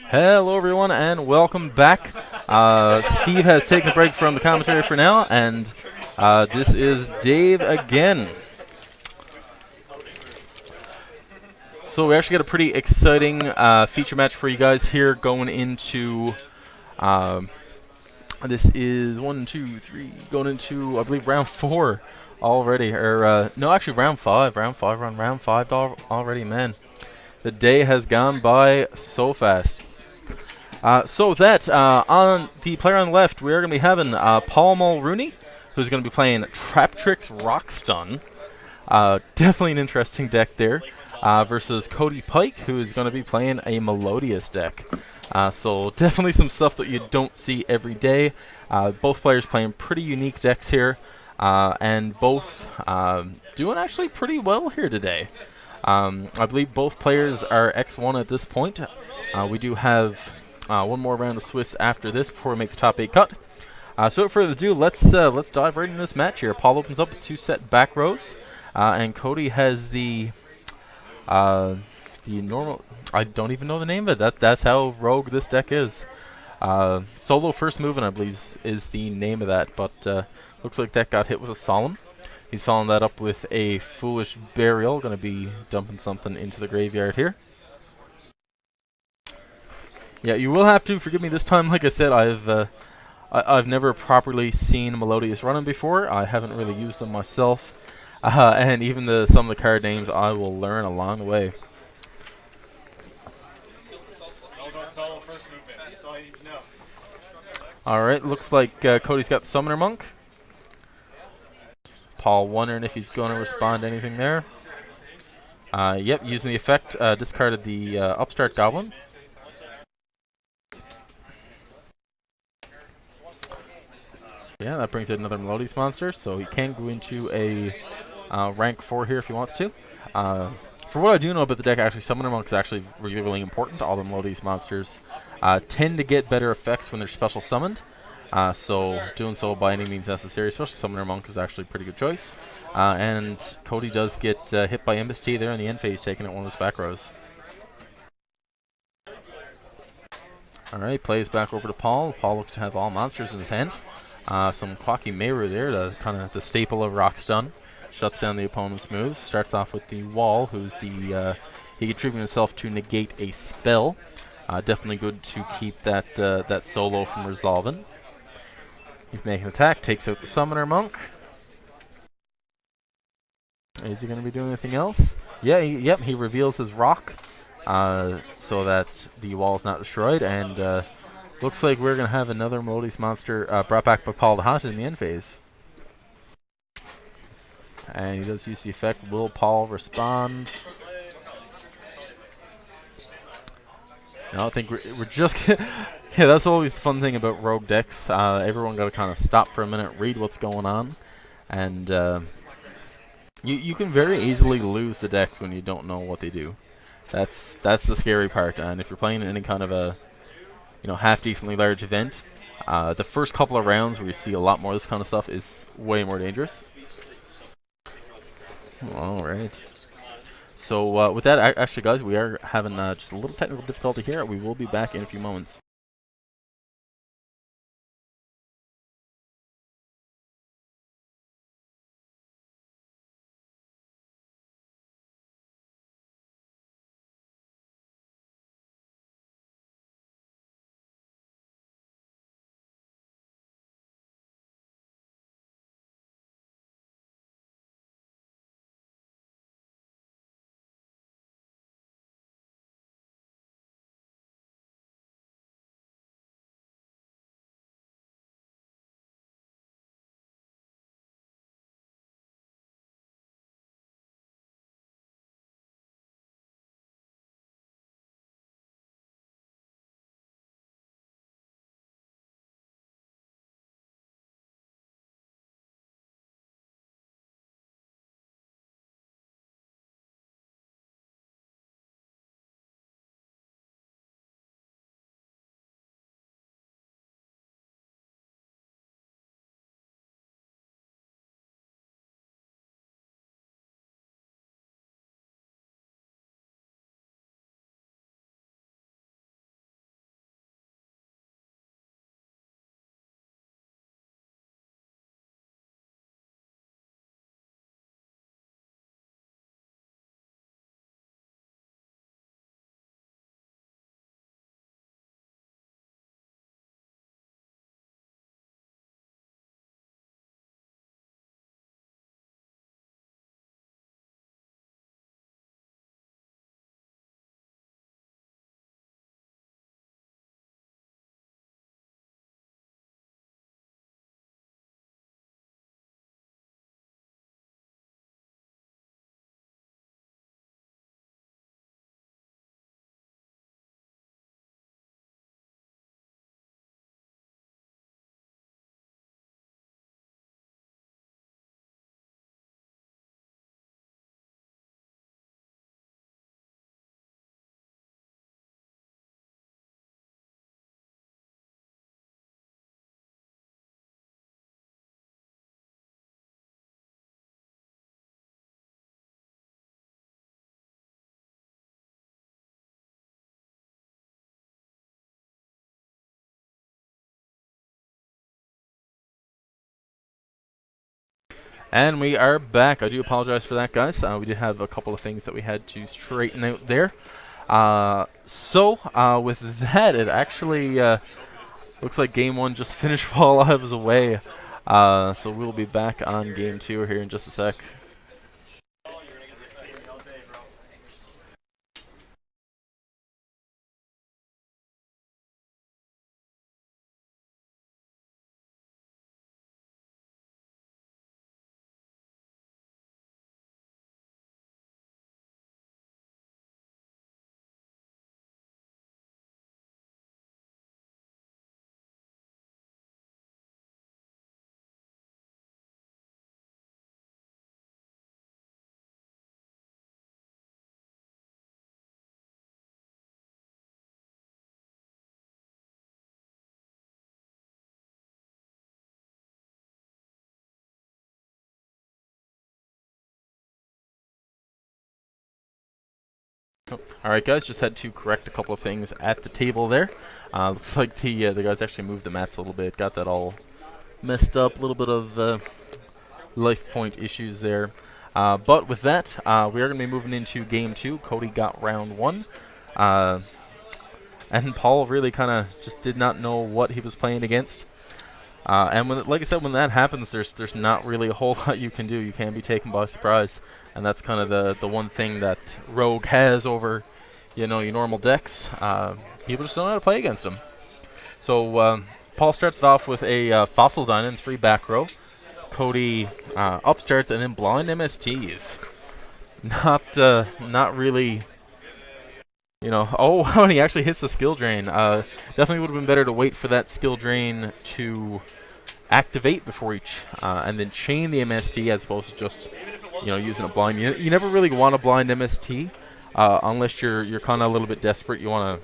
Hello, everyone, and welcome back. Steve has taken a break from the commentary for now, and this is Dave again. So we actually got a pretty exciting feature match for you guys here going into. This is 1, 2, 3, going into I believe round 4 already, or no, actually round 5. We're on round 5 already, man. The day has gone by so fast. So with that, on the player on the left, we're going to be having Paul Mulrooney, who's going to be playing Trap Tricks Rock Stun. Definitely an interesting deck there. Versus Cody Pike, who is going to be playing a Melodious deck. So definitely some stuff that you don't see every day. Both players playing pretty unique decks here. And both doing actually pretty well here today. I believe both players are X1 at this point. We do have one more round of Swiss after this before we make the top 8 cut. So without further ado, let's dive right into this match here. Paul opens up with 2 set back rows, and Cody has the normal. I don't even know the name of it. That's how rogue this deck is. Solo first movement, I believe, is the name of that. But looks like that got hit with a solemn. He's following that up with a foolish burial. Going to be dumping something into the graveyard here. Yeah, you will have to forgive me this time. Like I said, I've never properly seen Melodious running before. I haven't really used them myself, and even some of the card names I will learn along the way. All right, looks like Cody's got the Summoner Monk. Paul wondering if he's going to respond to anything there. Yep, using the effect, discarded the Upstart Goblin. Yeah, that brings in another Melodious monster, so he can go into a rank 4 here if he wants to. For what I do know about the deck, actually, Summoner Monk is actually really important. All the Melodious monsters tend to get better effects when they're special summoned. So doing so by any means necessary, especially Summoner Monk, is actually a pretty good choice. And Cody does get hit by Imbus T there in the end phase, taking it one of his back rows. Alright, plays back over to Paul. Paul looks to have all monsters in his hand. Some Quacky Meru there, kind of the staple of Rock Stun. Shuts down the opponent's moves. Starts off with the Wall, who's the he contributed himself to negate a spell. Definitely good to keep that solo from resolving. He's making an attack, takes out the Summoner Monk. Is he going to be doing anything else? Yeah, he reveals his rock so that the wall is not destroyed, and looks like we're going to have another Melodious monster brought back by Paul the Haunted in the end phase. And he does use the effect. Will Paul respond? No, I think we're just... Yeah, that's always the fun thing about rogue decks. Everyone got to kind of stop for a minute, read what's going on, and you can very easily lose the decks when you don't know what they do. That's the scary part. And if you're playing in any kind of a half decently large event, the first couple of rounds where you see a lot more of this kind of stuff is way more dangerous. All right. So with that, actually, guys, we are having just a little technical difficulty here. We will be back in a few moments. And we are back. I do apologize for that, guys. We did have a couple of things that we had to straighten out there. With that, it actually looks like Game 1 just finished while I was away. So we'll be back on Game 2 here in just a sec. Alright guys, just had to correct a couple of things at the table there. Looks like the guys actually moved the mats a little bit, got that all messed up, a little bit of life point issues there. But with that, we are going to be moving into Game 2. Cody got round 1. And Paul really kind of just did not know what he was playing against. And like I said, when that happens, there's not really a whole lot you can do. You can be taken by surprise. And that's kind of the one thing that Rogue has over, your normal decks. People just don't know how to play against him. So Paul starts it off with a Fossil Dyna in 3 back row. Cody upstarts and then blind MSTs. Not really. Oh, and he actually hits the skill drain. Definitely would have been better to wait for that skill drain to activate before each, and then chain the MST as opposed to just, using a blind. You never really want a blind MST unless you're kind of a little bit desperate. You want to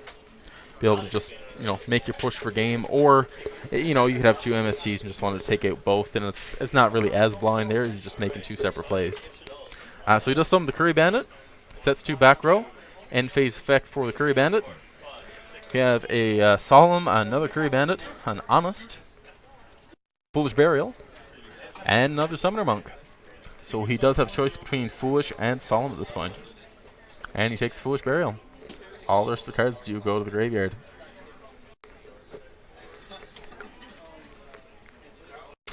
be able to just, make your push for game, or, you could have 2 MSTs and just want to take out both, and it's not really as blind there. You're just making 2 separate plays. So he does summon the Curry Bandit, sets 2 back row. End phase effect for the Curry Bandit. We have a Solemn, another Curry Bandit, an Honest, Foolish Burial, and another Summoner Monk. So he does have choice between Foolish and Solemn at this point. And he takes Foolish Burial. All the rest of the cards do go to the graveyard.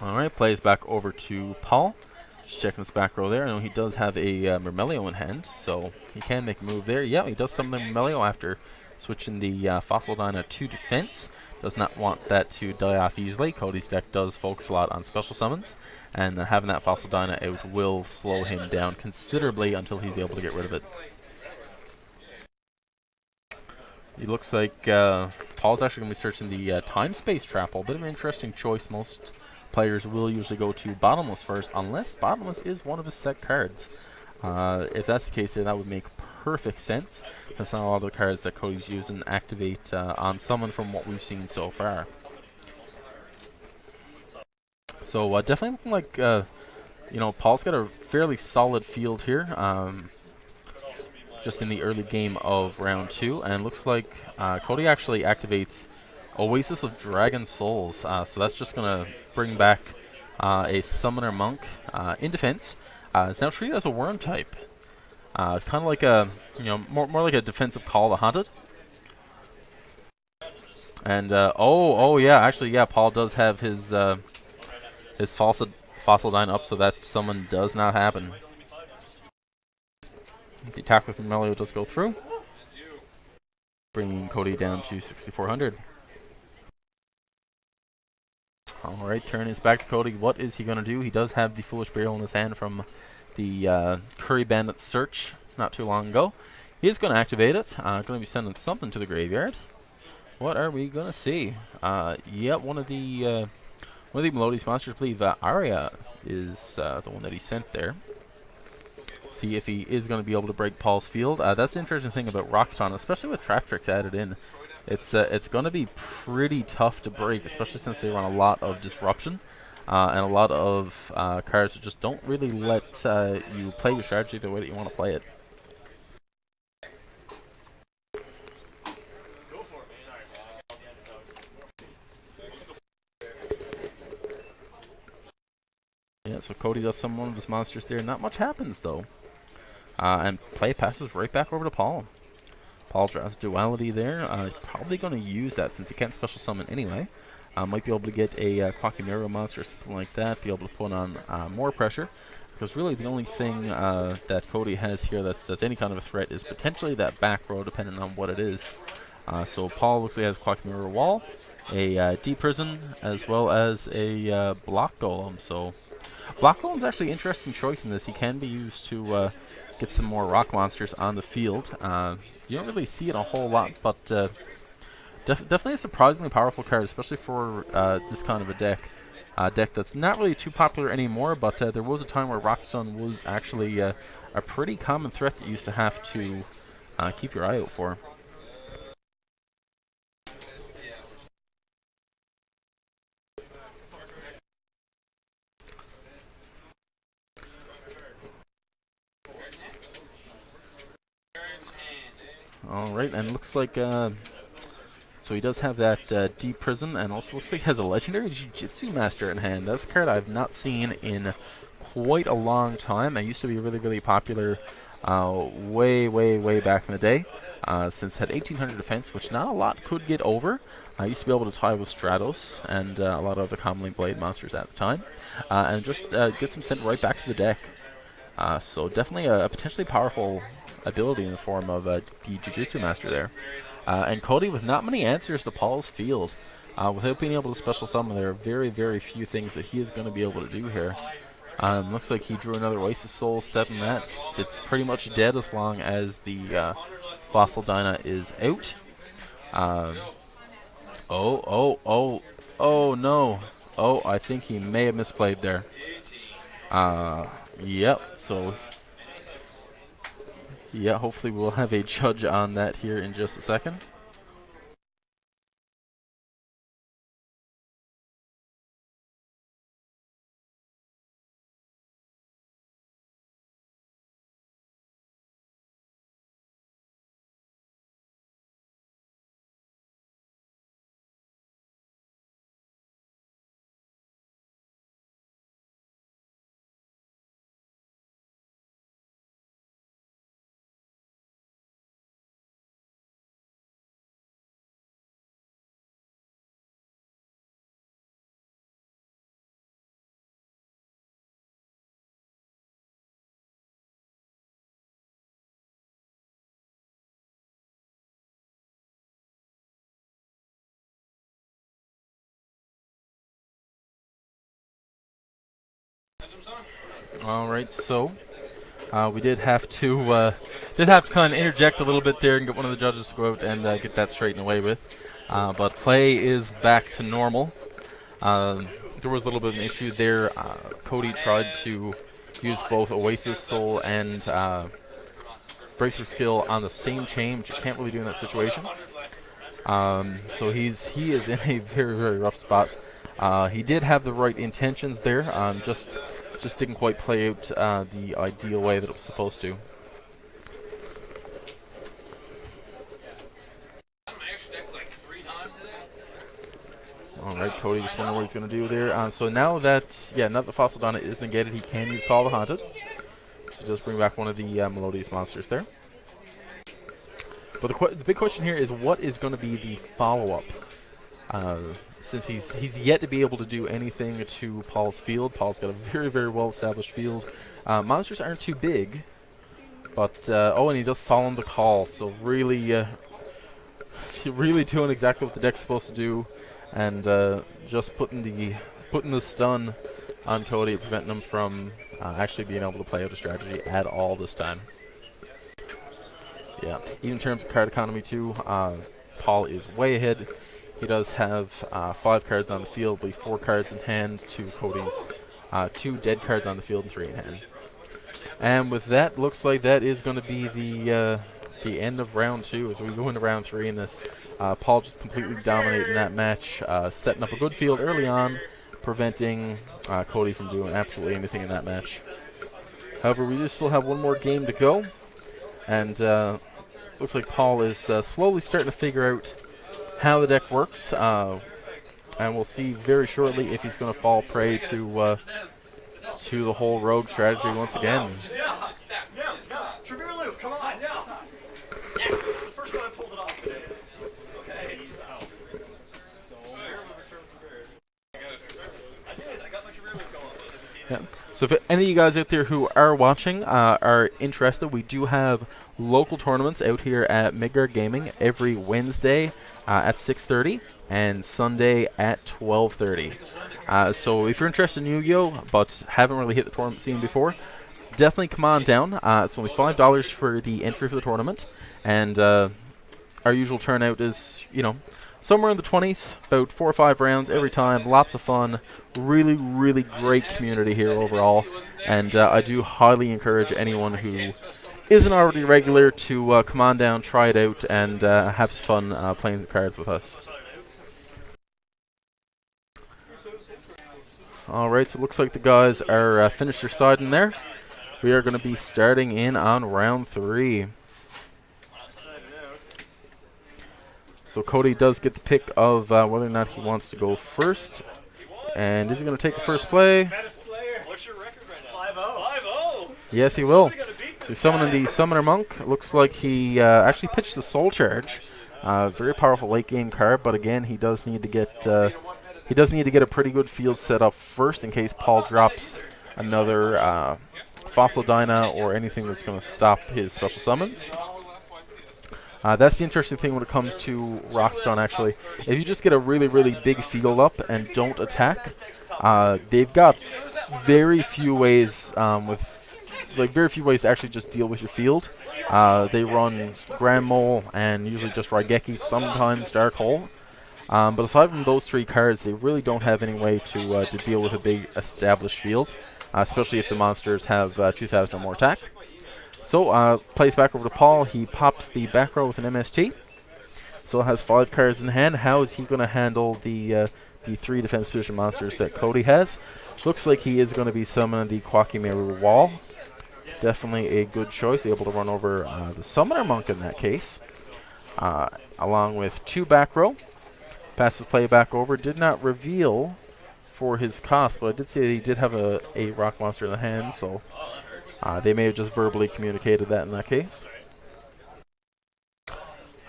Alright, plays back over to Paul. Just checking this back row there. I know he does have a Myrmelio in hand, so he can make a move there. Yeah, he does summon the Myrmelio after switching the Fossil Dyna to defense. Does not want that to die off easily. Cody's deck does focus a lot on special summons, and having that Fossil Dyna out will slow him down considerably until he's able to get rid of it. He looks like Paul's actually going to be searching the Time-Space Trap Hole. Bit of an interesting choice. Most players will usually go to Bottomless first, unless Bottomless is one of his set cards. If that's the case, then that would make perfect sense. That's not a lot of the cards that Cody's using activate on summon from what we've seen so far. So definitely looking like Paul's got a fairly solid field here. Just in the early game of round 2, and looks like Cody actually activates Oasis of Dragon Souls. So that's just gonna bring back a Summoner Monk in defense. It's now treated as a worm type, kind of like a more like a defensive Call the Haunted. And yeah, Paul does have his Fossil Dyna up, so that summon does not happen. The attack with Myrmelio does go through, bringing Cody down to 6,400. Alright, turn is back to Cody. What is he going to do? He does have the Foolish Burial in his hand from the Curry Bandit search not too long ago. He is going to activate it. Going to be sending something to the graveyard. What are we going to see? One of the Melodious monsters, I believe Arya is the one that he sent there. See if he is going to be able to break Paul's field. That's the interesting thing about Rockstone, especially with Trap Tricks added in. It's going to be pretty tough to break, especially since they run a lot of disruption and a lot of cards that just don't really let you play your strategy the way that you want to play it. Yeah, Alright, so Cody does summon one of his monsters there. Not much happens, though. And play passes right back over to Paul. Paul draws Duality there. Probably going to use that since he can't special summon anyway. Might be able to get a Quackimero monster or something like that. Be able to put on more pressure. Because really the only thing that Cody has here that's any kind of a threat is potentially that back row, depending on what it is. So Paul looks like he has Quackimero Wall, a Deep Prison, as well as a Block Golem. So Block Golem's actually an interesting choice in this. He can be used to get some more rock monsters on the field. You don't really see it a whole lot, but definitely a surprisingly powerful card, especially for this kind of a deck. Deck that's not really too popular anymore, but there was a time where Rockstone was actually a pretty common threat that you used to have to keep your eye out for. Alright, and looks like so he does have that Deep Prison, and also looks like he has a Legendary Jiu-Jitsu Master in hand. That's a card I've not seen in quite a long time. It used to be really, really popular way back in the day, since it had 1800 defense, which not a lot could get over. I used to be able to tie with Stratos and a lot of other commonly blade monsters at the time, and just get some sent right back to the deck. So definitely a potentially powerful ability in the form of the Jiu-Jitsu Master there. And Cody with not many answers to Paul's field. Without being able to special summon, there are very few things that he is going to be able to do here. Looks like he drew another Oasis Soul, 7 that. It's pretty much dead as long as the Fossil Dyna is out. Oh no. Oh, I think he may have misplayed there. Yep, so yeah, hopefully we'll have a judge on that here in just a second. Alright, so we did have to kind of interject a little bit there and get one of the judges to go out and get that straightened away with. But play is back to normal. There was a little bit of an issue there. Cody tried to use both Oasis Soul and Breakthrough Skill on the same chain, which you can't really do in that situation. So he is in a very rough spot. He did have the right intentions there, just didn't quite play out the ideal way that it was supposed to. Alright, Cody just wondering what he's going to do there. So now that, now that the Fossil Donna is negated, he can use Call of the Haunted. So he does bring back one of the Melodious monsters there. But the big question here is, what is going to be the follow-up? Since he's yet to be able to do anything to Paul's field. Paul's got a very well-established field. Monsters aren't too big, but and he does Solemn the Call. So really doing exactly what the deck's supposed to do, and just putting the stun on Cody, preventing him from actually being able to play out a strategy at all this time. Yeah, even in terms of card economy too, Paul is way ahead. He does have 5 cards on the field, but 4 cards in hand to Cody's 2 dead cards on the field and 3 in hand. And with that, looks like that is going to be the end of round 2 as we go into round 3 in this. Paul just completely dominating that match, setting up a good field early on, preventing Cody from doing absolutely anything in that match. However, we just still have one more game to go, and looks like Paul is slowly starting to figure out how the deck works, and we'll see very shortly if he's going to fall prey to to the whole rogue strategy once again. Come on, yeah. It's the first time I pulled it off today. Okay. I got my Trevor going. Yeah. So if any of you guys out there who are watching are interested, we do have local tournaments out here at Midgard Gaming every Wednesday at 6:30 and Sunday at 12:30. So if you're interested in Yu-Gi-Oh but haven't really hit the tournament scene before, definitely come on down. It's only $5 for the entry for the tournament, and our usual turnout is, you know, somewhere in the 20s, about 4 or 5 rounds every time. Lots of fun. Really, really great community here overall, and I do highly encourage anyone who isn't already regular to come on down, try it out, and have some fun playing the cards with us. Alright, so it looks like the guys are finished their side in there. We are going to be starting in on round 3. So Cody does get the pick of whether or not he wants to go first. And is he going to take the first play? What's your record right now? 5-0. Yes, he will. So he's summoning the Summoner Monk. Looks like he actually pitched the Soul Charge. Very powerful late game card, but again, he does need to get a pretty good field set up first in case Paul drops another Fossil Dyna or anything that's going to stop his special summons. That's the interesting thing when it comes to Rockstone, actually. If you just get a really, really big field up and don't attack, they've got very few ways to actually just deal with your field. They run Grand Mole and usually just Raigeki, sometimes Dark Hole. But aside from those 3 cards, they really don't have any way to deal with a big established field, especially if the monsters have 2,000 or more attack. So, plays back over to Paul. He pops the back row with an MST. Still has 5 cards in hand. How is he going to handle the 3 defense position monsters that Cody has? Looks like he is going to be summoning the Quackimeru Wall. Definitely a good choice. Able to run over the Summoner Monk in that case. Along with 2 back row. Passes play back over. Did not reveal for his cost, but I did say he did have a rock monster in the hand, so they may have just verbally communicated that in that case.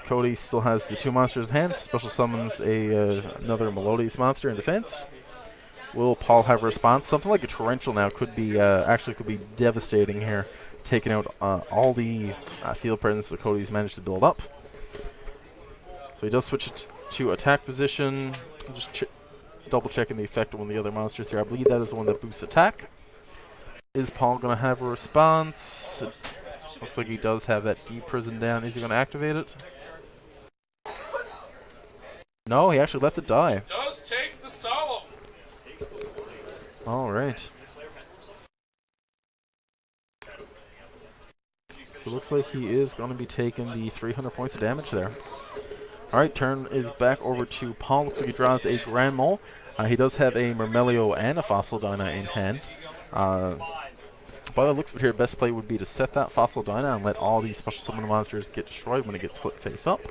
Cody still has the 2 monsters in hand. Special summons another Melodious monster in defense. Will Paul have a response? Something like a Torrential now could be devastating here, taking out all the field presence that Cody's managed to build up. So he does switch it to attack position. Just double checking the effect of one of the other monsters here. I believe that is the one that boosts attack. Is Paul going to have a response? It looks like he does have that D-Prison down. Is he going to activate it? No, he actually lets it die. Does take the Solemn. Alright. So it looks like he is going to be taking the 300 points of damage there. Alright, turn is back over to Paul. Looks like he draws a Grand Mole. He does have a Myrmelio and a Fossil Dyna in hand. By the looks of it here, best play would be to set that Fossil Dyna and let all these special summon monsters get destroyed when it gets flipped face up.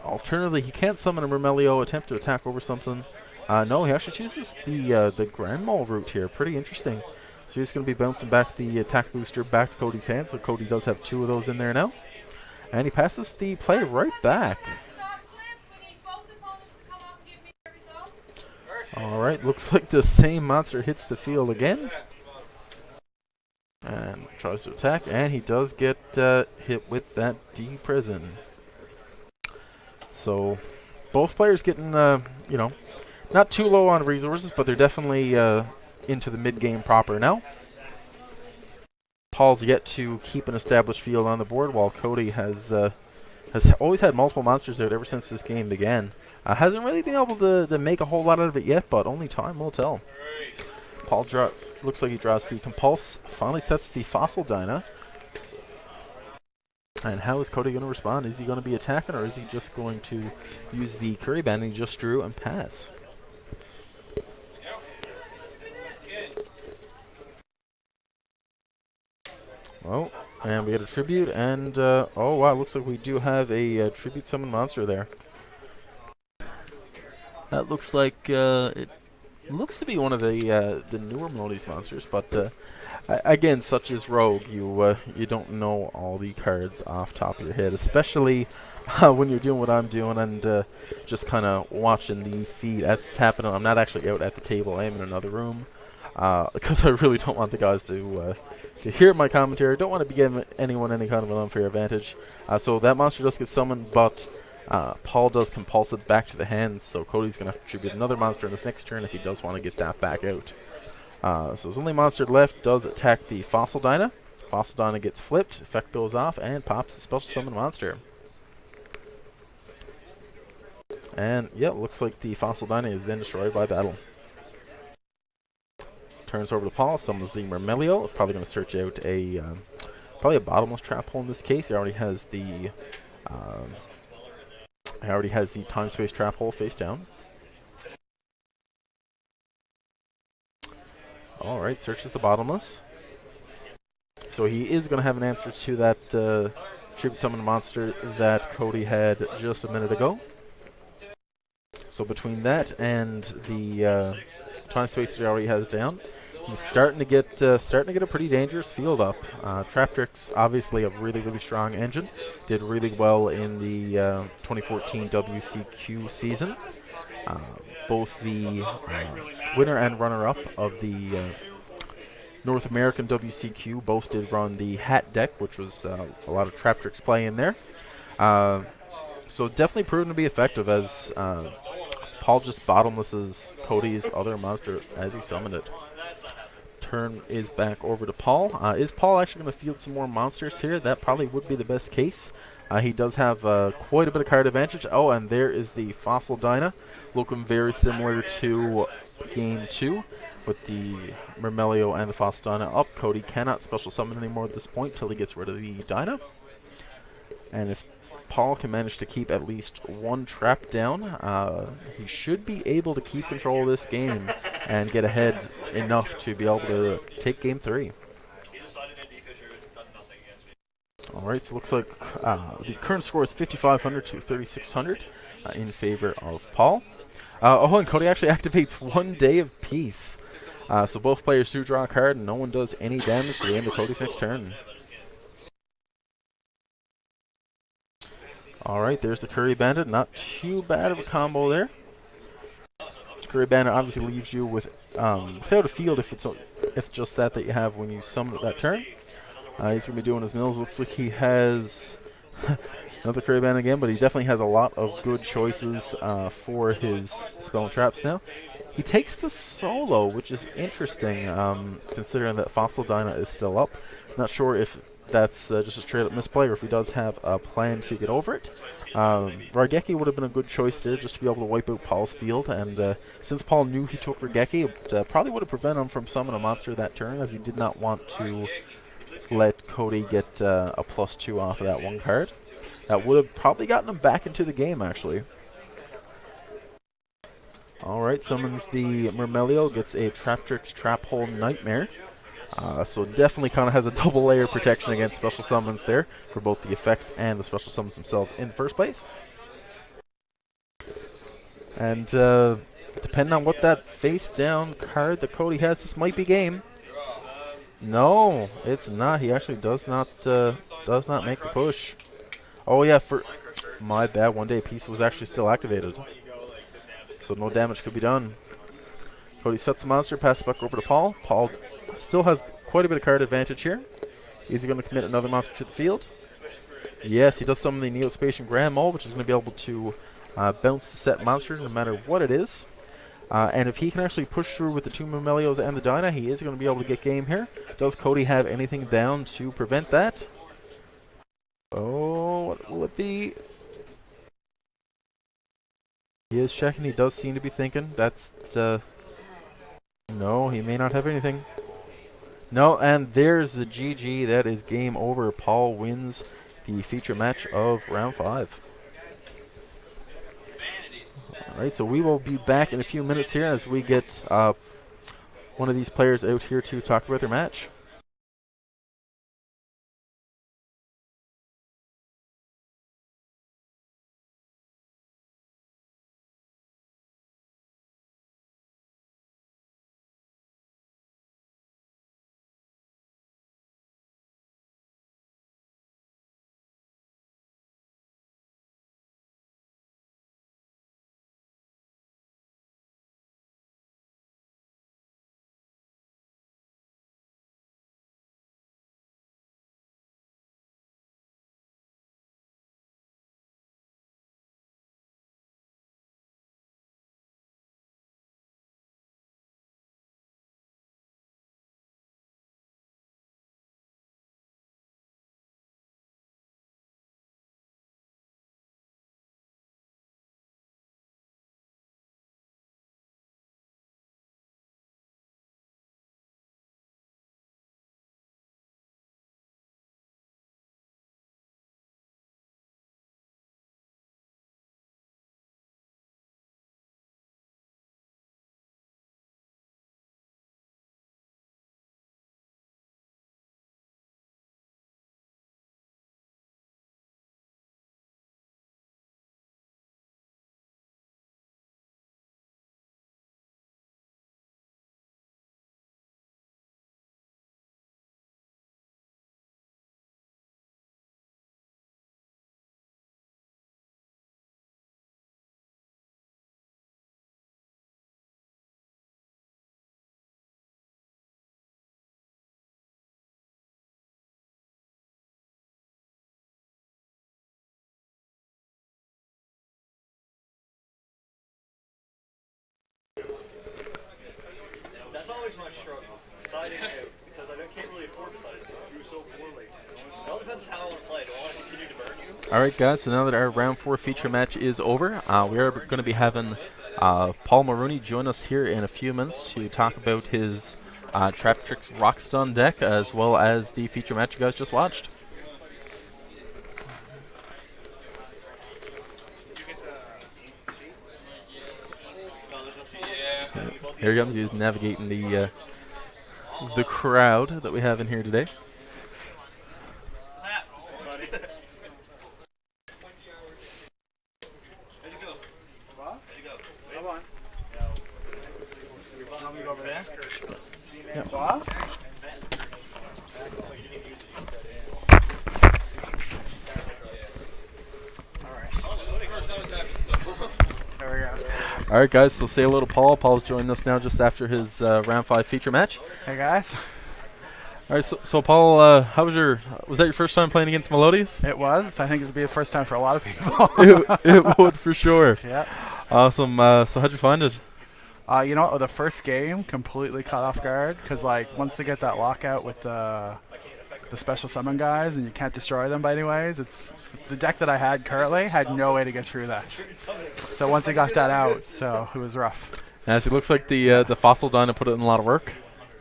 Alternatively, he can't summon a Myrmelio, attempt to attack over something. No, he actually chooses the Grand Mole route here. Pretty interesting. So he's going to be bouncing back the attack booster back to Cody's hand. So Cody does have 2 of those in there now. And he passes the play right back. Alright, looks like the same monster hits the field again. And tries to attack, and he does get hit with that D-Prison. So, both players getting, not too low on resources, but they're definitely into the mid-game proper now. Paul's yet to keep an established field on the board, while Cody has always had multiple monsters out ever since this game began. Hasn't really been able to make a whole lot out of it yet, but only time will tell. Paul looks like he draws the Compulse, finally sets the Fossil Dyna. And how is Cody going to respond? Is he going to be attacking, or is he just going to use the Curry Band he just drew and pass? Oh, and we get a Tribute, and oh wow, looks like we do have a Tribute Summon monster there. That looks like it Looks to be one of the newer Melodies monsters, but again, such as Rogue, you don't know all the cards off top of your head, especially when you're doing what I'm doing and just kind of watching the feed as it's happening. I'm not actually out at the table; I am in another room because I really don't want the guys to hear my commentary. I don't want to be giving anyone any kind of an unfair advantage. So that monster does get summoned, but Paul does compulse it back to the hand, so Cody's going to have to tribute another monster in his next turn if he does want to get that back out. So his only monster left does attack the Fossil Dyna. Fossil Dyna gets flipped, effect goes off, and pops the special summon monster. And, yeah, looks like the Fossil Dyna is then destroyed by battle. Turns over to Paul, summons the Mermelio. Probably going to search out probably a bottomless trap hole in this case. He already has the time space trap hole face down. Alright, searches the bottomless. So he is going to have an answer to that tribute summon monster that Cody had just a minute ago. So between that and the time space that he already has down, he's starting to get a pretty dangerous field up. Traptrix, obviously a really, really strong engine. Did really well in the 2014 WCQ season. Both the winner and runner-up of the North American WCQ both did run the Hat deck, which was a lot of Traptrix play in there. So definitely proven to be effective as Paul just bottomlesses Cody's other monster as he summoned it. Turn is back over to Paul. Is Paul actually going to field some more monsters here? That probably would be the best case. He does have quite a bit of card advantage. Oh, and there is the Fossil Dyna, looking very similar to Game 2 with the Mermelio and the Fossil Dyna up. Cody cannot special summon anymore at this point until he gets rid of the Dyna. And if Paul can manage to keep at least one trap down, he should be able to keep control of this game and get ahead enough to be able to take Game 3. Alright, so it looks like the current score is 5,500 to 3,600 in favor of Paul. And Cody actually activates 1 Day of Peace. So both players do draw a card and no one does any damage to the end of Cody's next turn. Alright, there's the Curry Bandit. Not too bad of a combo there. Curry Bandit obviously leaves you with without a field if it's just that you have when you summon it that turn. He's going to be doing his mills. Looks like he has another Curry Bandit again, but he definitely has a lot of good choices for his spell and traps now. He takes the solo, which is interesting considering that Fossil Dyna is still up. Not sure if that's just a straight-up misplay, or if he does have a plan to get over it. Raigeki would have been a good choice there, just to be able to wipe out Paul's field, and since Paul knew he took Raigeki, it probably would have prevented him from summoning a monster that turn, as he did not want to let Cody get a +2 off of that one card. That would have probably gotten him back into the game, actually. Alright, summons the Mermelio, gets a Traptrix Trap Hole Nightmare. So definitely kind of has a double layer protection against special summons there for both the effects and the special summons themselves in the first place. And depending on what that face down card that Cody has, this might be game. No, it's not. He actually does not make the push. Oh yeah, for my bad. 1 Day Peace was actually still activated, so no damage could be done. Cody sets the monster, passes back over to Paul. Paul still has quite a bit of card advantage here. Is he going to commit another monster to the field? Yes, he does summon the Neospatian Grand Mole, which is going to be able to bounce the set monster no matter what it is. And if he can actually push through with the two Mermelios and the Dyna, he is going to be able to get game here. Does Cody have anything down to prevent that? Oh, what will it be? He is checking. He does seem to be thinking. That's no, he may not have anything. No, and there's the GG. That is game over. Paul wins the feature match of round 5. Alright, so we will be back in a few minutes here as we get one of these players out here to talk about their match. That's always my struggle, deciding out, because I can't really afford to decide it. I do so poorly. It all depends on how I want to play. Do I want to continue to burn you? All right, guys. So now that our round 4 feature match is over, we are going to be having Paul Maroney join us here in a few minutes to talk about his Trap Tricks Rock Stun deck, as well as the feature match you guys just watched. Here he comes. He's navigating the crowd that we have in here today. All right, guys. So say hello to Paul. Paul's joining us now just after his round 5 feature match. Hey guys. All right, so Paul, how was that your first time playing against Melodious? It was. I think it would be the first time for a lot of people. it would for sure. Yeah. Awesome. So how'd you find it? You know what? The first game completely caught off guard because like once they get that lockout with the special summon guys and you can't destroy them by any ways, it's the deck that I had currently had no way to get through that. So once they got that out, so it was rough. Yeah, so it looks like the Fossil Dino put it in a lot of work.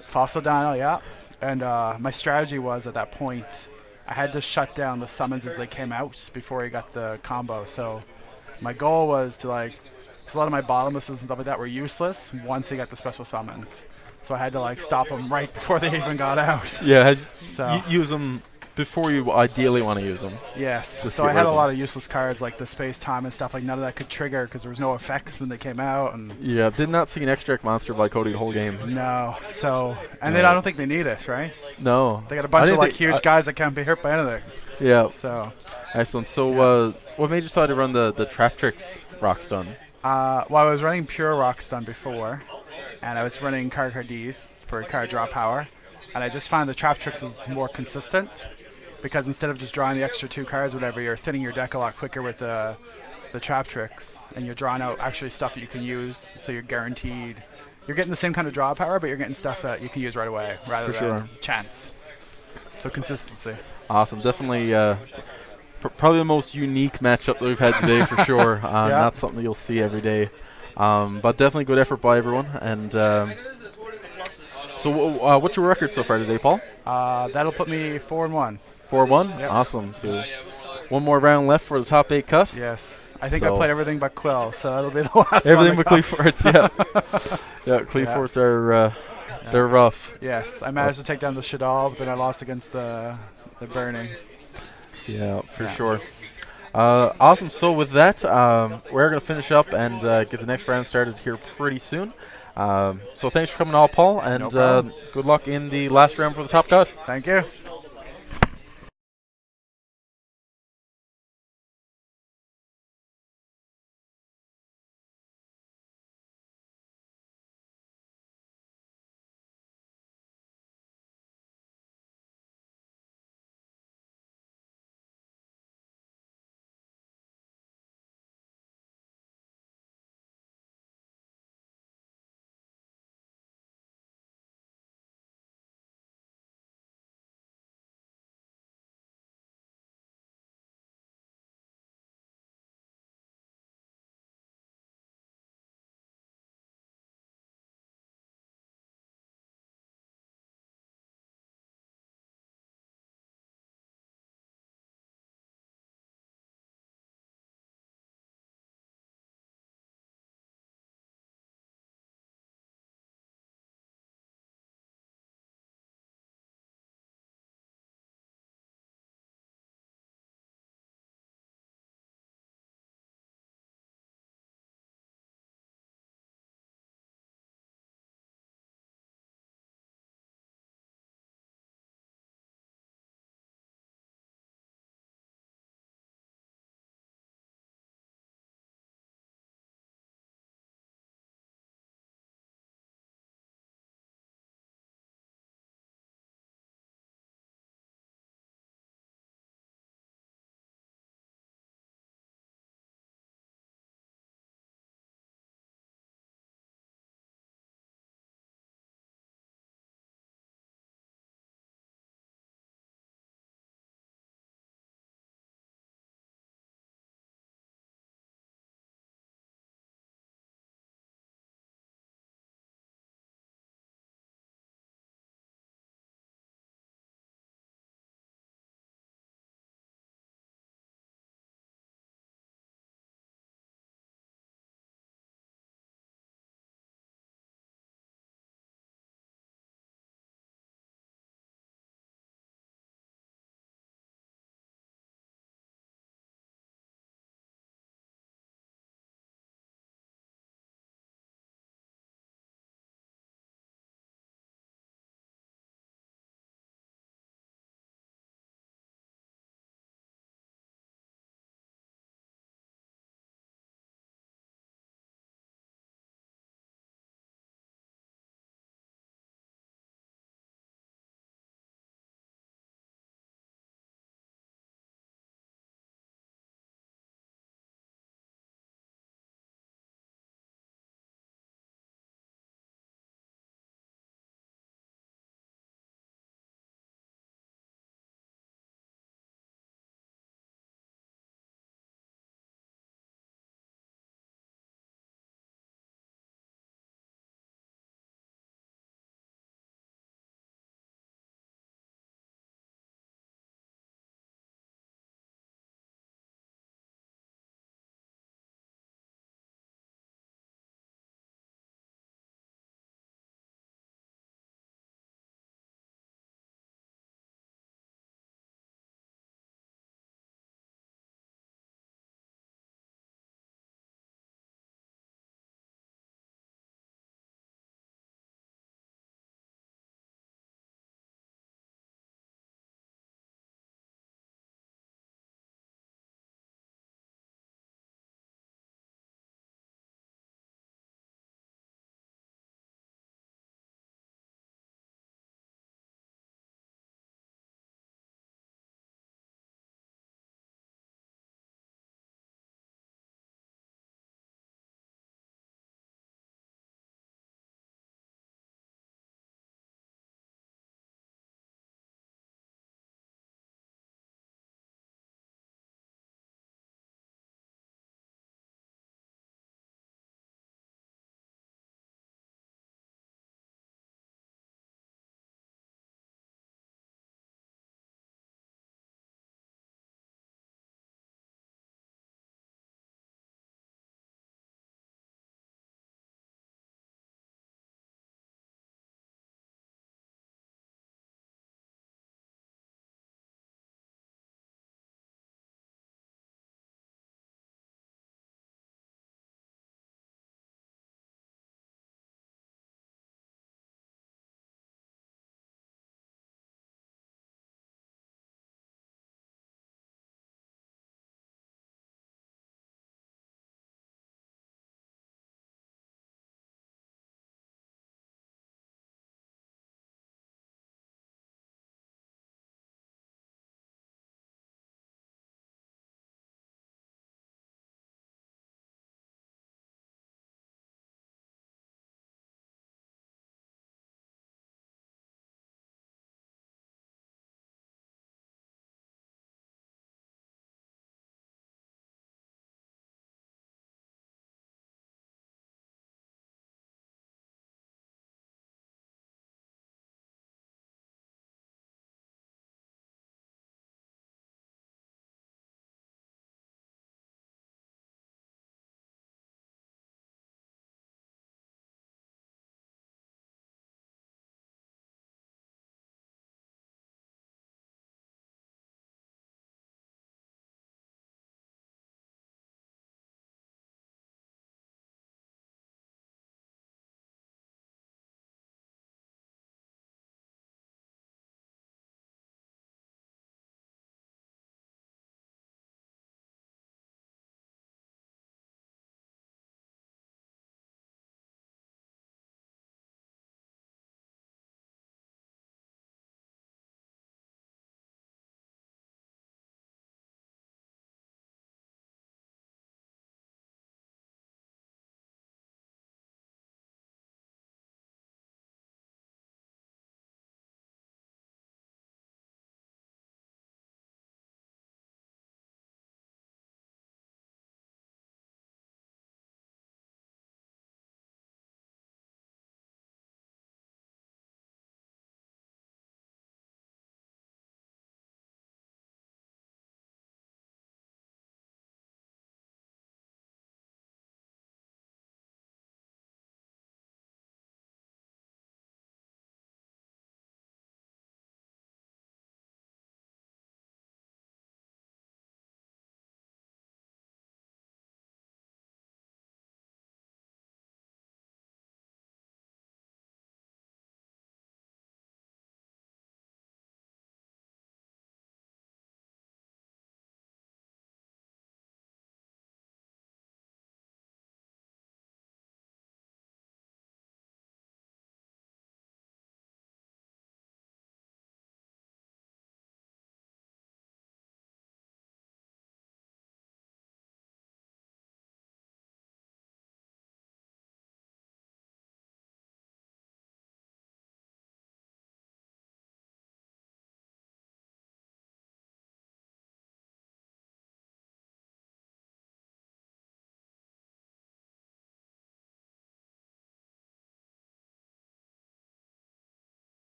Fossil Dino, yeah. And my strategy was at that point, I had to shut down the summons as they came out before he got the combo. So my goal was to like, because a lot of my bottomlesses and stuff like that were useless once he got the special summons. So I had to like stop them right before they even got out. Yeah, So use them before you ideally want to use them. yes. Just So get I rid had of a lot them. of useless cards like the space time and stuff like none of that could trigger because there was no effects when they came out and Yeah, did not see an extract monster by Cody the whole game. no. So and then I don't think they need it, right? No. They got a I bunch of didn't like think- huge guys that can't be hurt by anything. Yeah, So excellent. So what made you decide to run the Trap Tricks Rock Stun? well, I was running pure rock stun before, and I was running card Ds for card draw power, and I just found the trap tricks is more consistent because instead of just drawing the extra 2 cards, whatever, you're thinning your deck a lot quicker with the trap tricks, and you're drawing out actually stuff that you can use, so you're guaranteed. You're getting the same kind of draw power, but you're getting stuff that you can use right away rather For than sure. chance. So consistency. Awesome. Definitely probably the most unique matchup that we've had today for sure. Not something you'll see every day. But definitely good effort by everyone. And so what's your record so far today, Paul? That'll put me 4-1. 4-1? Yep. Awesome. So one more round left for the top 8 cut. Yes. I think I So- played everything but Quill, so that'll be the last Everything one. but Cleaforts, yeah. Yeah, Cleaforts are they're rough. Yes, I managed to take down the Shadal, but then I lost against the Burning. Yeah, for Yeah. sure. Awesome. So with that, we're going to finish up and get the next round started here pretty soon. So thanks for coming on, Paul, and No problem. good luck in the last round for the top cut. Thank you.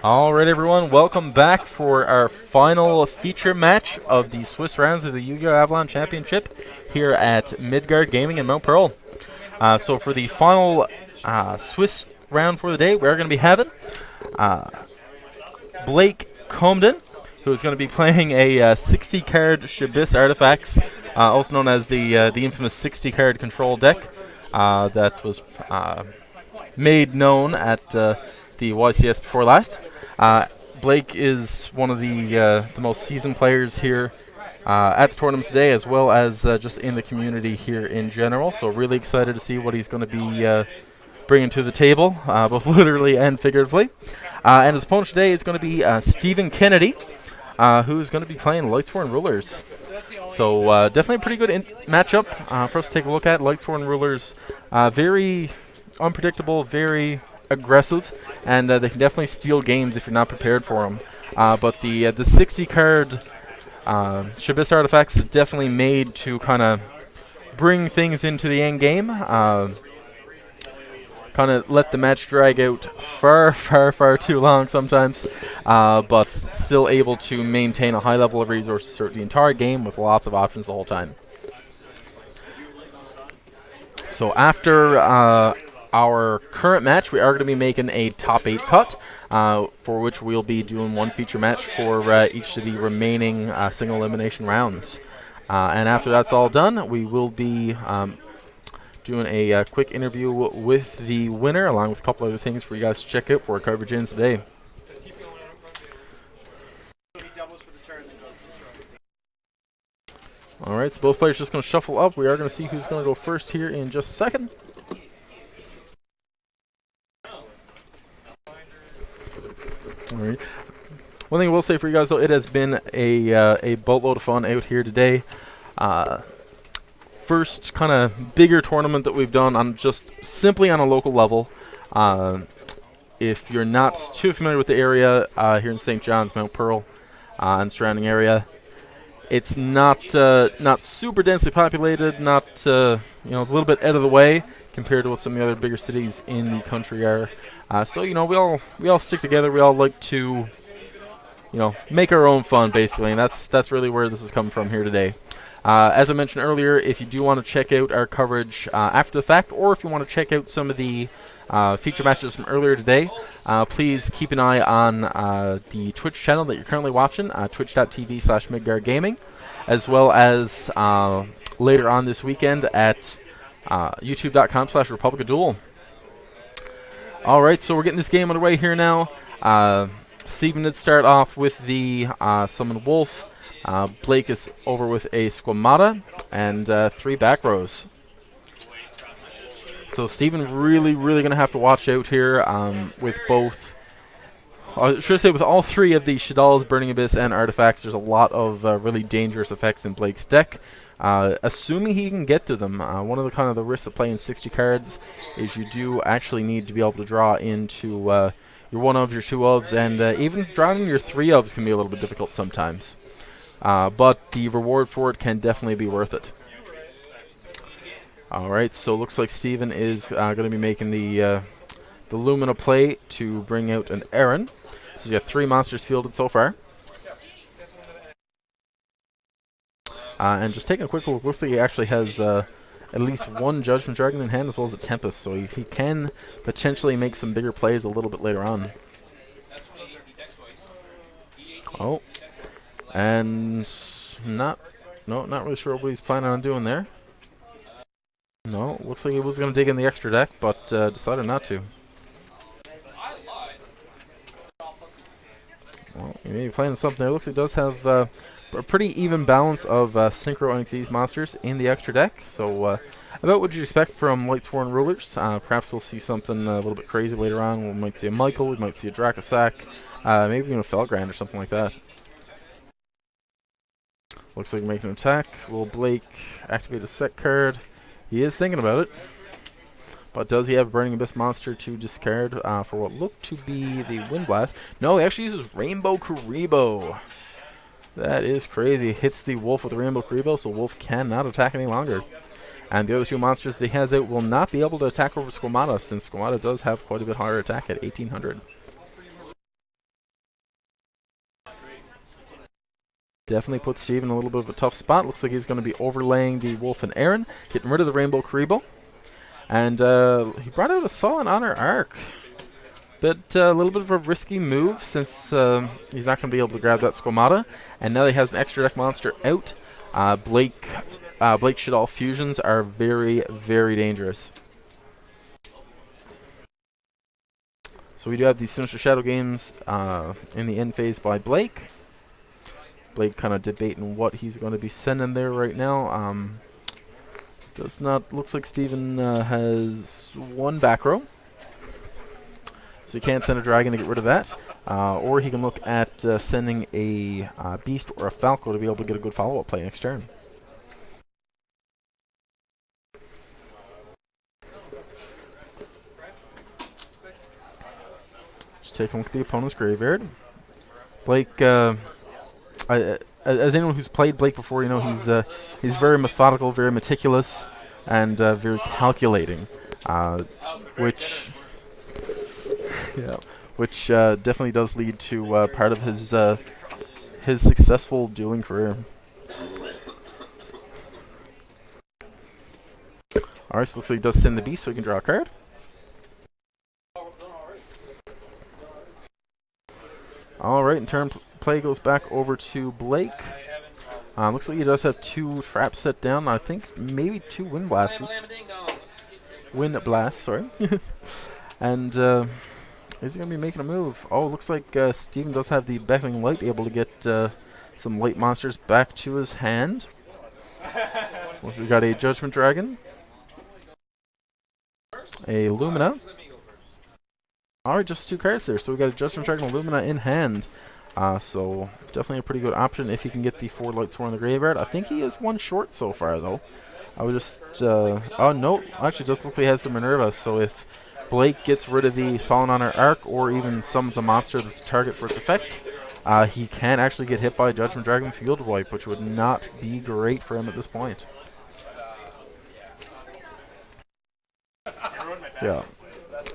Alright everyone, welcome back for our final feature match of the Swiss rounds of the Yu-Gi-Oh! Avalon Championship here at Midgard Gaming in Mount Pearl. So for the final Swiss round for the day, we're going to be having Blake Comden, who's going to be playing a 60-card Shabis Artifacts, also known as the infamous 60-card control deck that was made known at the YCS before last. Blake is one of the most seasoned players here at the tournament today, as well as just in the community here in general. So really excited to see what he's going to be bringing to the table, both literally and figuratively. And his opponent today is going to be Stephen Kennedy, who's going to be playing Lightsworn Rulers. So definitely a pretty good matchup for us to take a look at. Lightsworn Rulers, very unpredictable, very aggressive, and they can definitely steal games if you're not prepared for them. But the 60-card Shabis Artifacts is definitely made to kind of bring things into the end game. Kind of let the match drag out far too long sometimes, but still able to maintain a high level of resources throughout the entire game with lots of options the whole time. So after our current match, we are going to be making a top 8 cut, for which we'll be doing one feature match for each of the remaining single elimination rounds. And after that's all done, we will be doing a quick interview with the winner, along with a couple other things for you guys to check out for our coverage in today. Alright, so both players just going to shuffle up. We are going to see who's going to go first here in just a second. Alright. One thing I will say for you guys, though, it has been a boatload of fun out here today. First kind of bigger tournament that we've done on just simply on a local level. If you're not too familiar with the area here in St. John's, Mount Pearl, and surrounding area, it's not super densely populated, not a little bit out of the way compared to what some of the other bigger cities in the country are. So we all stick together. We all like to make our own fun, basically, and that's really where this is coming from here today. As I mentioned earlier, if you do want to check out our coverage after the fact, or if you want to check out some of the feature matches from earlier today, please keep an eye on the Twitch channel that you're currently watching, twitch.tv/MidgardGaming, as well as later on this weekend at youtube.com/RepublicaDuel. Alright, so we're getting this game underway here now. Steven did start off with the Summon Wolf. Blake is over with a Squamata and 3 back rows. So Steven really going to have to watch out here with both, I should say with all 3 of the Shadal's, Burning Abyss, and Artifacts. There's a lot of really dangerous effects in Blake's deck. Assuming he can get to them. One of the kind of the risks of playing 60 cards is you do actually need to be able to draw into your 1-ofs, your 2-ofs, and even drawing your 3-ofs can be a little bit difficult sometimes. But the reward for it can definitely be worth it. Alright, so looks like Steven is going to be making the Lumina play to bring out an Aaron. He's got 3 monsters fielded so far. And just taking a quick look, looks like he actually has at least 1 Judgment Dragon in hand, as well as a Tempest, so he can potentially make some bigger plays a little bit later on. Oh. And not really sure what he's planning on doing there. No, looks like he was going to dig in the extra deck, but decided not to. Well, he may be playing something there. Looks like he does have a pretty even balance of Synchro NXE's monsters in the extra deck. So about what you'd expect from Lightsworn Rulers. Perhaps we'll see something a little bit crazy later on. We might see a Michael, we might see a Dracosac, maybe even a Felgrand or something like that. Looks like making an attack. Will Blake activate a set card? He is thinking about it. But does he have a Burning Abyss monster to discard for what looked to be the Wind Blast? No, he actually uses Rainbow Kuribo. That is crazy. Hits the Wolf with Rainbow Kuribo, so Wolf cannot attack any longer. And the other 2 monsters that he has out will not be able to attack over Squamata, since Squamata does have quite a bit higher attack at 1800. Definitely puts Steve in a little bit of a tough spot. Looks like he's going to be overlaying the Wolf and Aaron, getting rid of the Rainbow Karibo. And he brought out a Sullen Honor Arc. But a little bit of a risky move since he's not going to be able to grab that Squamata. And now he has an extra deck monster out. Blake Shaddoll fusions are very, very dangerous. So we do have these Sinister Shadow games in the end phase by Blake. Blake kind of debating what he's going to be sending there right now. Does not looks like Steven has one back row, so he can't send a dragon to get rid of that. Or he can look at sending a beast or a Falco to be able to get a good follow-up play next turn. Just take a look at the opponent's graveyard. Blake. As anyone who's played Blake before, you know he's very methodical, very meticulous, and very calculating, which definitely does lead to part of his successful dueling career. All right, so looks like he does send the beast, so he can draw a card. All right, in turn play goes back over to Blake. Looks like he does have 2 traps set down. I think maybe 2 wind blasts. Wind blasts, sorry. And is he going to be making a move? Oh, looks like Steven does have the Beckoning Light, able to get some light monsters back to his hand. We got a Judgment Dragon, a Lumina. Alright, just 2 cards there. So we got a Judgment Dragon and Lumina in hand. So definitely a pretty good option if he can get the 4 Light Sworn in the graveyard. I think he is 1 short so far, though. I would just... oh, no. Actually, just look like he has the Minerva. So if Blake gets rid of the Sullen Honor Arc or even summons a monster that's a target for its effect, he can actually get hit by a Judgment Dragon Field Wipe, which would not be great for him at this point. Yeah.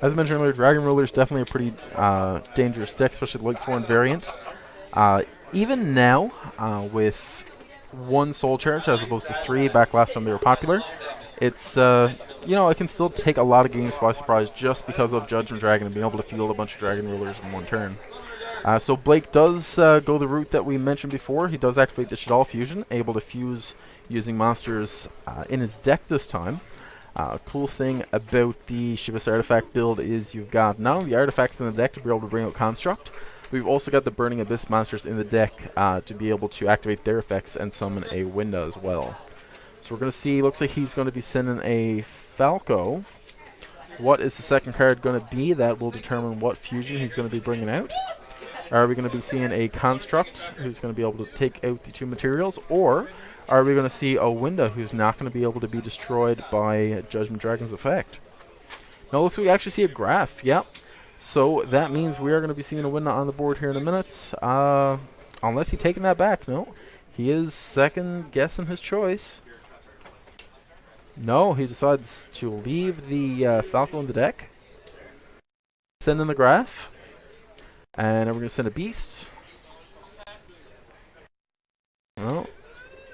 As I mentioned earlier, Dragon Ruler is definitely a pretty dangerous deck, especially the Light Sworn variant. Even now, with 1 Soul Charge as opposed to 3 back last time they were popular, it's, you know, it can still take a lot of games by surprise just because of Judgment Dragon and being able to field a bunch of Dragon Rulers in 1 turn. So Blake does go the route that we mentioned before. He does activate the Shaddoll Fusion, able to fuse using monsters in his deck this time. Cool thing about the Shivas Artifact build is you've got not only the artifacts in the deck to be able to bring out Construct, but you've also got the Burning Abyss monsters in the deck to be able to activate their effects and summon a Winda as well. So we're going to see, looks like he's going to be sending a Falco. What is the second card going to be? That will determine what fusion he's going to be bringing out. Are we going to be seeing a Construct who's going to be able to take out the 2 materials, or are we going to see a Winda who's not going to be able to be destroyed by Judgment Dragon's effect? No, looks like we actually see a Graph. Yep. So that means we are going to be seeing a Winda on the board here in a minute. Unless he's taking that back. No. He is second guessing his choice. No, he decides to leave the Falco in the deck. Send in the Graph. And we're going to send a Beast. Well,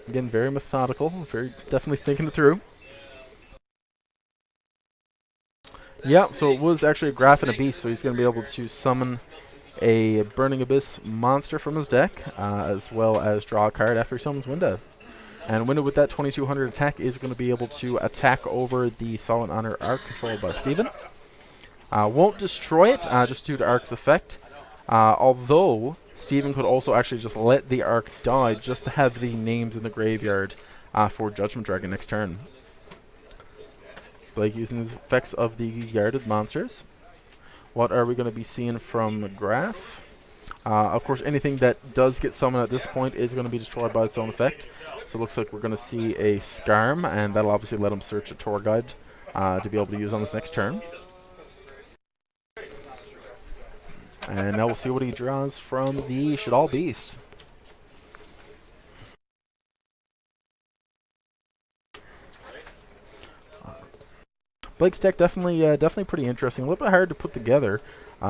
again, very methodical, very definitely thinking it through. Yeah, so it was actually a Graph and a Beast, so he's going to be able to summon a Burning Abyss monster from his deck, as well as draw a card after he summons Winda. And Winda with that 2200 attack is going to be able to attack over the Sullen Honor Arc controlled by Steven. Won't destroy it, just due to Arc's effect. Although Steven could also actually just let the Arc die just to have the names in the graveyard for Judgment Dragon next turn. Blake using the effects of the Yarded monsters. What are we going to be seeing from Graph? Of course, anything that does get summoned at this point is going to be destroyed by its own effect. So it looks like we're going to see a Scarm, and that'll obviously let him search a tour guide to be able to use on this next turn. And now we'll see what he draws from the Shaddoll Beast. Blake's deck definitely pretty interesting. A little bit hard to put together,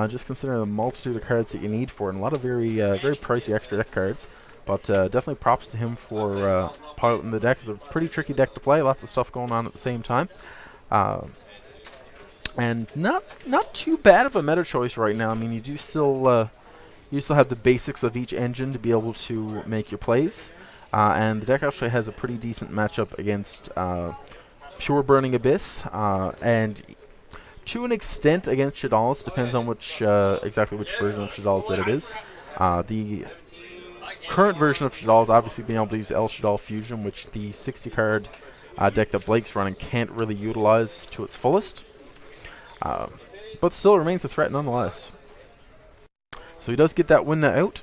just considering the multitude of cards that you need for it, and a lot of very pricey extra deck cards. But definitely props to him for piloting the deck. It's a pretty tricky deck to play. Lots of stuff going on at the same time. And not too bad of a meta choice right now. I mean, you still have the basics of each engine to be able to make your plays. And the deck actually has a pretty decent matchup against Pure Burning Abyss, and to an extent against Shadal's. Depends on which exactly which version of Shadal's that it is. The current version of Shadal's obviously being able to use El Shadal Fusion, which the 60-card deck that Blake's running can't really utilize to its fullest. But still remains a threat nonetheless. So he does get that Winda out.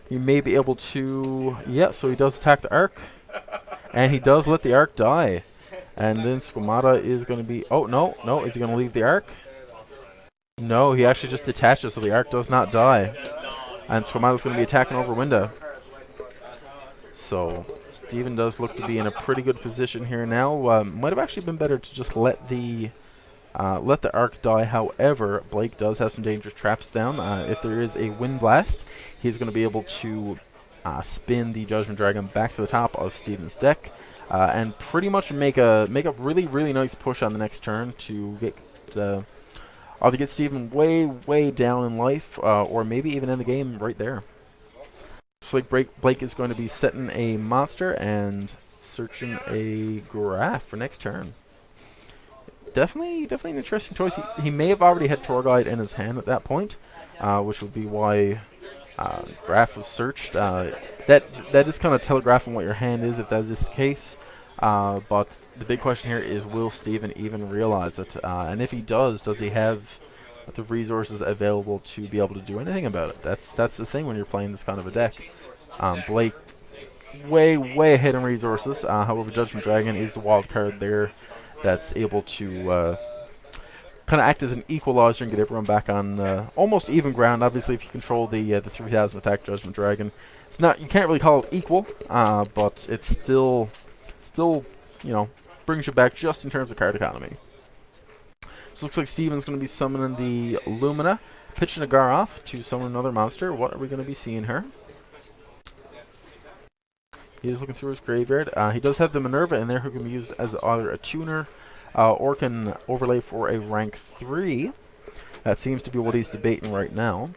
He may be able to... Yeah, so he does attack the Arc. And he does let the Arc die. And then Squamata is going to be... Oh, no. Is he going to leave the Arc? No, he actually just detaches so the Arc does not die. And Squamata's going to be attacking over Winda. So Steven does look to be in a pretty good position here now. Might have actually been better to just let the Arc die. However, Blake does have some dangerous traps down. If there is a Wind Blast, he's going to be able to spin the Judgment Dragon back to the top of Steven's deck, and pretty much make a really nice push on the next turn to get either get Steven way down in life, or maybe even end the game right there. Looks like Blake is going to be setting a monster and searching a graph for next turn. Definitely an interesting choice. He may have already had Torguide in his hand at that point, which would be why graph was searched. That is kind of telegraphing what your hand is if that is the case. But the big question here is, will Steven even realize it? And if he does he have the resources available to be able to do anything about it? That's the thing when you're playing this kind of a deck. Blake way ahead in resources. However, Judgment Dragon is the wild card there that's able to kind of act as an equalizer and get everyone back on almost even ground. Obviously, if you control the 3000 attack Judgment Dragon, it's not, you can't really call it equal, but it's still brings you back just in terms of card economy. So it looks like Steven's going to be summoning the Lumina, pitching a Gar off to summon another monster. What are we going to be seeing here? He is looking through his graveyard. He does have the Minerva in there, who can be used as either a tuner or can overlay for a rank 3. That seems to be what he's debating right now.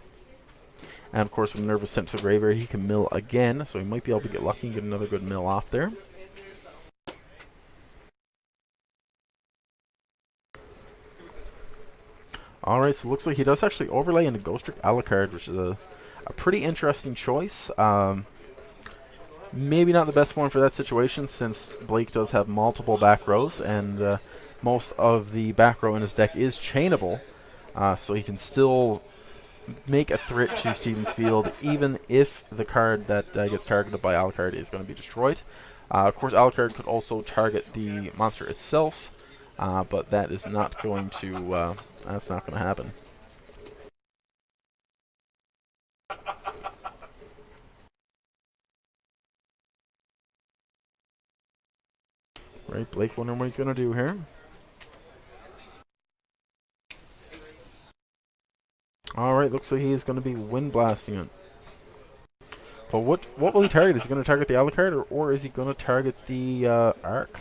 And of course, when Minerva's sent to the graveyard, he can mill again, so he might be able to get lucky and get another good mill off there. Alright, so it looks like he does actually overlay into Ghost Trick Alucard, which is a pretty interesting choice. Maybe not the best one for that situation, since Blake does have multiple back rows, and most of the back row in his deck is chainable, so he can still make a threat to Steven's field, even if the card that gets targeted by Alucard is going to be destroyed. Of course, Alucard could also target the monster itself, but that is not going to happen. Right, Blake wondering what he's going to do here. Alright, looks like he's going to be Wind Blasting it. But what will he target? Is he going to target the Alucard, or is he going to target the Arc?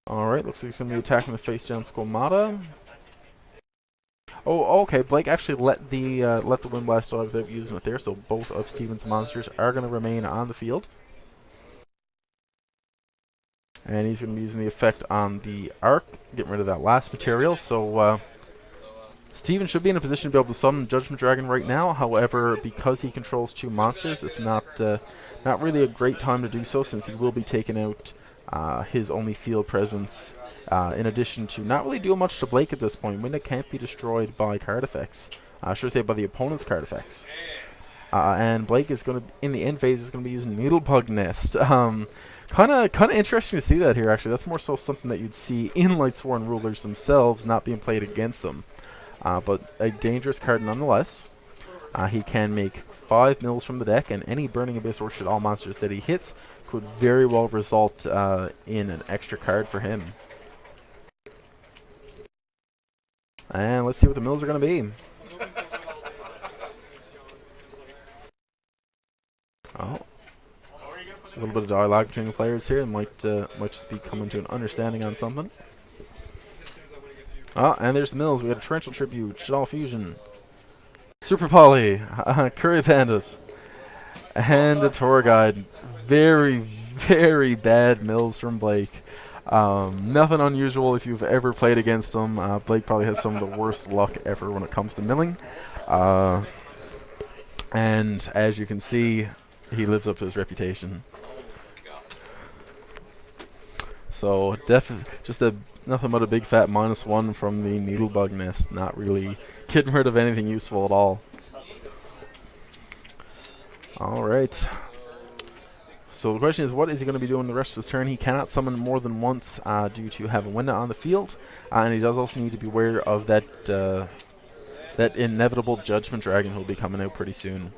Alright, looks like he's going to be attacking the face down Squamata. Oh, okay. Blake actually let the Wind Blast dog without using it there, so both of Steven's monsters are going to remain on the field. And he's going to be using the effect on the Arc, getting rid of that last material. So Steven should be in a position to be able to summon Judgment Dragon right now. However, because he controls 2 monsters, it's not really a great time to do so, since he will be taking out his only field presence. In addition to not really doing much to Blake at this point. Winda can't be destroyed by card effects. I should say by the opponent's card effects. And Blake is going to, in the end phase, is going to be using Needlepug Nest. Kind of interesting to see that here, actually. That's more so something that you'd see in Lightsworn Rulers themselves, not being played against them. But a dangerous card nonetheless. He can make 5 mills from the deck, and any Burning Abyss or Shadal monsters that he hits could very well result in an extra card for him. And let's see what the mills are going to be. Oh. A little bit of dialogue between the players here. Might just be coming to an understanding on something. Oh, and there's the mills. We got a Torrential Tribute, Shaddoll Fusion, Super Poly, Curry Bandit, and a Tour Guide. Very, very bad mills from Blake. Nothing unusual if you've ever played against him. Blake probably has some of the worst luck ever when it comes to milling. And as you can see, he lives up to his reputation. So just nothing but a big fat -1 from the Needlebug Nest. Not really getting rid of anything useful at all. Alright. So the question is, what is he going to be doing the rest of his turn? He cannot summon more than once due to having Winda on the field. And he does also need to be aware of that that inevitable Judgment Dragon who will be coming out pretty soon.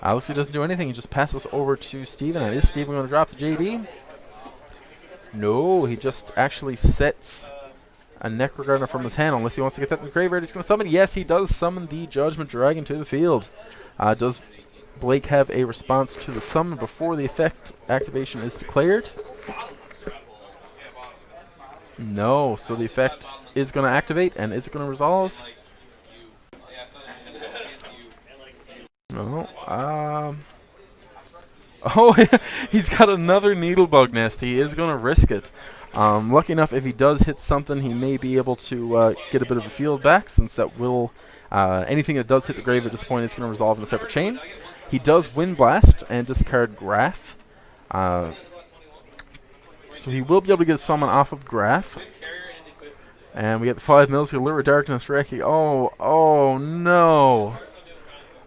Looks like he doesn't do anything. He just passes over to Steven. And is Steven going to drop the JD? No, he just actually sets a Necrogardener from his hand. Unless he wants to get that in the graveyard, he's going to summon. Yes, he does summon the Judgment Dragon to the field. Does Blake have a response to the summon before the effect activation is declared? No, so the effect is going to activate, and is it going to resolve? No. Oh, he's got another Needlebug Nest. He is going to risk it. Lucky enough, if he does hit something, he may be able to get a bit of a field back, since that will... anything that does hit the grave at this point is going to resolve in a separate chain. He does Wind Blast and discard Graph. So he will be able to get a summon off of Graph. And we get the 5 mills here. Lure of Darkness, Reki. Oh no.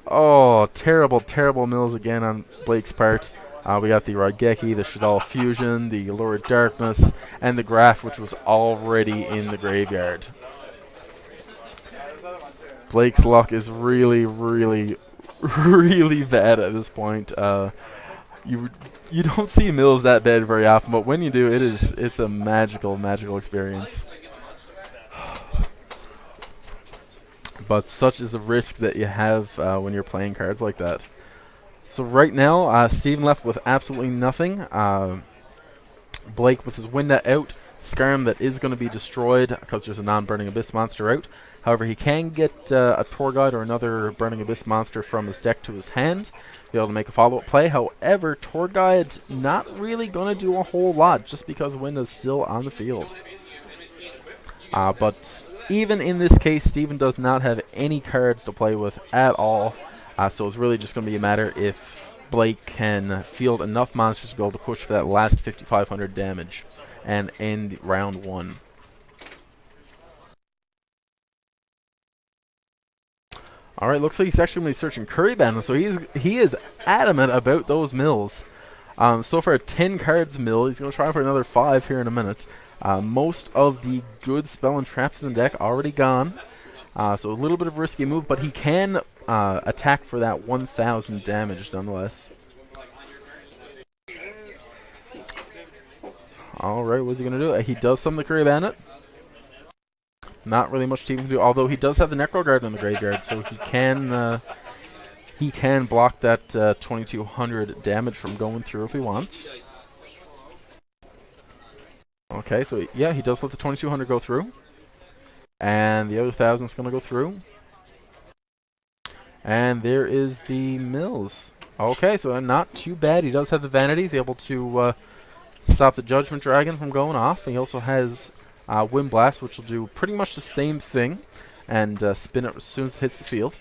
Oh, terrible, terrible mills again on Blake's part. We got the Raigeki, the Shaddoll Fusion, the Lure of Darkness, and the Graph, which was already in the graveyard. Blake's luck is really, really, really bad at this point. You don't see mills that bad very often, but when you do, it's a magical, magical experience. But such is the risk that you have when you're playing cards like that. So right now, Steven left with absolutely nothing. Blake with his Winda out. Scarm that is going to be destroyed because there's a non-Burning Abyss monster out. However, he can get a Tour Guide or another Burning Abyss monster from his deck to his hand, be able to make a follow-up play. However, Tour Guide not really going to do a whole lot just because Winda's still on the field. But even in this case, Steven does not have any cards to play with at all. So it's really just going to be a matter if Blake can field enough monsters to be able to push for that last 5,500 damage and end round 1. Alright, looks like he's actually going to be searching Curry Bandit, so he is adamant about those mills. So far, 10 cards mill. He's going to try for another 5 here in a minute. Most of the good spell and traps in the deck already gone. So a little bit of a risky move, but he can attack for that 1,000 damage nonetheless. Alright, what's he going to do? He does summon the Curry Bandit. Not really much Steven can do, although he does have the Necroguard in the graveyard, so he can block that 2,200 damage from going through if he wants. Okay, so yeah, he does let the 2,200 go through. And the other 1,000 is going to go through. And there is the mills. Okay, so not too bad. He does have the Vanity. He's able to stop the Judgment Dragon from going off. He also has Wind Blast, which will do pretty much the same thing. And spin it as soon as it hits the field.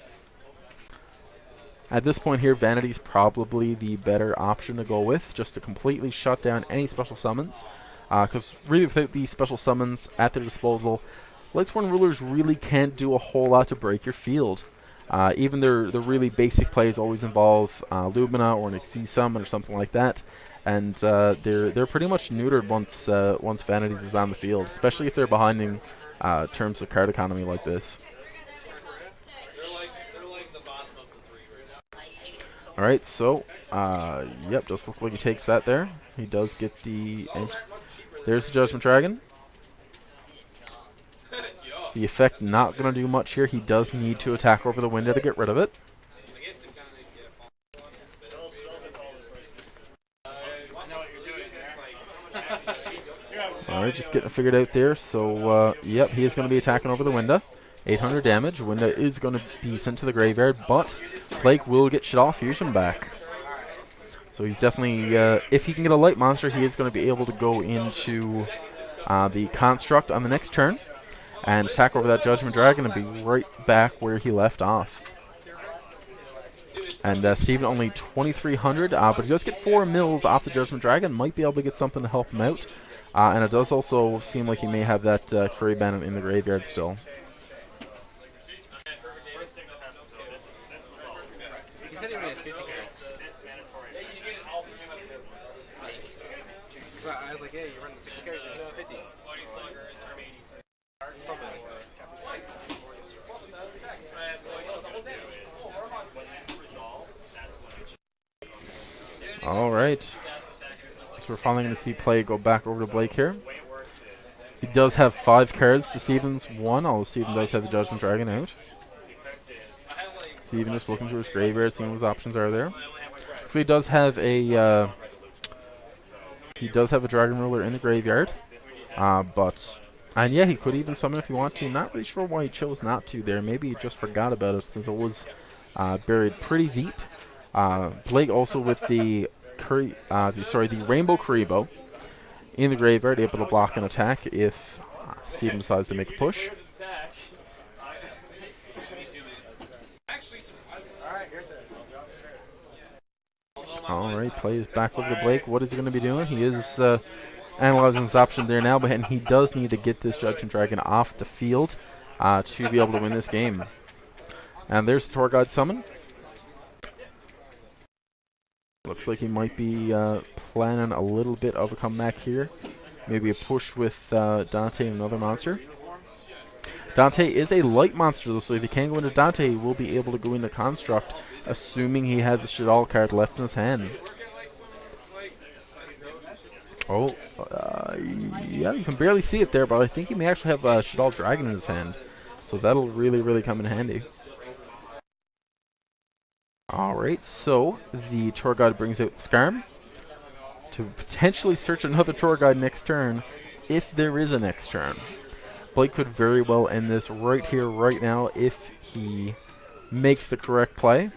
At this point here, Vanity is probably the better option to go with, just to completely shut down any special summons. Because really, without these special summons at their disposal, Lightsworn Rulers really can't do a whole lot to break your field. Even their really basic plays always involve Lumina or an Xyz summon or something like that, and they're pretty much neutered once Vanities is on the field, especially if they're behind in terms of card economy like this. Alright, so, yep, just looks like he takes that there. He does get the... There's the Judgment Dragon. The effect not going to do much here. He does need to attack over the window to get rid of it. Alright, just getting it figured out there. So, yep, he is going to be attacking over the window. 800 damage. Window is going to be sent to the graveyard, but Blake will get Shaddoll Fusion back. So he's definitely, if he can get a light monster, he is going to be able to go into the Construct on the next turn and attack over that Judgment Dragon and be right back where he left off. And Steven only 2,300, but he does get 4 mils off the Judgment Dragon. Might be able to get something to help him out. And it does also seem like he may have that Curry Bandit in the graveyard still. He said he only had 50 cards. So I was like, hey, you're running 60 cards, you're doing 50. Something like that. Alright. So we're finally going to see play go back over to Blake here. He does have 5 cards to Steven's 1, although Steven does have the Judgment Dragon out. Steven just looking through his graveyard, seeing what his options are there. So he does have a Dragon Ruler in the graveyard. And yeah, he could even summon if he wanted to. Not really sure why he chose not to there. Maybe he just forgot about it since it was buried pretty deep. Blake also with the Rainbow Kuribo in the graveyard, able to block an attack if Steven decides to make a push. Alright, plays back over to Blake. What is he going to be doing? He is analyzing his option there now, but he does need to get this Judgment Dragon off the field to be able to win this game. And there's the Tour Guide summon. Looks like he might be planning a little bit of a comeback here. Maybe a push with Dante and another monster. Dante is a light monster though, so if he can go into Dante, he will be able to go into Construct, assuming he has a Shaddoll card left in his hand. Oh, yeah, you can barely see it there, but I think he may actually have a Shaddoll Dragon in his hand. So that'll really, really come in handy. Alright, so the Tour Guide brings out Skarm to potentially search another Tour Guide next turn, if there is a next turn. Blake could very well end this right here, right now, if he makes the correct play.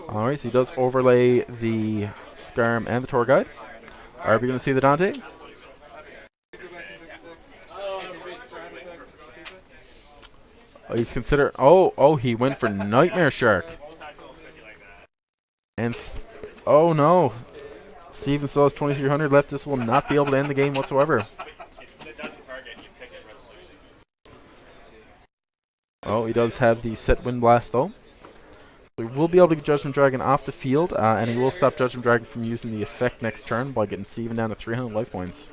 Alright, so he does overlay the Skarm and the Tour Guide. Are we going to see the Dante? Oh, he's considered. Oh, he went for Nightmare Shark. And oh no, Steven still has 2,300 left. This will not be able to end the game whatsoever. Oh, he does have the set Wind Blast though. So he will be able to get Judgment Dragon off the field, and he will stop Judgment Dragon from using the effect next turn by getting Steven down to 300 life points.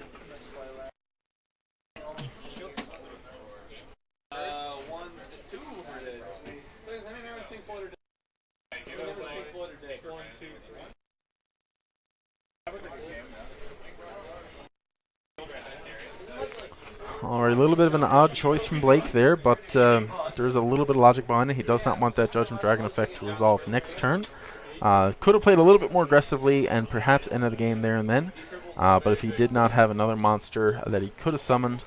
Alright, a little bit of an odd choice from Blake there, but there's a little bit of logic behind it. He does not want that Judgment Dragon effect to resolve next turn. Could have played a little bit more aggressively and perhaps ended the game there and then. But if he did not have another monster that he could have summoned,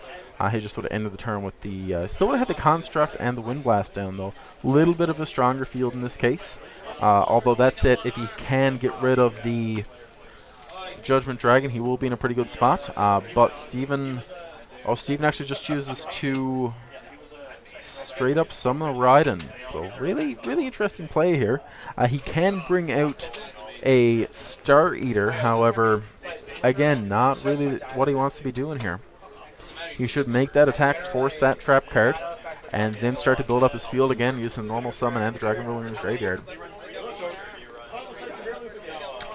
he just would have ended the turn with the... still would have had the Construct and the Wind Blast down though. A little bit of a stronger field in this case. Although that said, if he can get rid of the Judgment Dragon, he will be in a pretty good spot. But Steven... Oh, Steven actually just chooses to straight up summon a Raiden. So really, really interesting play here. He can bring out a Star Eater, however, again, not really what he wants to be doing here. He should make that attack, force that trap card, and then start to build up his field again using normal summon and the Dragon Ruler in his graveyard.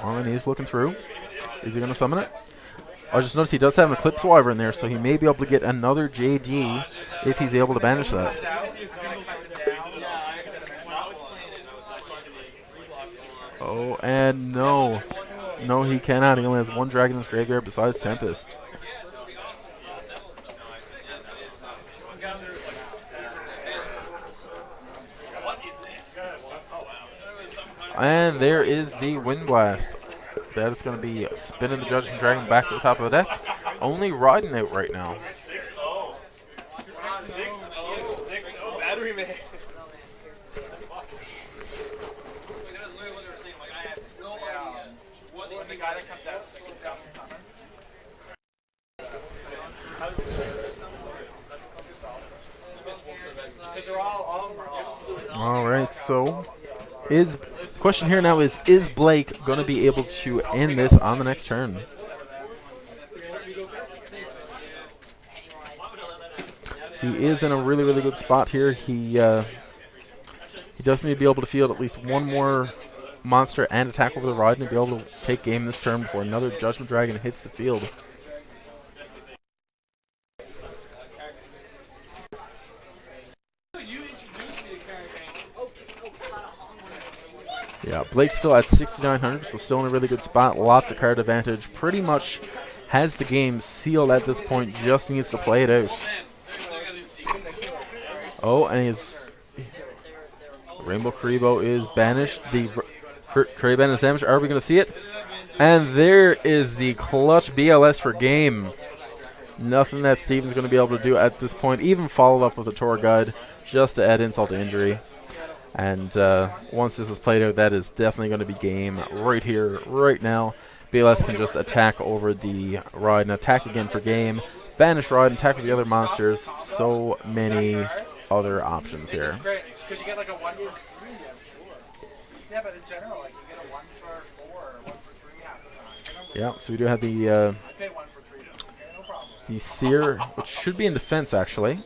Oh, and he's looking through. Is he going to summon it? I just noticed he does have an Eclipse Wyvern there, so he may be able to get another JD if he's able to banish that. Oh, and no. No, he cannot. He only has one dragon in his graveyard besides Tempest. And there is the Wind Blast. That is going to be spinning the Judgment Dragon back to the top of the deck. Only riding out right now. 6-0. 6-0 battery man. The guy that comes out can sell me something. Because they're all of them are all. All right, so question here now is Blake going to be able to end this on the next turn? He is in a really, really good spot here. He does need to be able to field at least one more monster and attack over the ride and be able to take game this turn before another Judgment Dragon hits the field. Yeah, Blake's still at 6,900, so still in a really good spot. Lots of card advantage. Pretty much has the game sealed at this point. Just needs to play it out. Oh, and his Rainbow Karibo is banished. The Kariban is damaged. Are we going to see it? And there is the clutch BLS for game. Nothing that Steven's going to be able to do at this point. Even followed up with a tour guide just to add insult to injury. And once this is played out, that is definitely going to be game right here, right now. BLS can just attack over the ride and attack again for game. Banish ride and attack with the other monsters. So many other options here. It's great because you get like a 1 for 3. Yeah, but in general, like you get a 1 for 4 or 1 for 3 half the time. Yeah, so we do have the I pay 1 for 3. Okay, no problem. the Seer, which should be in defense actually,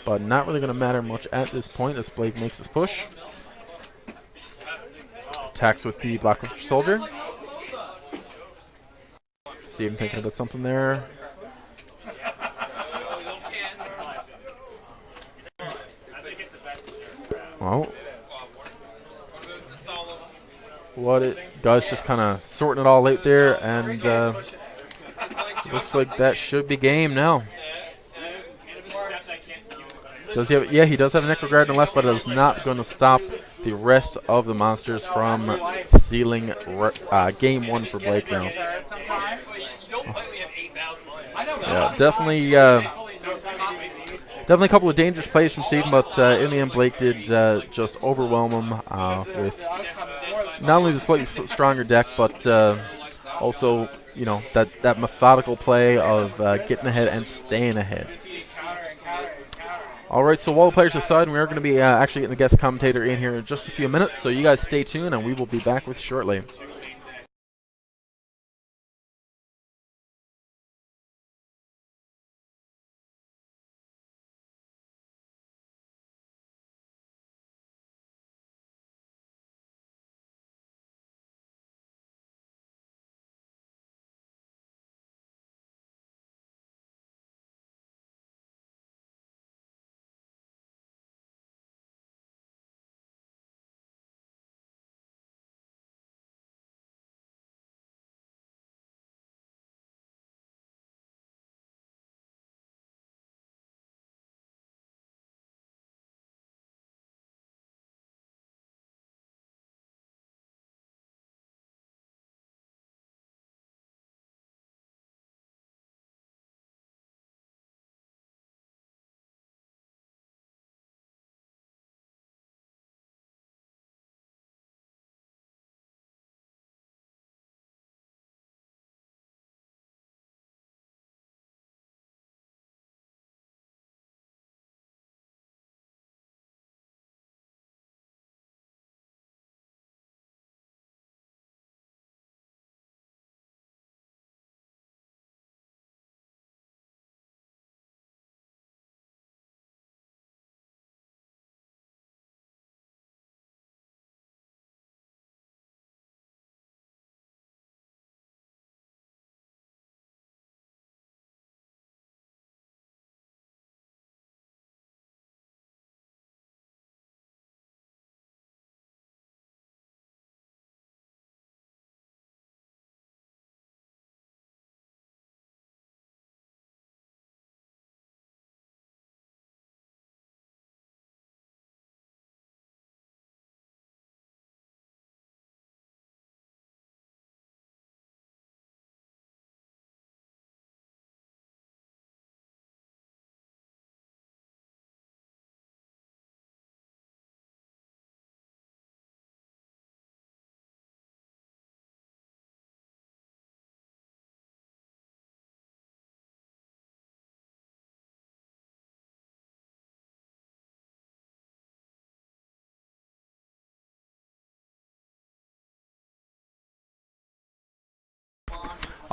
but not really going to matter much at this point as Blake makes his push. Attacks with the Black Soldier. Steven thinking about something there. Well, what it does, just kind of sorting it all out there, and looks like that should be game now. Does he have? Yeah, he does have a Necroguard on the left, but it is not going to stop the rest of the monsters from sealing game 1 for Blake now. Yeah, definitely. Definitely a couple of dangerous plays from Steven, but in the end, Blake did just overwhelm him with not only the slightly stronger deck, but also, you know, that methodical play of getting ahead and staying ahead. All right, so while the players decide, we are going to be actually getting a guest commentator in here in just a few minutes, so you guys stay tuned, and we will be back with shortly.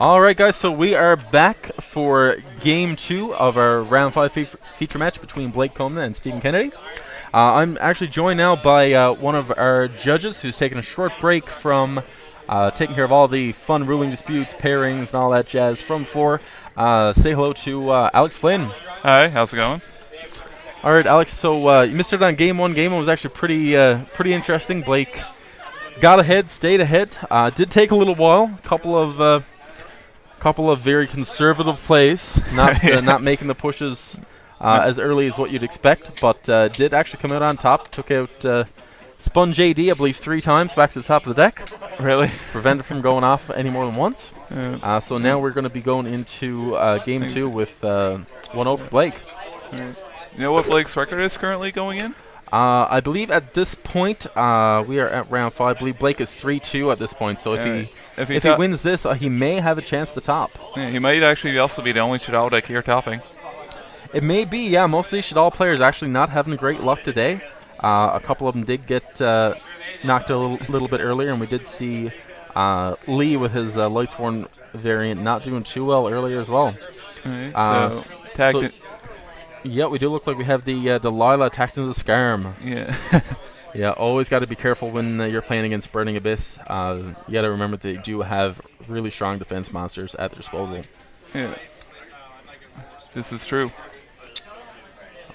All right, guys, so we are back for Game 2 of our Round 5 feature match between Blake Coleman and Stephen Kennedy. I'm actually joined now by one of our judges who's taken a short break from taking care of all the fun ruling disputes, pairings, and all that jazz from 4. Say hello to Alex Flynn. Hi, how's it going? All right, Alex, so you missed it on Game 1. Game 1 was actually pretty interesting. Blake got ahead, stayed ahead. Did take a little while. Couple of very conservative plays, not making the pushes as early as what you'd expect, but did actually come out on top. Took out Spun JD, I believe, 3 times back to the top of the deck. Really? Prevented from going off any more than once. So now we're going to be going into Game 2 with 1-0 for Blake. You know what Blake's record is currently going in? I believe at this point, we are at round 5. I believe Blake is 3-2 at this point. So if he wins this, he may have a chance to top. Yeah, he might actually also be the only Shadal deck here topping. It may be, yeah. Most of these Shadal players actually not having great luck today. A couple of them did get knocked a little bit earlier, and we did see Lee with his Lightsworn variant not doing too well earlier as well. Yeah, we do look like we have the Lila attacked into the Scarm. Yeah. Yeah, always got to be careful when you're playing against Burning Abyss. You got to remember they do have really strong defense monsters at their disposal. Yeah. This is true.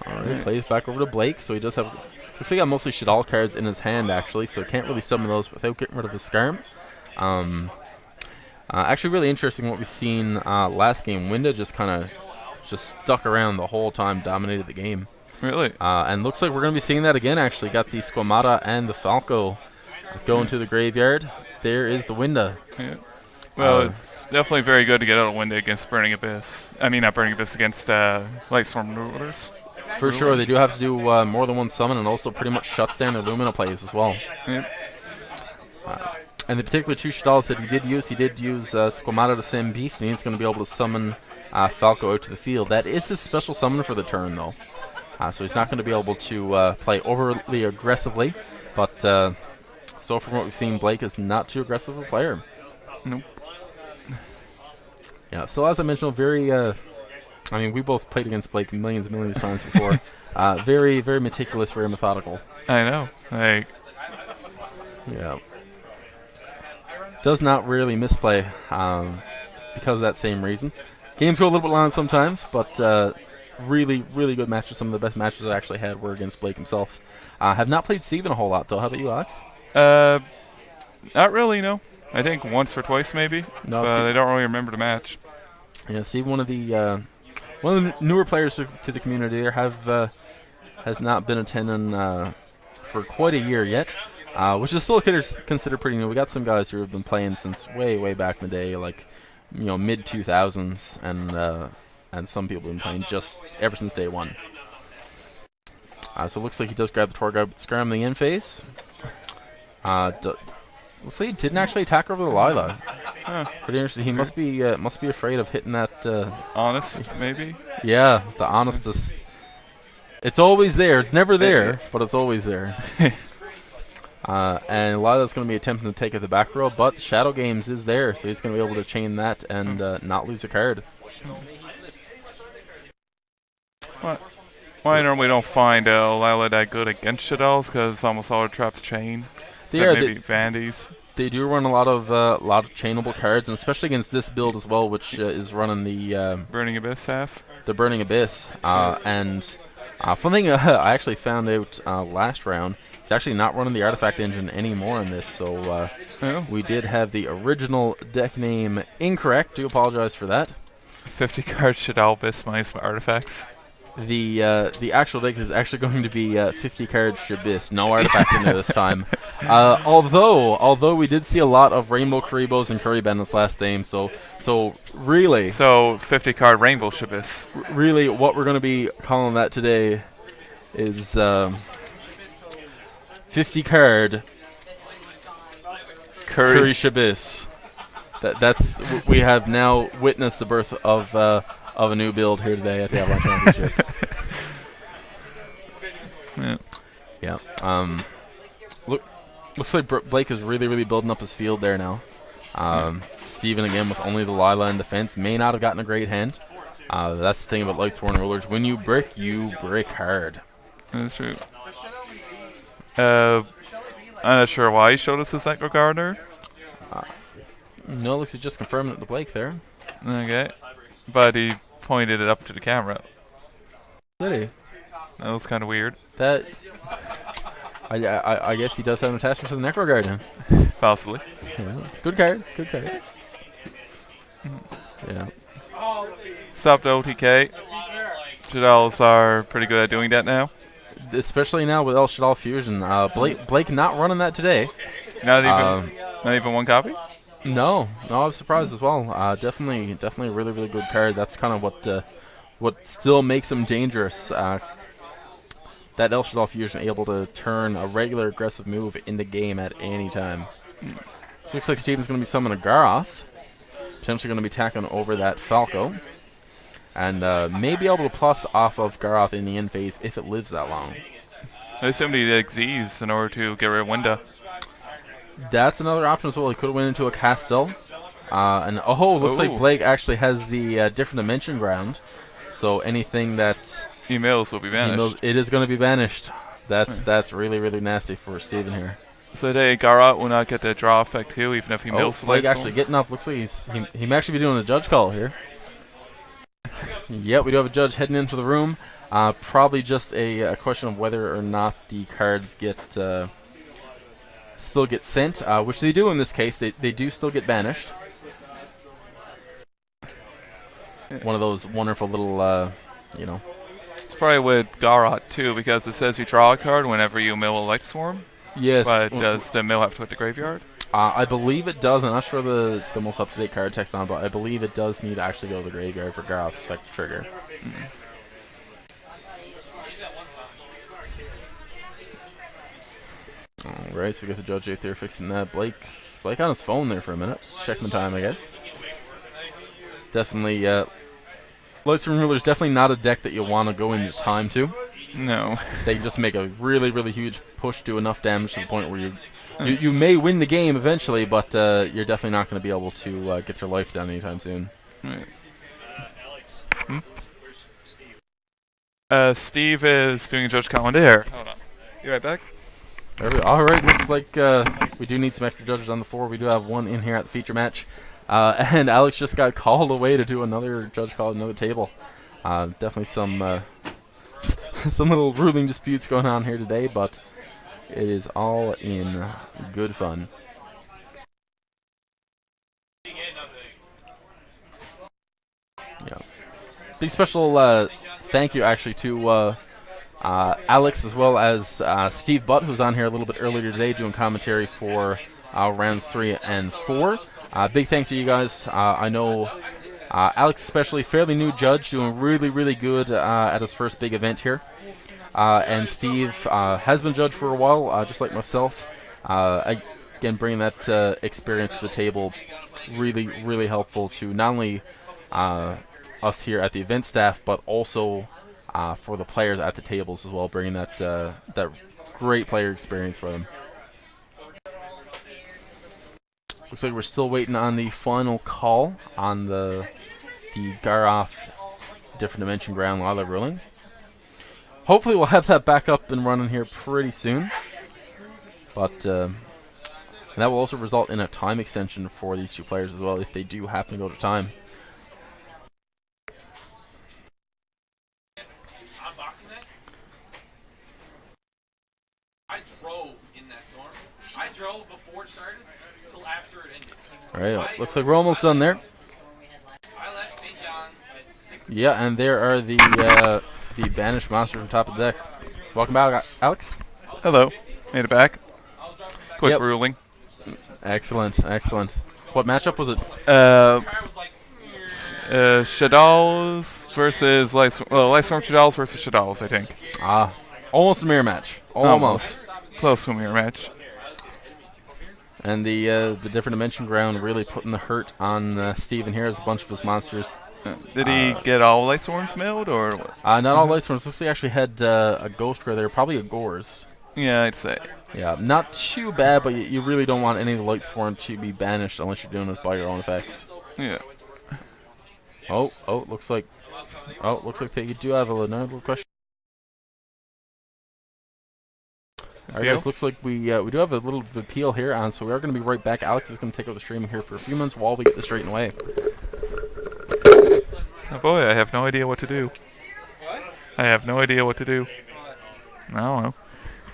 All right, plays back over to Blake, so he does have... Looks like he got mostly Shadal cards in his hand, actually, so can't really summon those without getting rid of his Scarm. Actually, really interesting what we've seen last game. Winda just kind of stuck around the whole time, dominated the game. Really? And looks like we're going to be seeing that again, actually. Got the Squamata and the Falco going to the graveyard. There is the Winda. Yeah. Well, it's definitely very good to get out of Winda against Burning Abyss. I mean, not Burning Abyss, against Lightstorm Rulers. For sure, they do have to do more than one summon, and also pretty much shuts down their Lumina plays as well. Yep. And the particular 2 Shadals that he did use Squamata to send Beast, and he's going to be able to summon Falco out to the field. That is his special summon for the turn, though. So he's not going to be able to play overly aggressively, but so from what we've seen, Blake is not too aggressive a player. Nope. Yeah, so as I mentioned, very... I mean, we both played against Blake millions and millions of times before. Very, very meticulous, very methodical. I know. Like, yeah. Does not really misplay because of that same reason. Games go a little bit long sometimes, but really, really good matches. Some of the best matches I actually had were against Blake himself. Have not played Steven a whole lot, though. How about you, Alex? not really, no. I think once or twice maybe, No, but I don't really remember the match. Yeah, Steve, one of the newer players to the community there has not been attending for quite a year yet, which is still considered pretty new. We got some guys who have been playing since way back in the day, like mid 2000s, and some people have been playing just ever since day one. So it looks like he does grab the Torguard with Scarm in the end phase. Looks like he didn't actually attack over the Lila. Huh. Pretty interesting. He must be afraid of hitting that. Honest, maybe? Yeah, the honest is. It's always there. It's never there, but it's always there. And Lila's going to be attempting to take at the back row, but Shadow Games is there, so he's going to be able to chain that and not lose a card. Why normally don't find Lila that good against Shadows, because almost all her traps chain. Maybe Vandy's. They do run a lot of chainable cards, and especially against this build as well, which is running the Burning Abyss half. The Burning Abyss, and fun thing I actually found out last round, it's actually not running the Artifact Engine anymore in this, so we did have the original deck name incorrect. Do apologize for that. 50 card Shadow Abyss minus my artifacts. The actual deck is actually going to be 50 card Shabis, no artifacts in there this time. Although we did see a lot of Rainbow Karibos and Kuriban this last game, so really. So 50 card Rainbow Shabis. Really, what we're going to be calling that today is 50 card Curry Shabis. That's we have now witnessed the birth of a new build here today at the Avalon Championship. Yeah. Looks like Blake is really building up his field there now. Steven, again, with only the Lila in defense, may not have gotten a great hand. That's the thing about Lightsworn Rulers. When you brick hard. That's true. I'm not sure why he showed us this Echo Gardener. No, it looks like just confirming it to Blake there. Okay. But he pointed it up to the camera. Did he? That was kind of weird. That. I guess he does have an attachment to the Necro Guardian. Possibly. Yeah. Good card. Good card. Yeah. Stop the OTK. Shaddolls are pretty good at doing that now. Especially now with El Shaddol Fusion. Blake not running that today. Not even one copy? No, I was surprised as well. Definitely a really, really good card. That's kind of what still makes him dangerous. That El Shaddol Fusion able to turn a regular aggressive move in the game at any time. So looks like Steven's going to be summoning a Garoth. Potentially going to be tacking over that Falco. And may be able to plus off of Garoth in the end phase if it lives that long. I assume he did Xyz in order to get rid of Winda. That's another option as well. He could have went into a Castle. Looks like Blake actually has the different dimension ground. So anything that emails will be banished. It is going to be banished. That's really, really nasty for Steven here. So today Garoth will not get the draw effect too, even if he mills the Blake actually getting up. Looks like he may actually be doing a judge call here. Yep, we do have a judge heading into the room. Probably just a question of whether or not the cards still get sent, which they do in this case. They do still get banished. One of those wonderful little, It's probably with Garoth too, because it says you draw a card whenever you mill a Light Swarm. Yes. But does the mill have to put the graveyard? I believe it does. I'm not sure the most up-to-date card text on it, but I believe it does need to actually go to the graveyard for Garoth's effect to trigger. Alright, so we got the judge right there fixing that. Blake on his phone there for a minute. Checking the time, I guess. Definitely, Lightsworn Ruler's definitely not a deck that you want to go into time to. No. They can just make a really, really huge push, do enough damage to the point where you may win the game eventually, but you're definitely not going to be able to get your life down anytime soon. Right. Steve is doing a judge calendar. Hold on. You right back? Alright, looks like we do need some extra judges on the floor. We do have one in here at the feature match. And Alex just got called away to do another judge call at another table. Definitely some little ruling disputes going on here today, but it is all in good fun. Yeah. Big special thank you actually to Alex as well as Steve Butt, who's on here a little bit earlier today doing commentary for rounds 3 and 4. Big thank you to you guys. I know Alex, especially, fairly new judge, doing really, really good at his first big event here. And Steve has been judged for a while, just like myself. Again, bringing that experience to the table, really, really helpful to not only us here at the event staff, but also for the players at the tables as well, bringing that great player experience for them. Looks like we're still waiting on the final call on the Garoth different dimension ground Lila ruling. Hopefully we'll have that back up and running here pretty soon. But that will also result in a time extension for these two players as well if they do happen to go to time. I drove in that storm. I drove before it started until after it ended. Alright, looks like we're almost done there. I left St. John's at 6. Yeah, and there are the banished monsters on top of the deck. Welcome back, Alex. Hello. Made it back. Quick ruling. Excellent, excellent. What matchup was it? Shaddolls versus Lightstorm Shaddolls versus Shaddolls, I think. Almost a mirror match. Almost. Close to a mirror match. And the different dimension ground really putting the hurt on Steven here as a bunch of his monsters. Did he get all Lightstorms milled, or what? Not all Lightstorms. Looks like he actually had a Ghost Grey there, probably a Gores. Yeah, I'd say. Yeah, not too bad, but you really don't want any of the light swarm to be banished unless you're doing it by your own effects. Yeah. Looks like they do have another question. All right, guys, looks like we do have a little bit of appeal here, so we are going to be right back. Alex is going to take over the stream here for a few minutes while we get this straightened away. Oh boy, I have no idea what to do. I have no idea what to do. I don't know.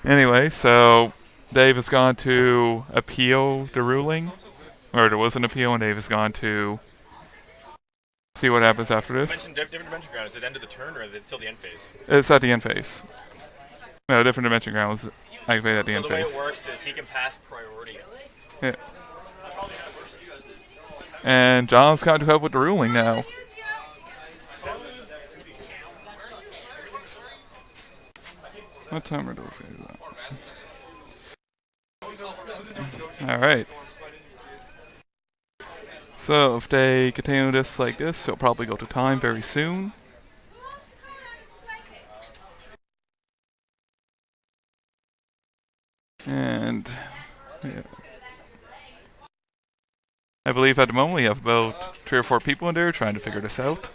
Anyway, so Dave has gone to appeal the ruling, or there was an appeal, and Dave has gone to see what happens after this. You mentioned different dimension ground. Is it end of the turn or is it till the end phase? It's at the end phase. No, different dimension ground was activated at the end So the way phase. it works is he can pass priority. Yeah. And John's got to help with the ruling now. What time are those guys at? Alright. So if they continue this like this, they'll probably go to time very soon. And yeah. I believe at the moment we have about 3 or 4 people in there trying to figure this out.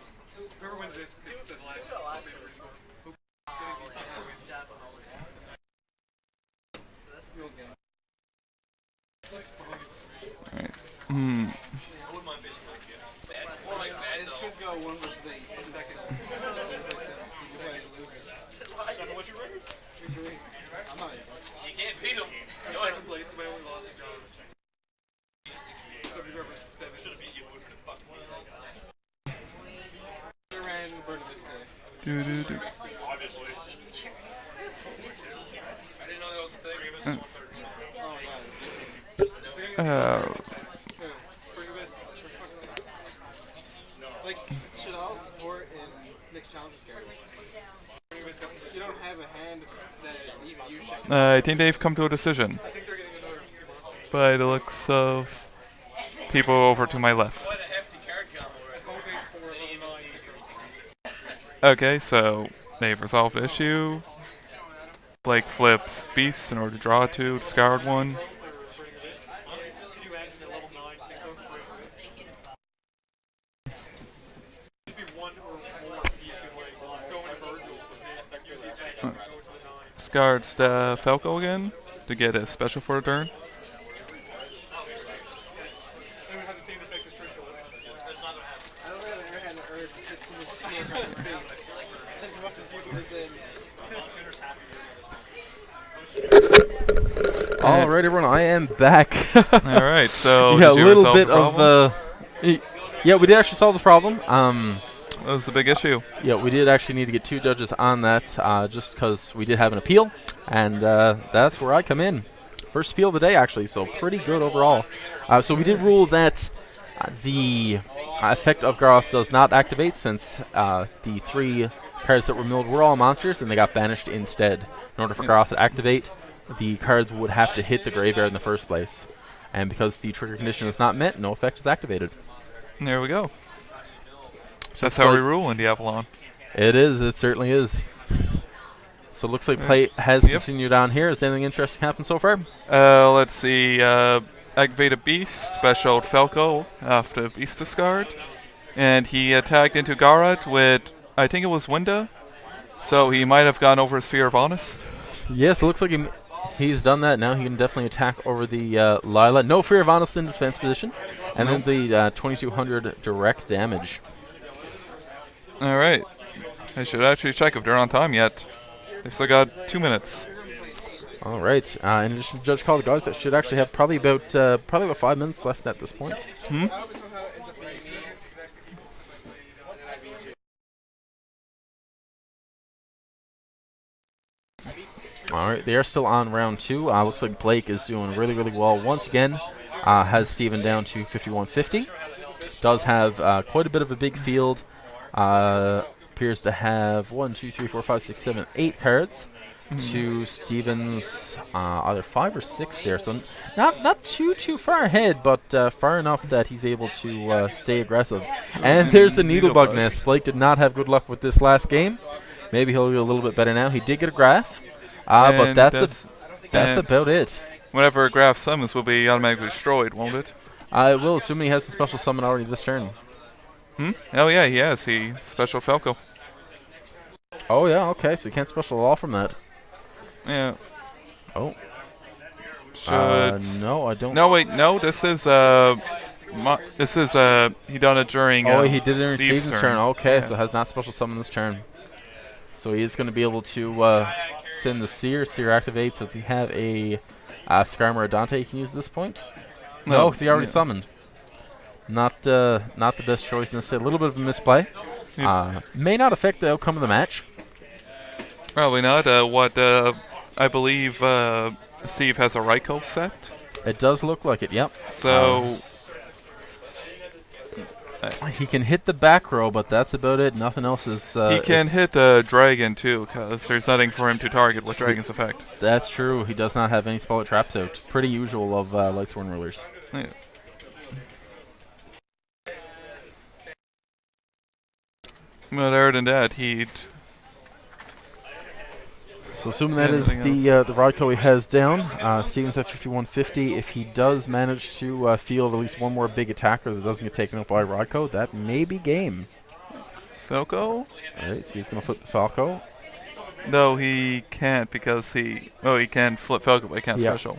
Alright. You can't beat him. Do, do, do. Obviously. I didn't know that was a thing. Like, should all support in next challenges carry? You don't have a hand if it's even you check. I think they've come to a decision. By the looks of people over to my left. Okay, so they've resolved the issue. Blake flips Beast in order to draw 2, discard 1. Discards the Falco again to get a special for a turn. I don't have an airhead and urge to hit someone's face as much as you was then. All right, everyone, I am back. All right, so yeah, a did you little resolve bit the problem? yeah, we did actually solve the problem. That was the big issue. Yeah, we did actually need to get 2 judges on that, just because we did have an appeal, and that's where I come in. First appeal of the day, actually, so pretty good overall. So we did rule that the effect of Garth does not activate, since the 3 cards that were milled were all monsters, and they got banished instead. In order for Garth to activate, the cards would have to hit the graveyard in the first place. And because the trigger condition is not met, no effect is activated. And there we go. So That's how we rule in the Avalon. It is. It certainly is. So it looks like play has continued on here. Has anything interesting happened so far? Let's see. Activated Beast, special Falco after Beast discard. And he attacked into Garrett with, I think it was Winda. So he might have gone over his Fear of Honest. Yes, it looks like he's done that now. He can definitely attack over the Lila. No Fear of Honest in defense position. And then the 2200 direct damage. All right. I should actually check if they're on time yet. They've still got 2 minutes. All right. In addition to Judge Call, the guys that should actually have probably about 5 minutes left at this point. All right, they are still on round 2. Looks like Blake is doing really, really well once again. Has Steven down to 5150. Does have quite a bit of a big field. Appears to have 1, 2, 3, 4, 5, 6, 7, 8 cards. To Steven's either 5 or 6 there. So not too far ahead, but far enough that he's able to stay aggressive. And there's the Needlebug Nest. Blake did not have good luck with this last game. Maybe he'll do a little bit better now. He did get a graph. But that's That's And about it. whenever Graf summons will be automatically destroyed, won't it? I will, assuming he has a special summon already this turn. Oh yeah, he has. He special Falco. Oh, yeah, okay, so you can't special at all from that. Yeah. Oh. Should No, I don't. No, wait, no. This is he done it during. Oh, he did it in Steve's Steven's turn. Okay, Yeah. so has not special summoned this turn. So he is going to be able to send the Seer. Seer activates. Does he have a Skarm or a Dante he can use at this point? No, because he already summoned. Not the best choice. Instead, a little bit of a misplay. May not affect the outcome of the match. Probably not. I believe Steve has a Raikou set. It does look like it. Yep. So he can hit the back row, but that's about it. Nothing else is. he can hit Dragon too, because there's nothing for him to target with Dragon's effect. That's true. He does not have any spell traps out. Pretty usual of Lightsworn rulers. Yeah. But other than that, he'd. So assuming that is the Raikou he has down, Stevens at 5150. If he does manage to field at least one more big attacker that doesn't get taken up by Raikou, that may be game. Falco? Alright, so he's going to flip the Falco. No, he can't because he can flip Falco, but he can't special.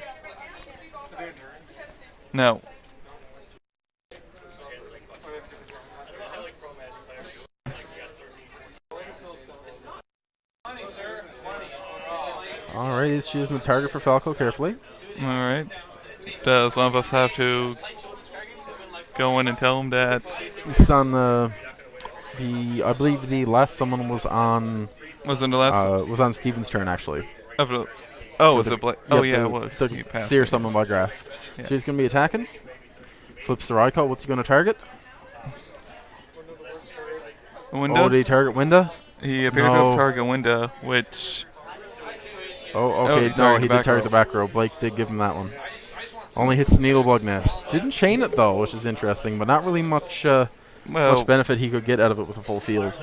No. Alright, he's choosing the target for Falco carefully. Alright. Does one of us have to go in and tell him that? It's on I believe the last summon was on. Was in the last? Was on Steven's turn actually. Oh, was it? Oh yeah, it was. The Seer summon by Graf. Yeah. So he's going to be attacking. Flips the Raikou. What's he going to target? Winda? Oh, did he target Winda? He appeared to have target Winda, which. Oh, okay. No, he did target the back row. Blake did give him that one. Only hits the Needlebug Nest. Didn't chain it though, which is interesting, but not really much benefit he could get out of it with a full field.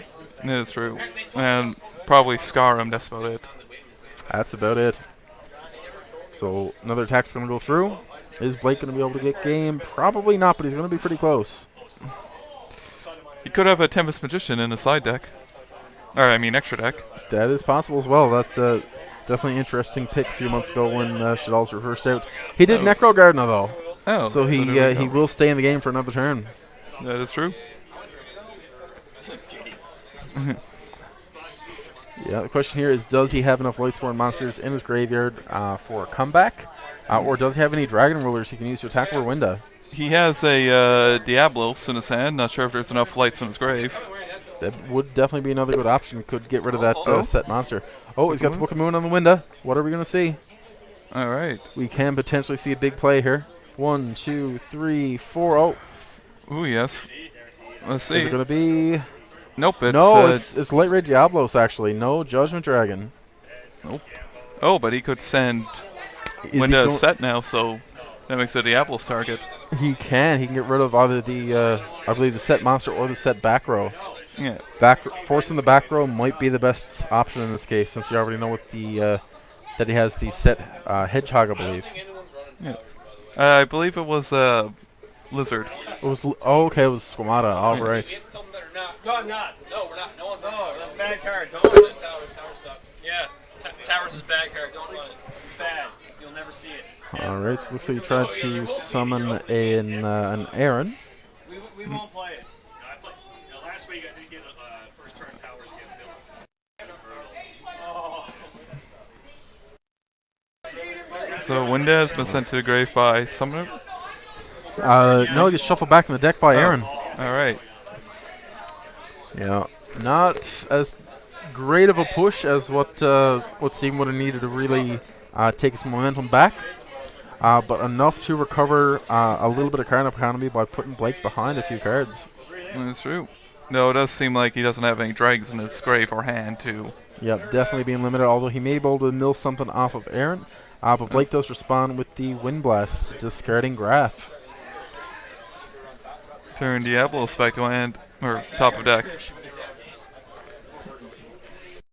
That's true. And probably scar him, that's about it. That's about it. So another attack's going to go through. Is Blake going to be able to get game? Probably not, but he's going to be pretty close. He could have a Tempest Magician in his side deck. Or, I mean, extra deck. That is possible as well. That definitely interesting pick a few months ago when Shadal's were first out. He did Necro Gardener though. Oh, so he will stay in the game for another turn. That is true. Yeah, the question here is, does he have enough Lightsworn monsters in his graveyard for a comeback? Or does he have any Dragon Rulers he can use to attack over Winda? He has a Diablos in his hand. Not sure if there's enough lights in his grave. That would definitely be another good option. Could get rid of that set monster. Oh, he's got the Book of Moon on the Winda. What are we going to see? All right. We can potentially see a big play here. 1, 2, 3, 4. Oh. Ooh, yes. Let's see. Is it going to be... Nope. It's Light Ray Diablos, actually. No Judgment Dragon. Nope. Oh, but he could send Winda set now, so that makes it a Diablos target. He can. He can get rid of either the, I believe, the set monster or the set back row. Yeah. Forcing the back row might be the best option in this case, since you already know what the that he has the set Hedgehog, I believe. Yeah. I believe it was Lizard. It was okay. It was Squamata. All right. No, I'm not. No, we're not. No one's on. That's a bad card. Don't run it. Towers sucks. Yeah. Towers is a bad card. Don't run it. It's bad. You'll never see it. All right. So it looks like you tried to summon an Aaron. We won't play it. Last week I did get first turn Towers against Dylan. So Winda has been sent to the grave by Summoner? No, he gets shuffled back in the deck by Aaron. All right. Yeah, not as great of a push as what Steven would have needed to really take his momentum back, but enough to recover a little bit of card economy by putting Blake behind a few cards. That's true. No, it does seem like he doesn't have any dragons in his grave or hand, too. Yep, definitely being limited, although he may be able to mill something off of Aaron. But Blake does respond with the Wind Blast, discarding Graf. Turn Diablos back to hand, or top of deck.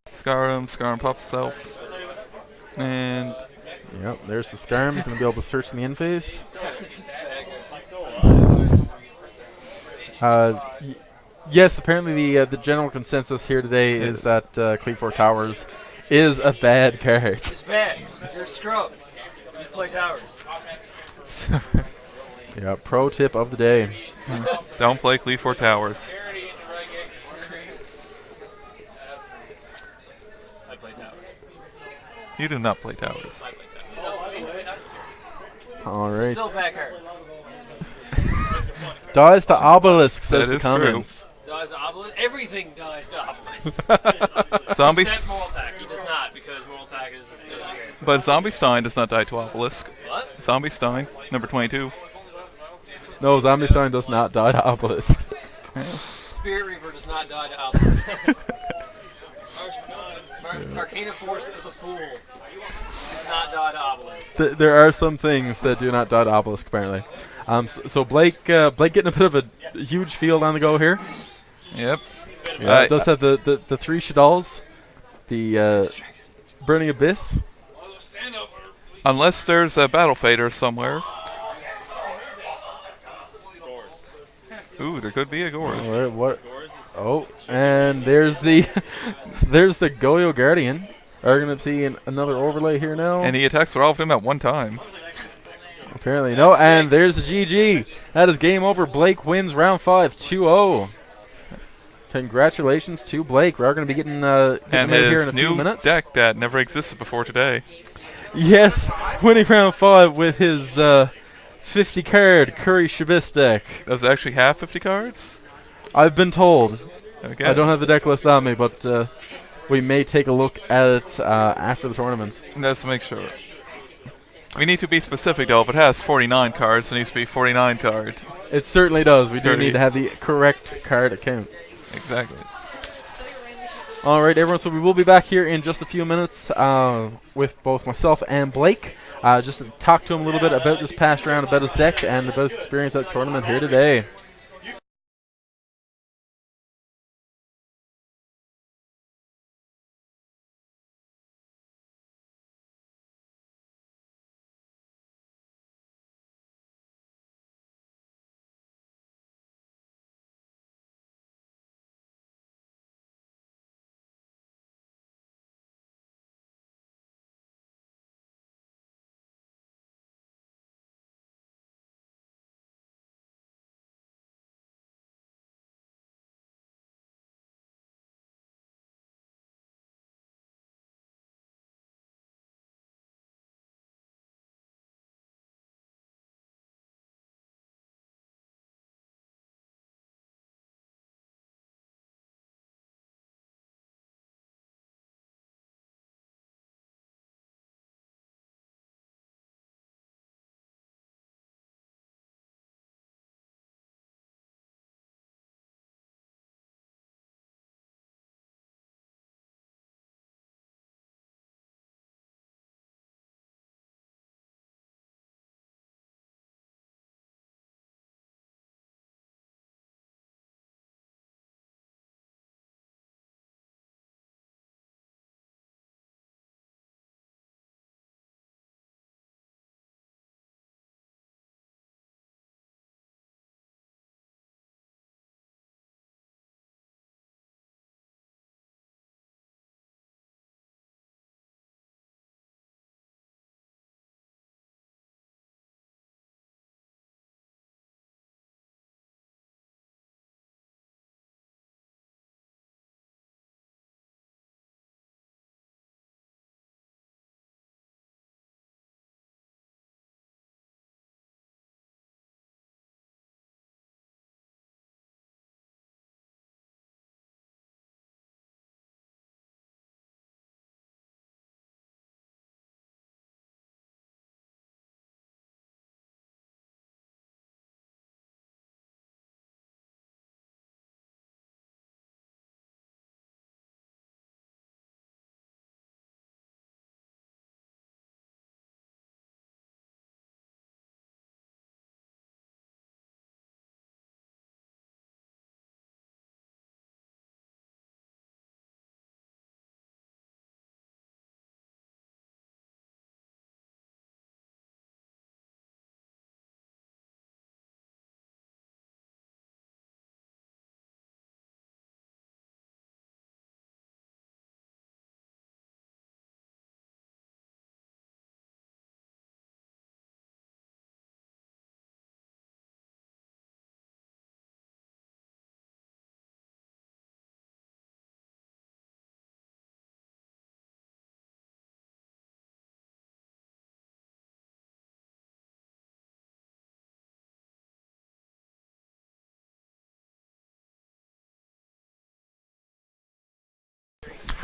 Scar him pops himself. And Yep, there's the Scarm. Going to be able to search in the end phase. Yes, apparently the general consensus here today is that Cleveland Towers is a bad card. It's bad. You're a scrub. You play towers. Yeah, pro tip of the day. Don't play Cleveland Towers. I play towers. You do not play towers. I play towers. All right. Still back card. Dies to Obelisk, says That the is true. comments. Dies to Obelisk. Everything dies to Obelisk. Zombies, Except Moral Attack. He does not because Moral Attack doesn't care. but Zombie Stein does not die to Obelisk. What? Zombie Stein, number 22. No, Zombie Sign does not die to Obelisk. Spirit Reaper does not die to Obelisk. Arcana Force of the Fool does not die to Obelisk. There are some things that do not die to Obelisk, apparently. So Blake getting a bit of a huge field on the go here. Yep. Yeah, it does have the 3 Shaddolls, the Burning Abyss. Unless there's a Battle Fader somewhere. Ooh, there could be a Gorz. All right, what? Oh, and there's the there's the Goyo Guardian. Are going to see another overlay here now. And he attacks all of them at one time. Apparently no, and there's the GG. That is game over. Blake wins round 5, 2-0. Congratulations to Blake. We're going to be getting And him in here in his a few new minutes. deck that never existed before today. Yes, winning round 5 with his 50 card Curry Shabis deck. Does it actually have 50 cards? I've been told. Okay. I don't have the deck list on me, but we may take a look at it after the tournament. Let's make sure. We need to be specific, though. If it has 49 cards, it needs to be 49 card. It certainly does. We do 30. need to have the correct card account. Exactly. All right, everyone. So we will be back here in just a few minutes with both myself and Blake, just to talk to him a little bit about this past round, about his deck, and about his experience at the tournament here today.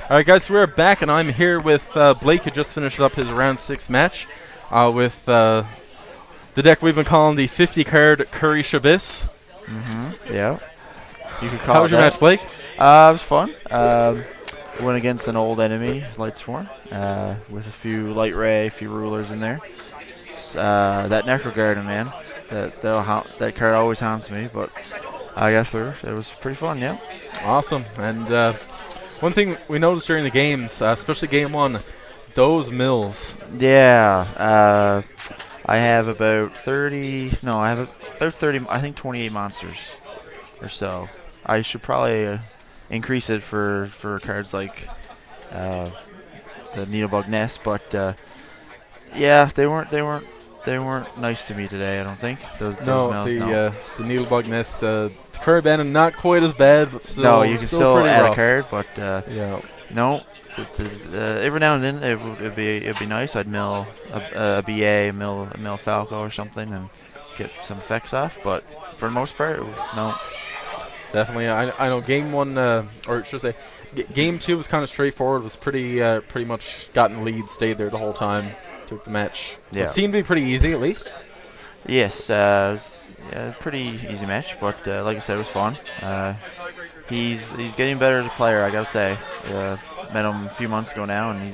All right, guys, we're back, and I'm here with Blake, who just finished up his round 6 match with the deck we've been calling the 50-card Curry Shabis. Yeah. You could call How was your that. match, Blake? It was fun. Went against an old enemy, Light Swarm, with a few Light Ray, a few rulers in there. That Necro Garden, man, that card always haunts me, but I guess it was pretty fun, yeah. Awesome. And one thing we noticed during the games, especially game 1, those mills. Yeah. I have about 30. No, I have about 30. I think 28 monsters or so. I should probably increase it for cards like the Needlebug Nest, but yeah, they weren't nice to me today. I don't think those mills, the Needlebug Nest, the Curry Bannon, not quite as bad, but still, no, you can still pretty add rough. a card, but Yeah. no. Every now and then it'd be nice. I'd mill a BA, mill Falco or something, and get some effects off. But for the most part, no. Definitely. I know game 1, or should I say, game 2 was kind of straightforward. Was pretty much got in the lead, stayed there the whole time, took the match. Yeah. It seemed to be pretty easy, at least. Yes, it was pretty easy match, but like I said, it was fun. He's getting better as a player, I gotta say. Met him a few months ago now, and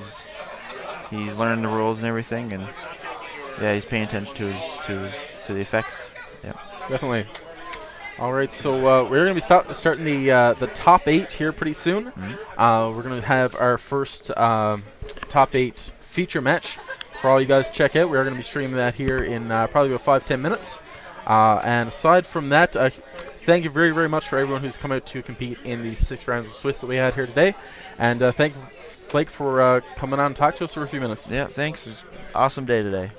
he's learning the rules and everything, and yeah, he's paying attention to the effects. Yeah, Definitely. All right, so we're going to be starting the top 8 here pretty soon. We're going to have our first top 8 feature match for all you guys to check out. We're going to be streaming that here in probably about 5-10 minutes. And aside from that, thank you very, very much for everyone who's come out to compete in the 6 rounds of Swiss that we had here today. And thank Blake for coming on and talk to us for a few minutes. yeah. Thanks. It was an awesome day today.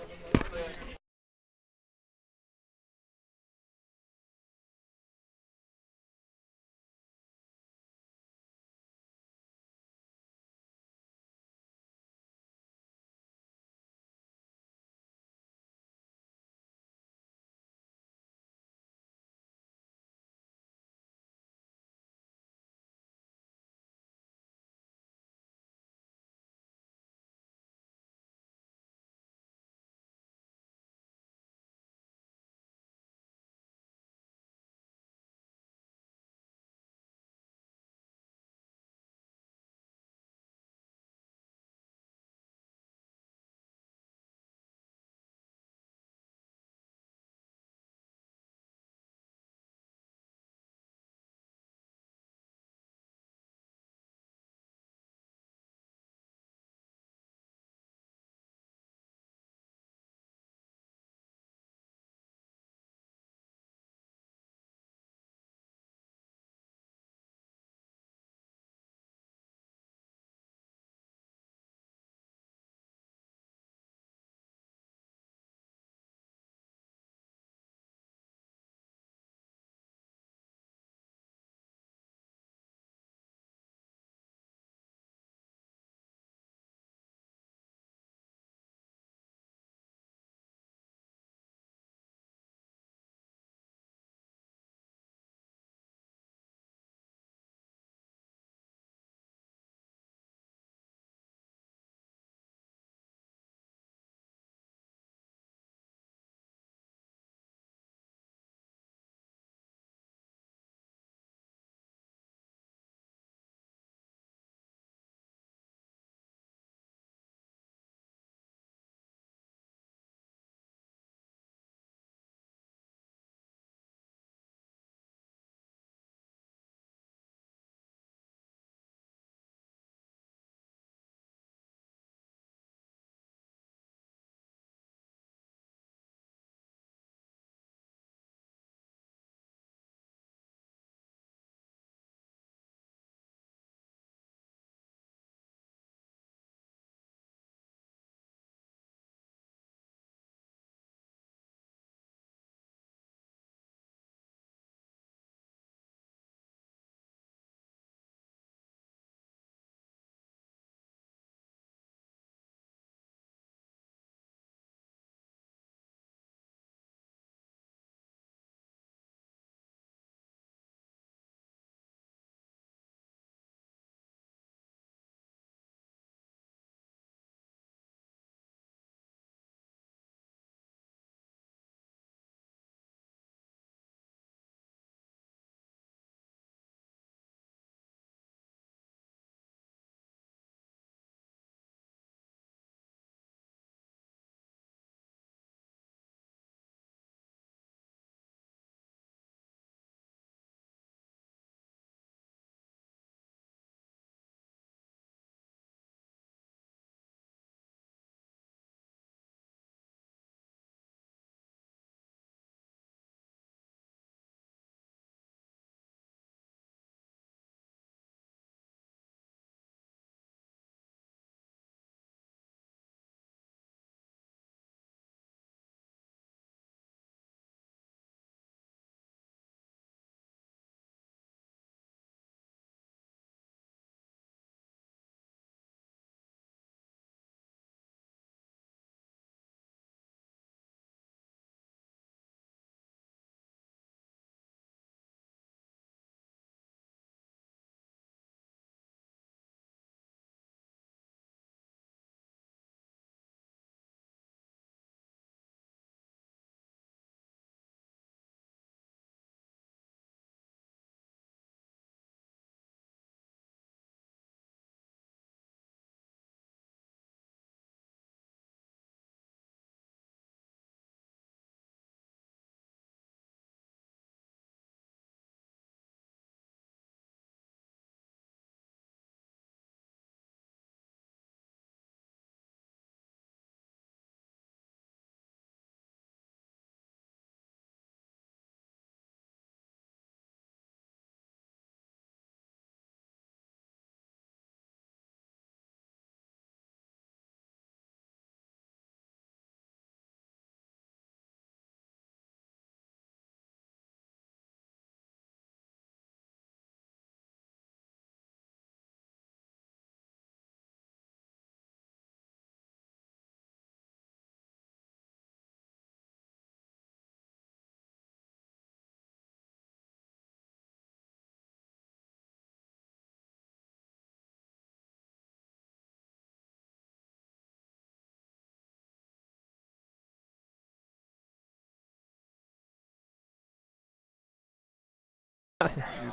All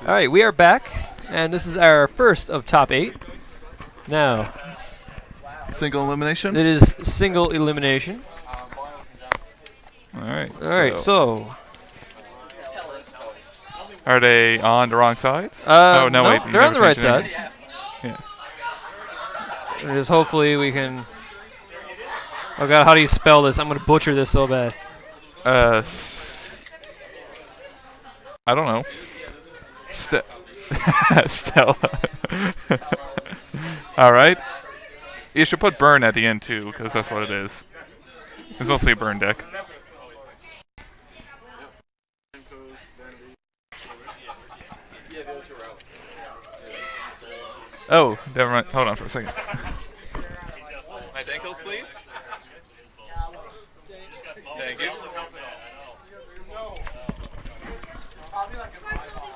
right, we are back, and this is our first of top 8. Now, Single elimination? it is single elimination. All right. All right, so Are they on the wrong sides? Oh, no, wait. you they're on never the right changed sides. it. Yeah. Just hopefully we can. Oh God, how do you spell this? I'm gonna butcher this so bad. I don't know. Stella. All right. You should put burn at the end too, because that's what it is. It's mostly a burn deck. Oh, never mind. Hold on for a second. My Dankles, please. Thank you.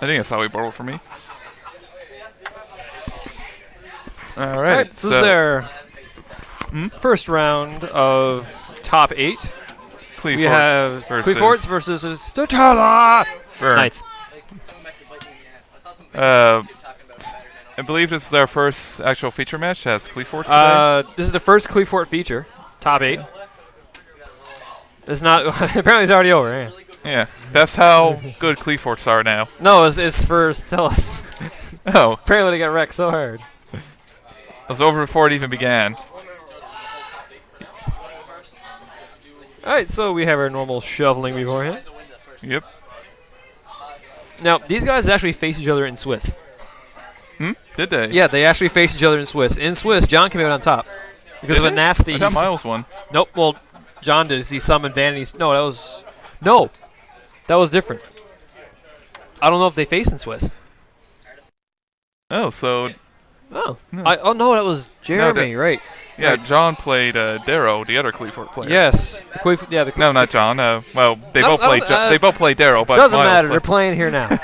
I think that's how we borrowed for me. All All right. right, so this is our first round of top 8. Cleveland We have versus Cleforts versus Stachala Burn. Knights. I believe this is their first actual feature match as Cleforts today. This is the first Clefort feature, top 8. It's not. Apparently, it's already over. Yeah. Yeah, that's how good Cleforts are now. No, it's for Stella's. Oh, Apparently, they got wrecked so hard. it was over before it even began. All right, so we have our normal shoveling beforehand. Yep. Now, these guys actually face each other in Swiss. Did they? Yeah, they actually face each other in Swiss. In Swiss, John came out on top because Did of a they? nasty. I thought Miles won. Nope. Well, John did. He summoned Vanity's. No, that was different. I don't know if they face in Swiss. Oh, so Oh. No. No, that was Jeremy, right? yeah, Right. John played Darrow, the other Clefort player. Yes. The No, not John. Well, they No, both played. They both played Darrow, but doesn't Miles matter. They're played- playing here now.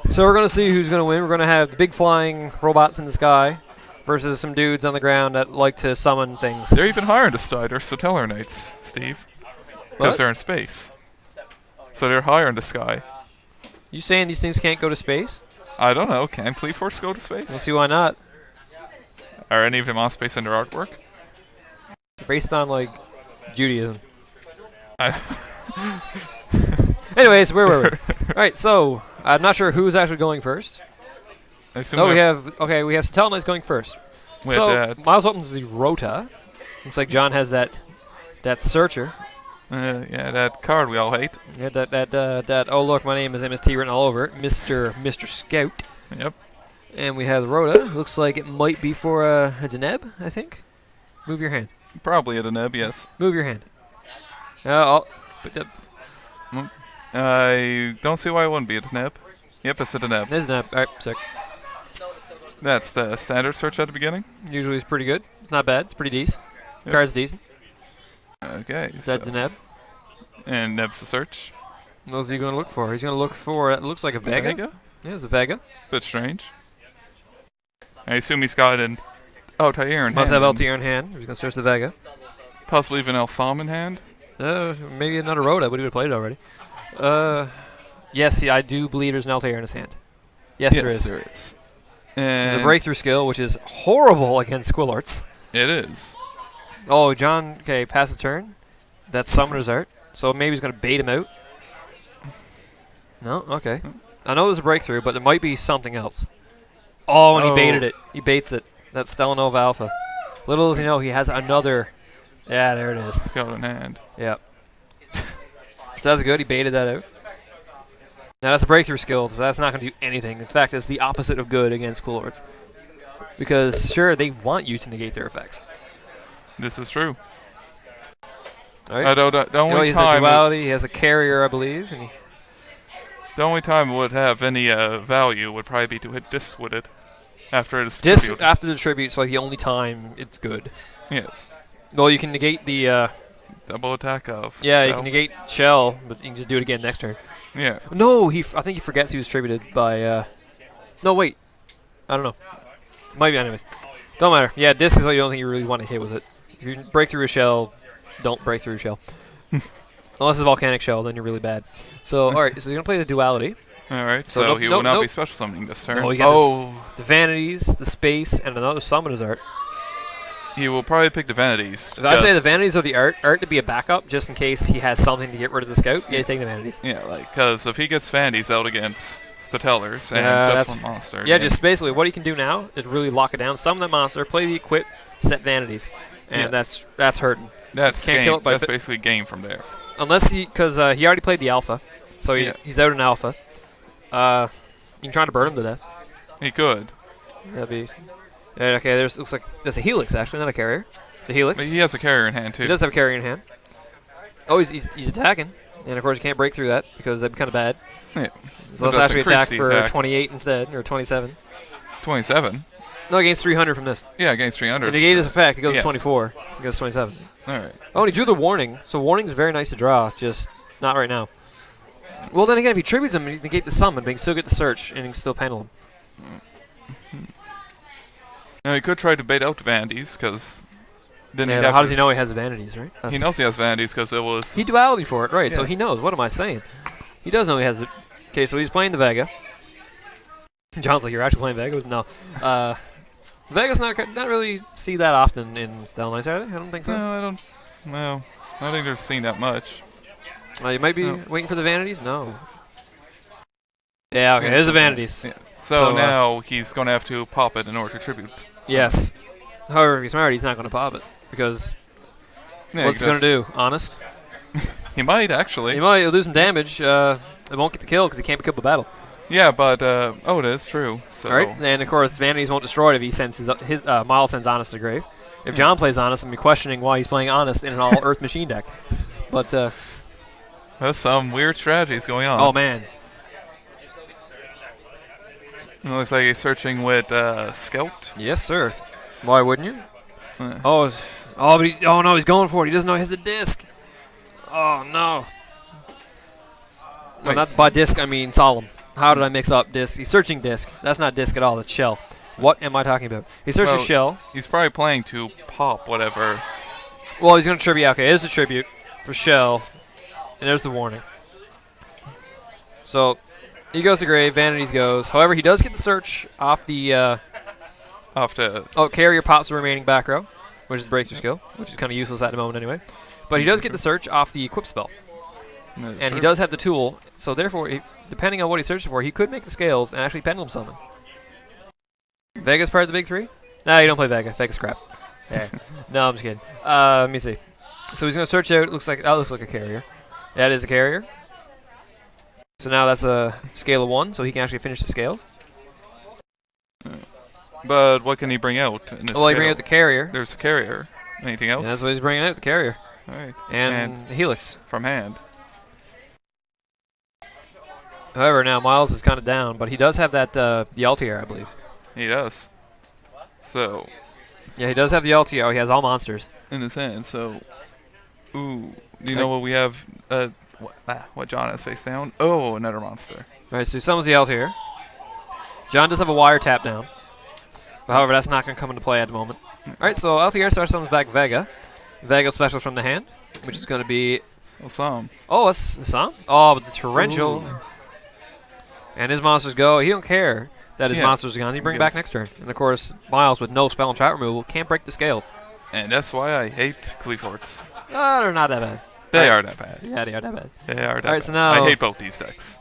So we're gonna see who's gonna win. We're gonna have the big flying robots in the sky versus some dudes on the ground that like to summon things. They're even higher in the sky. They're Stellar Knights, Steve, What? because they're in space. So they're higher in the sky. You saying these things can't go to space? I don't know. Can Cleforts go to space? We'll see why not. Are any of them on space in their artwork? Based on like Judaism. I Anyways, where were we? All right, so I'm not sure who's actually going first. assume Oh, we they're- have Stellar Knights going first. we So had Miles opens the Rota. Looks like John has that searcher. yeah, that card we all hate. Yeah, that. Oh look, my name is MST written all over it, Mr. Scout. Yep. And we have the Rota. Looks like it might be for a Deneb, I think. Move your hand. Probably at a neb, yes. Move your hand. But I don't see why it wouldn't be at a neb. Yep, it's at a neb. there's Deneb. All right, sick. That's the standard search at the beginning. Usually it's pretty good. It's not bad. It's pretty decent. Yep. Card's decent. Okay. That's so- Deneb. And neb's the search. What's he going to look for? He's going to look for. It looks like a Vega. Vega? Yeah, it's a Vega. Bit strange. I assume he's got an Altair in Must hand. have LTR in hand. He's going to search the Vega. Possibly even El Sam in hand. Maybe another Rhoda, but he would have played it already. Yes, I do believe there's an Altair in his hand. Yes, there is. There is. There's And a breakthrough skill, which is horrible against Squillarts. it is. Oh, John, okay, pass the turn. That's Summoner's Art. So maybe he's going to bait him out. No? Okay. I know there's a breakthrough, but there might be something else. Oh, and he baited it. He baits it. That's Stellanova Alpha. Little does he know, he has another. Yeah, there it is. He's got it in hand. Yep. So that's good. He baited that out. Now that's a breakthrough skill, so that's not going to do anything. In fact, it's the opposite of good against Cool Lords. Because, sure, they want you to negate their effects. This is true. All right. Although the You know, only he has a time duality. He has a carrier, I believe. And the only time it would have any value would probably be to hit disc with it after it is Disc tribute. after the tribute's like the only time it's good. Yes. Well, you can negate the. Double attack of. Yeah, you Shell. can negate Shell, but you can just do it again next turn. Yeah. No, I think he forgets he was tributed by. No, wait. I don't know. Might be, anyways. Don't matter. Yeah, disc is the only thing you really want to hit with it. If you break through a shell, don't break through a shell. Unless it's volcanic shell, then you're really bad. So, all right. So you're gonna play the duality. All right, So so nope, he nope, will not be nope. special summoning this turn. No, he got oh, the Vanities, the Space, and another Summoner's Art. he will probably pick the Vanities. If I say the because- Vanities or the Art to be a backup, just in case he has something to get rid of the Scout, yeah, he's taking the Vanities. Yeah, like, because if he gets Vanities out against the Tellers and Yeah, just that's- one monster. Yeah, then- just basically what he can do now is really lock it down. Summon that monster, play the Equip, set Vanities. And Yeah. that's hurting. That's can't game. kill it by That's fi- basically game from there. Unless because he already played the Alpha, so Yeah. he's out in Alpha. You can try to burn him to death. He could. That'd be... okay, looks like there's a Helix, actually, not a Carrier. It's a Helix. But he has a carrier in hand, too. He does have a Carrier in hand. Oh, he's attacking. And, of course, you can't break through that because that'd be kind of bad. Yeah. So let's does actually increase attack the for attack. 28 instead, or 27. 27? No, against 300 from this. Yeah, against 300. And negate his effect, it goes Yeah. to 24. It goes to 27. All right. Oh, and he drew the Warning. So Warning's very nice to draw, just not right now. Well, then again, if he tributes him, he can negate the summon, but he can still get the search, and he can still panel him. Now, he could try to bait out the Vanities, because then Yeah, he'd but have how to does he know he has the Vanities, right? He That's- knows he has Vanities because it was... He duality for it, right, so Yeah. he knows. What am I saying? He does know he has it. Okay, so he's playing the Vega. John's like, you're actually playing Vega? No. Vega's not really see that often in Style Knights, are they? I don't think so. No, I don't... No, I don't think they've seen that much. You might be No. waiting for the Vanities? No. Yeah, okay, Yeah, there's the so- Vanities. Yeah. So, So, now he's going to have to pop it in order to tribute. Yes. However, if he's smart, he's not going to pop it. Because Yeah, what's he it going does. to do? Honest? He might, actually. He might lose some damage. It won't get the kill because he can't be killed by battle. Yeah, but... oh, it is true. So, All right, and of course, Vanities won't destroy it if he sends his Miles sends Honest to the grave. If John plays Honest, I'm be questioning why he's playing Honest in an all Earth Machine deck. But There's some weird strategies going on. oh man, It looks like he's searching with Scout. yes sir. Why wouldn't you? Uh, Oh, but oh no, he's going for it. He doesn't know he has the disc. Oh no. No, Wait. not by disc. I mean solemn. How did I mix up disc? He's searching disc. That's not disc at all. That's shell. What am I talking about? He searches Well, shell. He's probably playing to pop whatever. Well, he's going to tribute. Okay, there's the tribute for shell. And there's the warning. So he goes to grave. Vanities goes. However, he does get the search off the. Off to... Carrier pops the remaining back row, which is the breakthrough skill, which is kind of useless at the moment anyway. But he does get the search off the equip spell. And he does have the tool, so therefore, depending on what he's searching for, he could make the scales and actually pendulum summon. Vega's part of the big three? No, you don't play Vega. Vega's crap. Yeah. No, I'm just kidding. Let me see. So he's going to search out. That looks like a carrier. That is a carrier. So now that's a scale of 1, so he can actually finish the scales. But what can he bring out in this Well, he bring scale? out the carrier. There's a carrier. Anything else? And that's what he's bringing out, the carrier. All right. And the Helix. From hand. However, now Miles is kind of down, but he does have that the Altair, I believe. He does. So, Yeah, he does have the Altair. He has all monsters. in his hand, so... Ooh. Do you know what we have... what John has face down? Oh, another monster. All right, so he summons the Altair. John does have a wire tap down. But however, that's not going to come into play at the moment. All right, so Altair starts summons back Vega. Vega specials from the hand, which is going to be... Well, some. Oh, that's some. Oh, but the Torrential. Ooh. And his monsters go. He don't care that his Yeah, monsters are gone. He bring he back does. next turn. And of course, Miles with no spell and trap removal can't break the scales. And that's why I hate Cleaforts. They're not that bad. They Right. are that bad. Yeah, they are that bad. They are that All right, bad. so now- I hate both these decks.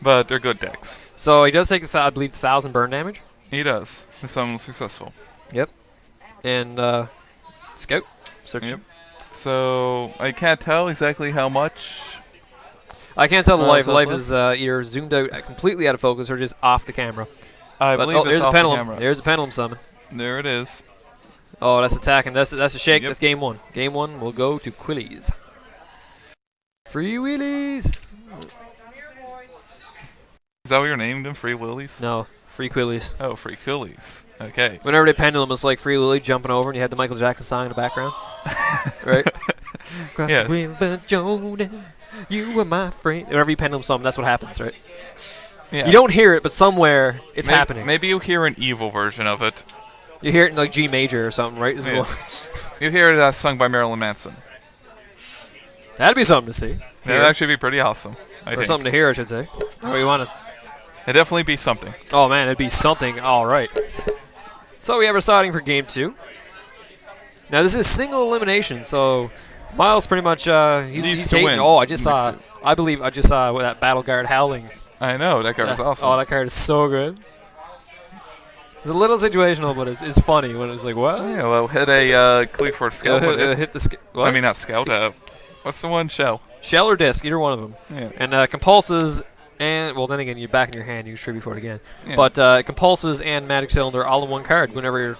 But they're good decks. So he does take, I believe, 1,000 burn damage. He does. The summon was successful. Yep. And Scout. Search. Yep. So, I can't tell exactly how much... I can't tell the life. so Life far? is either zoomed out completely out of focus or just off the camera. I But, believe oh, it's there's a off the pendulum. camera. There's a pendulum summon. There it is. Oh, that's attacking. That's a shake. Yep. That's game 1. Game 1 will go to Quillies. Free Wheelies. Is that what you're named them? Free Willies? No, free Quillies. Oh, Free Quillies. Okay. Whenever they pendulum, it's like Free Willy jumping over, and you have the Michael Jackson song in the background, right? Across Yes. the river Jordan, you were my friend. Whenever you pendulum summon, that's what happens, right? Yeah. You don't hear it, but somewhere it's happening. Maybe you hear an evil version of it. You hear it in like G major or something, right? As Yeah. well. You hear it sung by Marilyn Manson. That'd be something to see. That'd actually be pretty awesome. I or think. something to hear, I should say. Oh, you want to? It'd definitely be something. Oh man, it'd be something. All right. So we have our starting for game 2. Now this is single elimination, so Miles pretty much Needs he's to hating. win. Oh, I believe I just saw with that Battle Guard howling. I know, that card is awesome. Oh, that card is so good. It's a little situational, but it's funny when it's like, what? Yeah, well, hit a Cleveland Scout. Hit the what? I mean, not Scout. What's the one? Shell. Shell or disc, either one of them. Yeah. And compulses and, well, then again, you're back in your hand, you can tribute for it again. Yeah. But compulses and magic cylinder all in one card whenever you're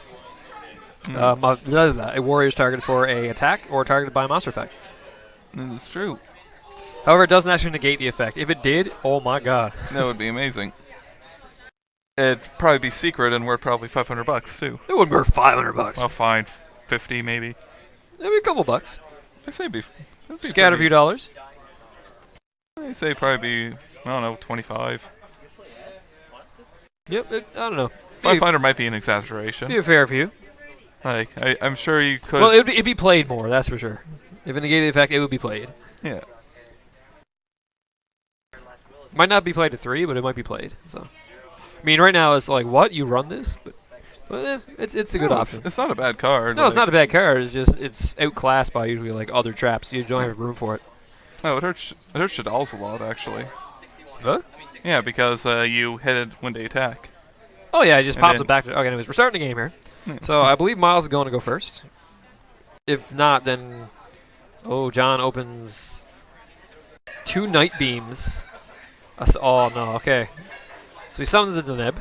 a warrior's targeted for a attack or targeted by a monster effect. It's true. However, it doesn't actually negate the effect. If it did, oh my god. That would be amazing. It'd probably be secret and worth probably $500 too. It wouldn't be worth $500. Well, fine, 50 maybe. It'd be a couple bucks. I'd say it'd be Scatter a few dollars. I'd say probably be, I don't know, 25. Yep, I don't know. 500 might be an exaggeration. Be a fair few. Like, I'm sure you could. Well, it'd be played more, that's for sure. If it negated the effect, it would be played. Yeah. Might not be played at 3, but it might be played. So, I mean, right now it's like, what? You run this? But it's a good option. It's not a bad card. No, it's not a bad card. It's just it's outclassed by usually like other traps. You don't have room for it. No, it hurts Shadal's a lot actually. Huh? Yeah, because you hit it when they attack. Oh yeah, it just And pops then- it back to. Okay, anyways, we're starting the game here. So I believe Miles is going to go first. If not, then John opens 2 Night Beams. Oh no, okay. So he summons a Deneb.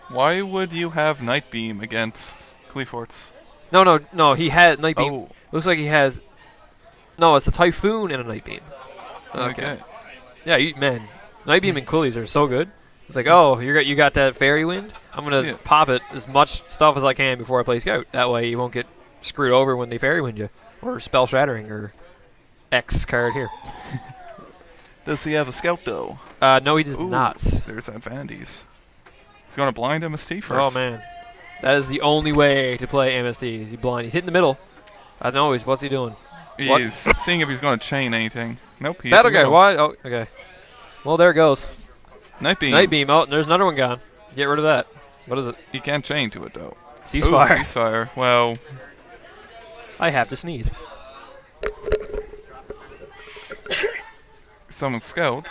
Why would you have Night Beam against Cleforts? No. He had Night Beam. Oh. Looks like he has. No, it's a Typhoon and a Night Beam. Okay. Yeah, man. Night Beam and Quillies are so good. It's like, oh, you got that Fairy Wind? I'm going to pop it as much stuff as I can before I play Scout. That way you won't get screwed over when they Fairy Wind you. Or Spell Shattering or X card here. Does he have a Scout though? No, he does Ooh, not. There's that Vandy's. He's going to blind MST first. Oh, man. That is the only way to play MST. Is he blind? He's hitting the middle. I know. What's he doing? He's seeing if he's going to chain anything. Nope. He Battle Guy, why? Oh, okay. Well, there it goes. Night Beam. Night Beam. Oh, there's another one gone. Get rid of that. What is it? He can't chain to it, though. Ceasefire. Ooh, ceasefire. Well, I have to sneeze. summon Scout.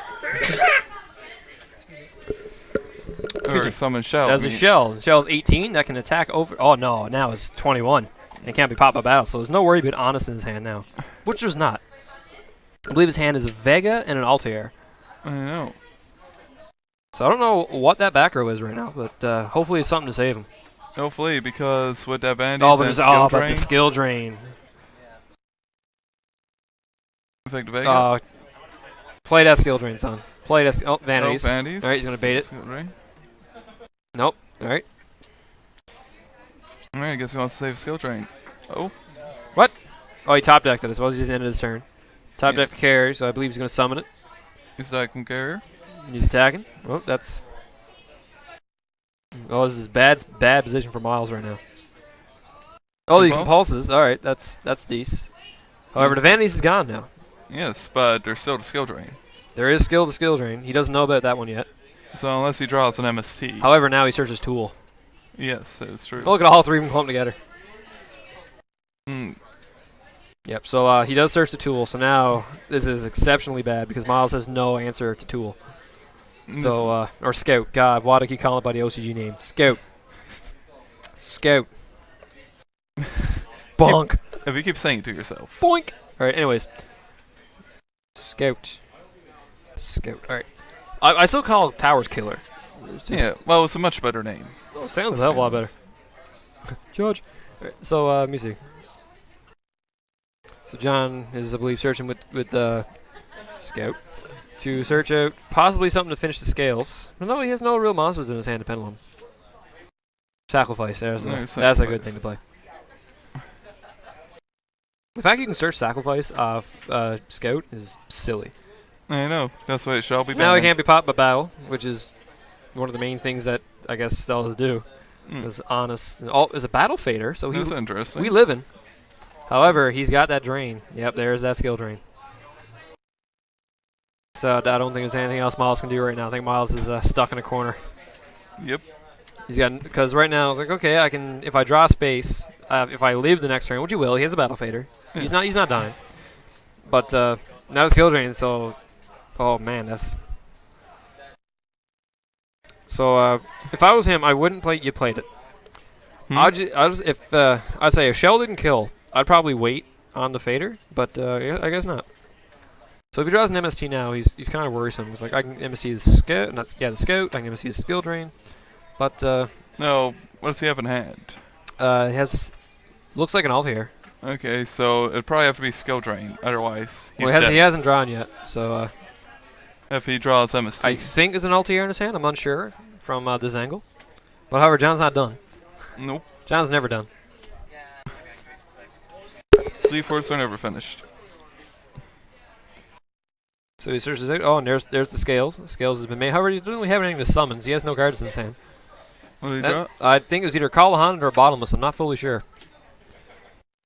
Or summon Shell. That's a Shell. Shell's 18. That can attack over. Oh, no. Now it's 21. It can't be popped by battle, so there's no worry about Honest in his hand now. Which there's not. I believe his hand is a Vega and an Altair. I know. So I don't know what that back row is right now, but hopefully it's something to save him. Hopefully, because with that Vandy's Oh, but and it's skill but drain, the skill drain. Effect Vega. Play that skill drain, son. Play that. Oh, Vanities. Oh, Vandy's. All right, he's gonna bait it. Skill drain. Nope. All right. Alright, I guess he wants to save skill drain. Oh. What? Oh, he top decked it. I suppose he just ended his turn. Top decked the carry, so I believe he's gonna summon it. He's attacking carrier. He's attacking. Oh, that's. Oh, this is bad position for Miles right now. Oh, he compulses. All right, that's decent. However, the Vanities is gone now. Yes, but there's still the skill drain. There is skill to skill drain. He doesn't know about that one yet. So unless he draws an MST. However, now he searches Tool. Yes, that is true. Oh, look at all 3 of them clumped together. Yep, so he does search the Tool, so now this is exceptionally bad because Miles has no answer to Tool. So, or Scout. God, why do I keep calling it by the OCG name? Scout. Scout. Bonk. If you keep saying it to yourself. Boink. All right, anyways. Scout. Scout. All right. I still call Towers Killer. Yeah, well, it's a much better name. Oh, sounds a hell of a lot better. Judge. All right, so, let me see. So John is, I believe, searching with Scout to search out possibly something to finish the scales. But no, he has no real monsters in his hand to pendulum. Sacrifice. That's a good thing to play. The fact you can search Sacrifice off Scout is silly. I know. That's why it shall be banned. Now he can't be popped by battle, which is one of the main things that I guess Stellas do. Is honest. Is a battle fader, so That's interesting. We live in. However, he's got that drain. Yep, there's that skill drain. So I don't think there's anything else Miles can do right now. I think Miles is stuck in a corner. Yep. He's got because right now it's like okay, I can if I draw space, if I live the next turn, which he will, he has a battle fader. Yeah. He's not dying. But not a skill drain, so oh man, that's so. If I was him, I wouldn't play. You played it. I'd just if I'd say if Shell didn't kill, I'd probably wait on the fader, but I guess not. So if he draws an MST now, he's kind of worrisome. He's like, I can MST the scout, the scout. I can MST the skill drain, but no. What does he have in hand? he has looks like an Altair. Okay, so it'd probably have to be skill drain. Otherwise, he's Well, dead. he hasn't drawn yet, so If he draws MST. I think there's an Altair in his hand. I'm unsure from this angle, but however, John's not done. Nope. John's never done. Leaf forts are never finished. So he searches out. Oh, and there's the scales. The scales has been made. However, he doesn't really have anything to summons. He has no cards in his hand. What did he draw? I think it was either Callahan or Bottomless. I'm not fully sure.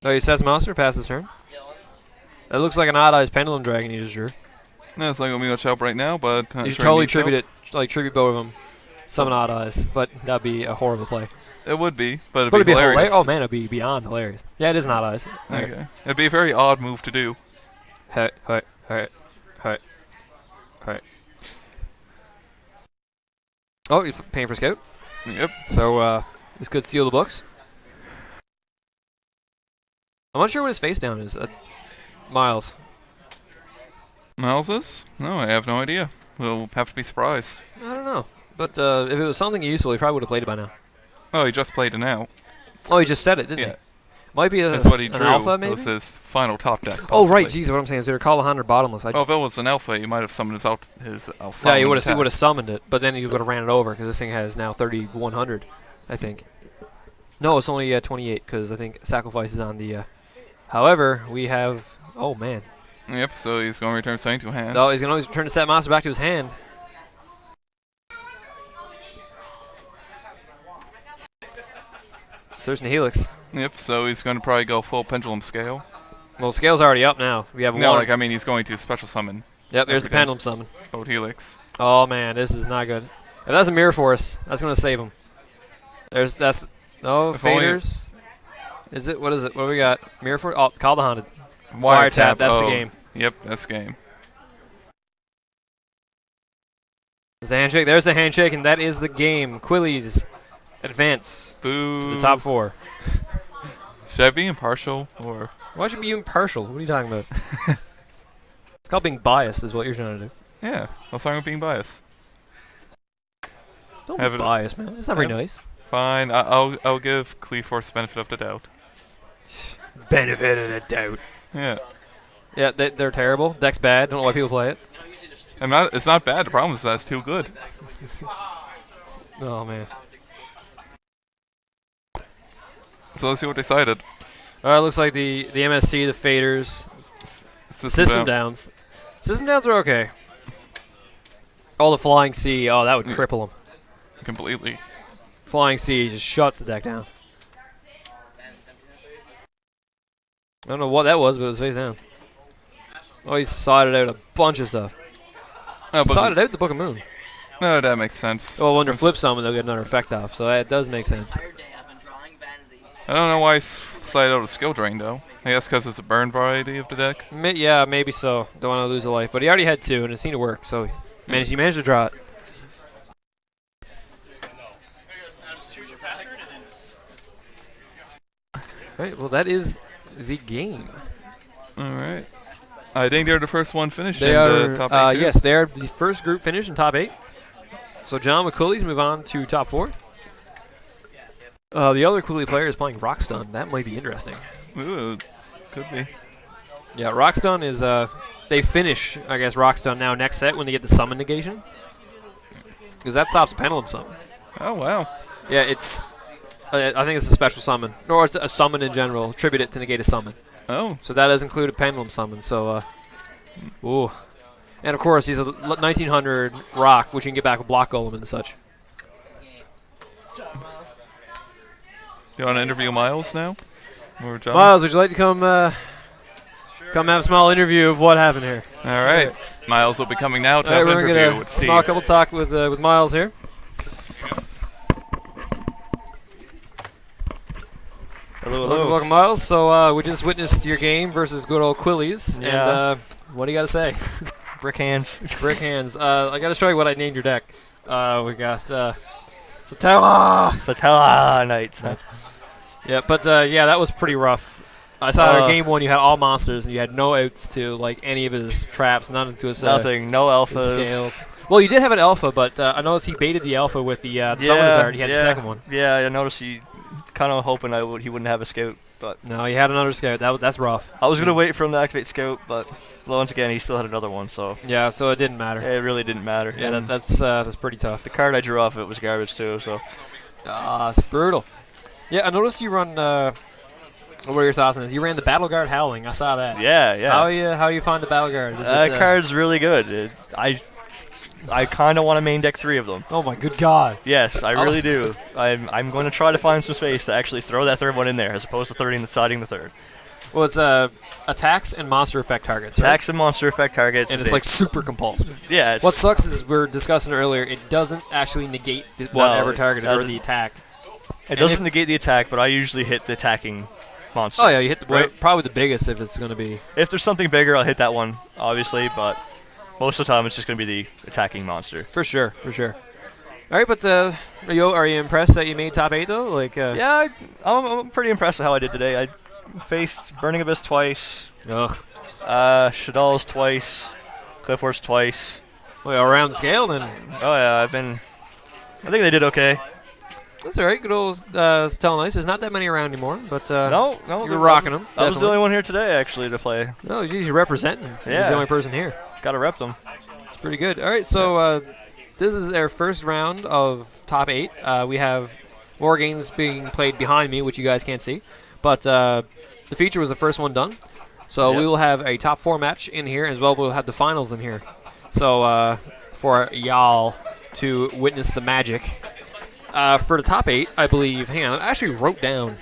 Oh, he says Monster, passes turn. That looks like an Odd Eyes Pendulum Dragon he just drew. No, it's not going to be much help right now, but... You should totally tribute it, like tribute both of them. Summon Odd Eyes, but that'd be a horrible play. It would be, but it'd be hilarious. Oh man, it'd be beyond hilarious. Yeah, it is an Odd Eyes. Okay. It'd be a very odd move to do. Hey. Oh, he's paying for scout. Yep. So this could seal the books. I'm not sure what his face down is. Miles. Miles is? No, I have no idea. We'll have to be surprised. I don't know. But if it was something useful, he probably would have played it by now. Oh, he just played it now. Oh, he just said it, didn't Yeah. he? Might be That's what he an drew. alpha, maybe? Was his final top deck. Oh, right. possibly. Jeez, what I'm saying is either Callahan or Bottomless. Oh, if it was an alpha, he might have summoned his alpha. Yeah, he would have summoned it, but then he would have ran it over because this thing has now 3,100, I think. No, it's only 28 because I think Sacrifice is on the... however, we have... Oh, man. Yep, so he's going to return something to hand. No, he's going to always return the set monster back to his hand. So there's the Helix. Yep, so he's going to probably go full pendulum scale. Well, scale's already up now. We have No, one. like, I mean, he's going to special summon. Yep, there's the everything. pendulum summon. Old Helix. Oh, man, this is not good. If that's a Mirror Force, that's going to save him. That's... No, If only- Faders. Is it? What is it? What do we got? Mirror Force? Oh, Call the Haunted. Wiretap. That's the oh, game. Yep, that's the game. There's the handshake. There's the handshake, and that is the game. Quillies advance Boo. to the top 4. Should I be impartial, or... Why should you be impartial? What are you talking about? It's called being biased is what you're trying to do. Yeah, what's wrong with being biased? Don't Have be it- biased, man. It's not very have- nice. Fine, I'll give Cleaforce benefit of the doubt. Benefit of the doubt. Yeah. Yeah, they're terrible. Deck's bad. Don't know why people play it. It's not bad, the problem is that it's too good. Oh, man. So let's see what they decided. All right, looks like the MSC, the faders, system downs. System downs are okay. Oh, the Flying Sea. Oh, that would cripple him. Completely. Flying Sea just shuts the deck down. I don't know what that was, but it was face down. Oh, he sided out a bunch of stuff. Oh, but Sided out the Book of Moon. no, that makes sense. Oh, under flip summon, they'll get another effect off, so that does make sense. I don't know why he slide out a skill drain, though. I guess because it's a burn variety of the deck. Yeah, maybe so. Don't want to lose a life, but he already had 2, and it seemed to work, so he managed to draw it. Right, well, that is the game. Alright. I think they're the first one finished They in are, the top 8. too. yes, they are the first group finished in top 8. So John McCooley's move on to top 4. The other Cooley player is playing Rockstun. That might be interesting. Ooh, could be. Yeah, Rockstun is, they finish, I guess, Rockstun now next set when they get the summon negation. Because that stops Pendulum Summon. Oh, wow. Yeah, it's, I think it's a special summon. Or it's a summon in general. Attribute it to negate a summon. Oh. So that does include a Pendulum Summon, so, ooh. And of course, he's a 1900 rock, which you can get back with Block Golem and such. You want to interview Miles now? Or John? Miles, would you like to come have a small interview of what happened here? All right. Miles will be coming now to All right, have an we're interview gonna with Steve. small couple talk with Miles here. Hello, Welcome, Miles. So we just witnessed your game versus good old Quillies, Yeah. and what do you got to say? Brick hands. Brick hands. I got to show you what I named your deck. We got Satella. Satella Knights. Yeah, but yeah, that was pretty rough. I saw in game 1 you had all monsters and you had no outs to like any of his traps, none to his Nothing. No alphas. scales. Well, you did have an alpha, but I noticed he baited the alpha with the summoners art. He had the second one. Yeah, I noticed he kind of hoping he wouldn't have a scout, but No, he had another scout. That's rough. I was gonna wait for him to activate scout, but once again he still had another one, so Yeah, so it didn't matter. it really didn't matter. Yeah, And that's pretty tough. the card I drew off it was garbage too. So It's brutal. Yeah, I noticed you run. What were your thoughts on this? You ran the Battle Guard Howling. I saw that. yeah. How you find the Battle Guard? Is That it, card's really good. I kind of want to main deck 3 of them. Oh my good God! Yes, I really do. I'm going to try to find some space to actually throw that third one in there, as opposed to deciding the third. Well, it's attacks and monster effect targets. Right? Attacks and monster effect targets. And it's like super compulsive. Yeah. What sucks is we were discussing earlier. It doesn't actually negate whatever target or the attack. It doesn't negate the attack, but I usually hit the attacking monster. Oh yeah, you hit right? probably the biggest if it's going to be. If there's something bigger, I'll hit that one, obviously, but most of the time it's just going to be the attacking monster. For sure. All right, but are you impressed that you made top 8 though? Like. Yeah, I'm pretty impressed with how I did today. I faced Burning Abyss twice. Ugh. Shadal's twice. Cliffworth twice. Well, around the scale then. Oh yeah, I think they did okay. That's all right. Good old Telenice. There's not that many around anymore, but No, you're rocking them. I was the only one here today actually to play. No, he's representing. Yeah. He's the only person here. Got to rep them. It's pretty good. All right, so this is our first round of top 8. We have more games being played behind me, which you guys can't see, but the feature was the first one done. So we will have a top 4 match in here, as well. We'll have the finals in here. So for y'all to witness the magic. For the top 8, I believe. Hang on, I actually wrote down.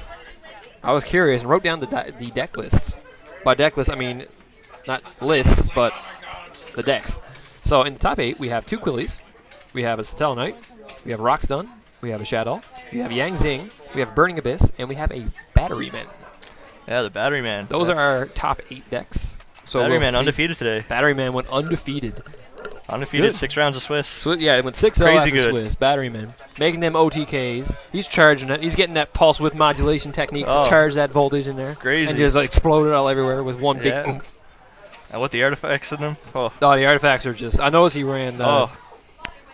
I was curious and wrote down the deck lists. By deck lists, I mean not lists, but the decks. So in the top 8, we have 2 Quillies, we have a Satella Knight, we have Rockstun, we have a Shadow, we have Yang Zing, we have Burning Abyss, and we have a Batteryman. Yeah, the Batteryman. Those are our top 8 decks. So Batteryman undefeated today. Batteryman went undefeated. Undefeated, 6 rounds of Swiss. Yeah, it went 6-0 Crazy after good. Swiss. Batteryman. Making them OTKs. He's charging it. He's getting that pulse width modulation techniques to charge that voltage in there. Crazy. And just explode it all everywhere with one big Yeah. oomph. And with the artifacts in them. Oh, the artifacts are just... I noticed he ran oh.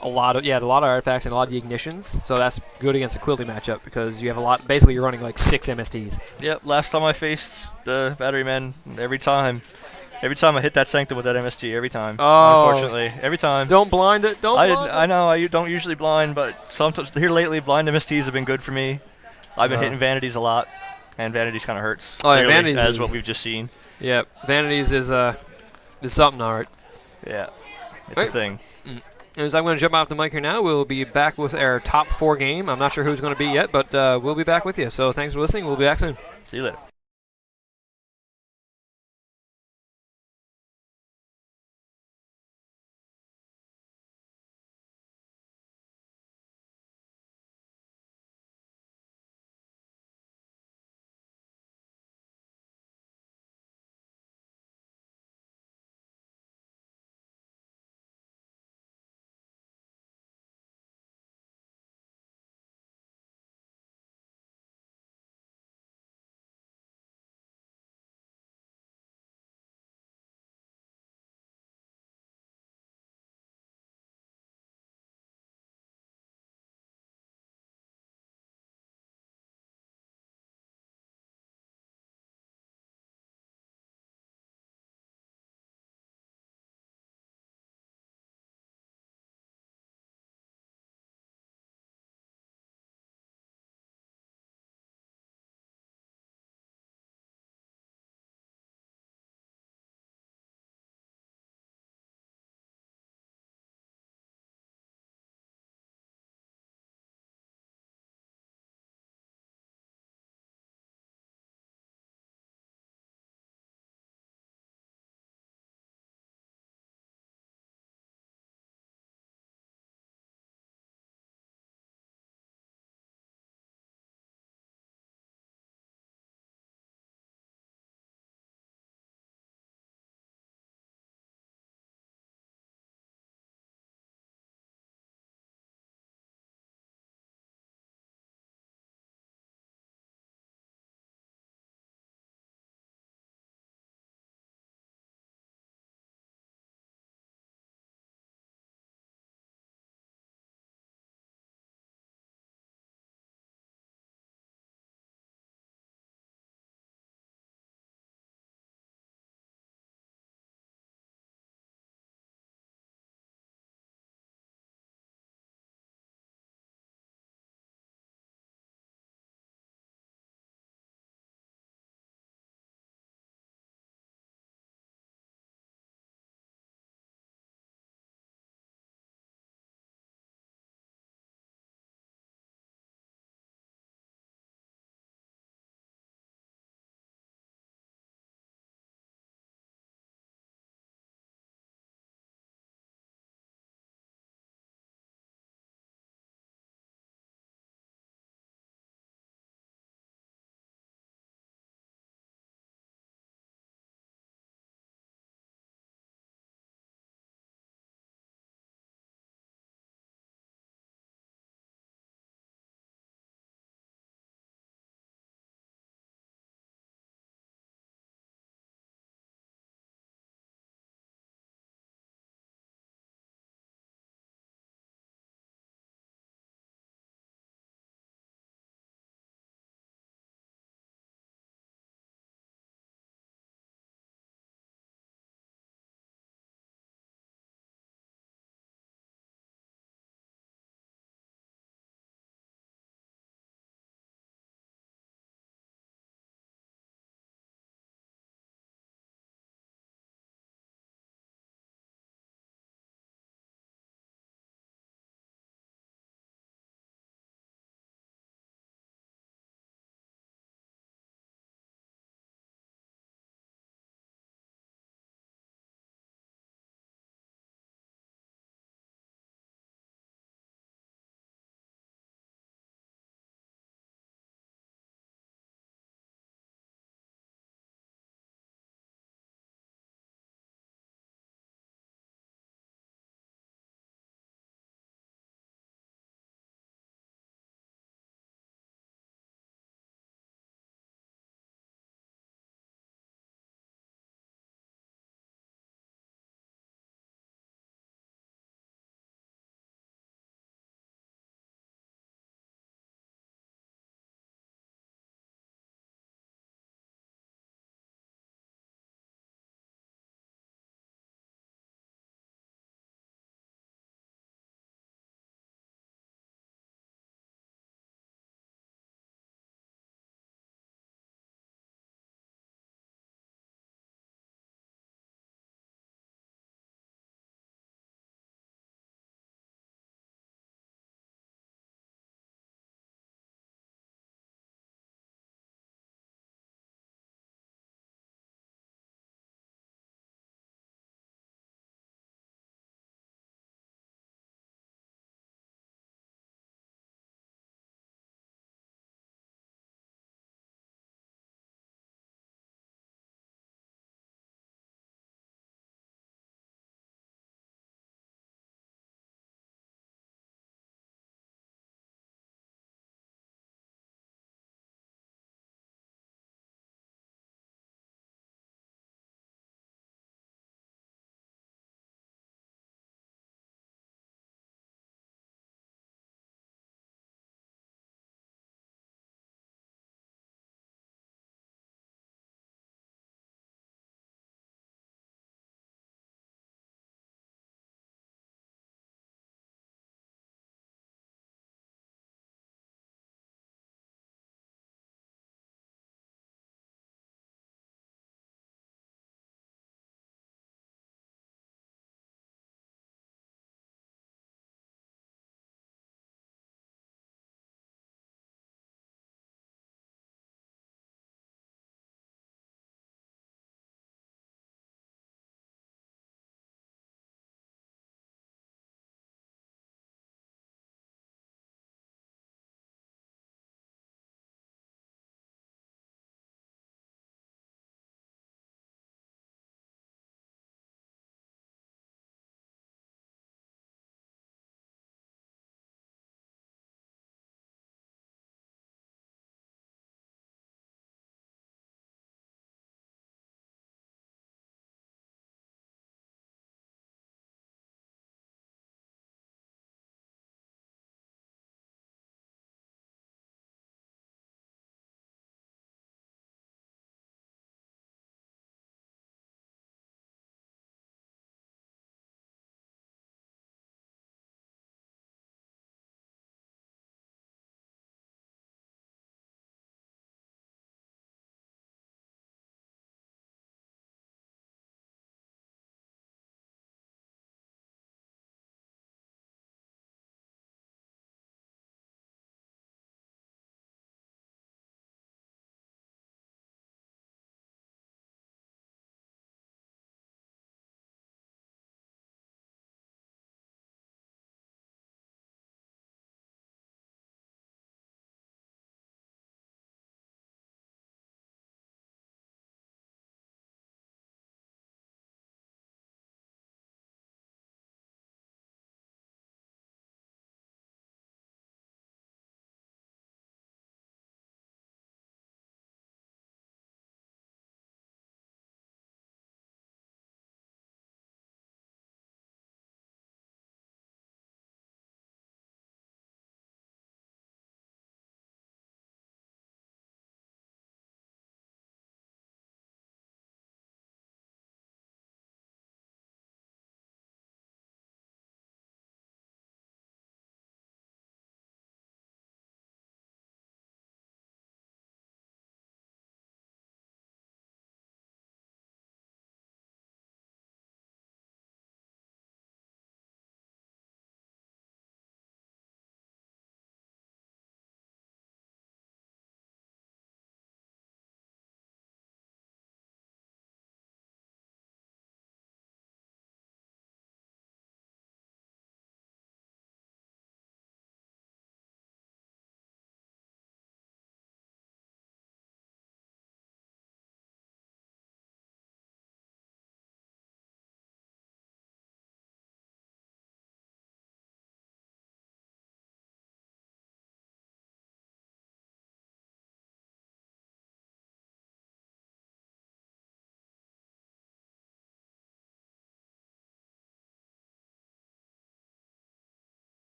a lot of artifacts and a lot of the ignitions. So that's good against the Quilty matchup because you have a lot... Basically, you're running like 6 MSTs. Yep, last time I faced the Batteryman, every time I hit that Sanctum with that MST, every time. Oh. Unfortunately, every time. Don't blind it. Don't blind it. I know, I don't usually blind, but sometimes here lately, blind MSTs have been good for me. I've been hitting Vanities a lot, and Vanities kind of hurts. Oh, yeah, clearly, Vanities as is- what we've just seen. Yeah, Vanities is something, all right. Yeah, it's Right. a thing. Anyways, I'm going to jump off the mic here now. We'll be back with our top 4 game. I'm not sure who's going to be yet, but we'll be back with you. So thanks for listening. We'll be back soon. See you later.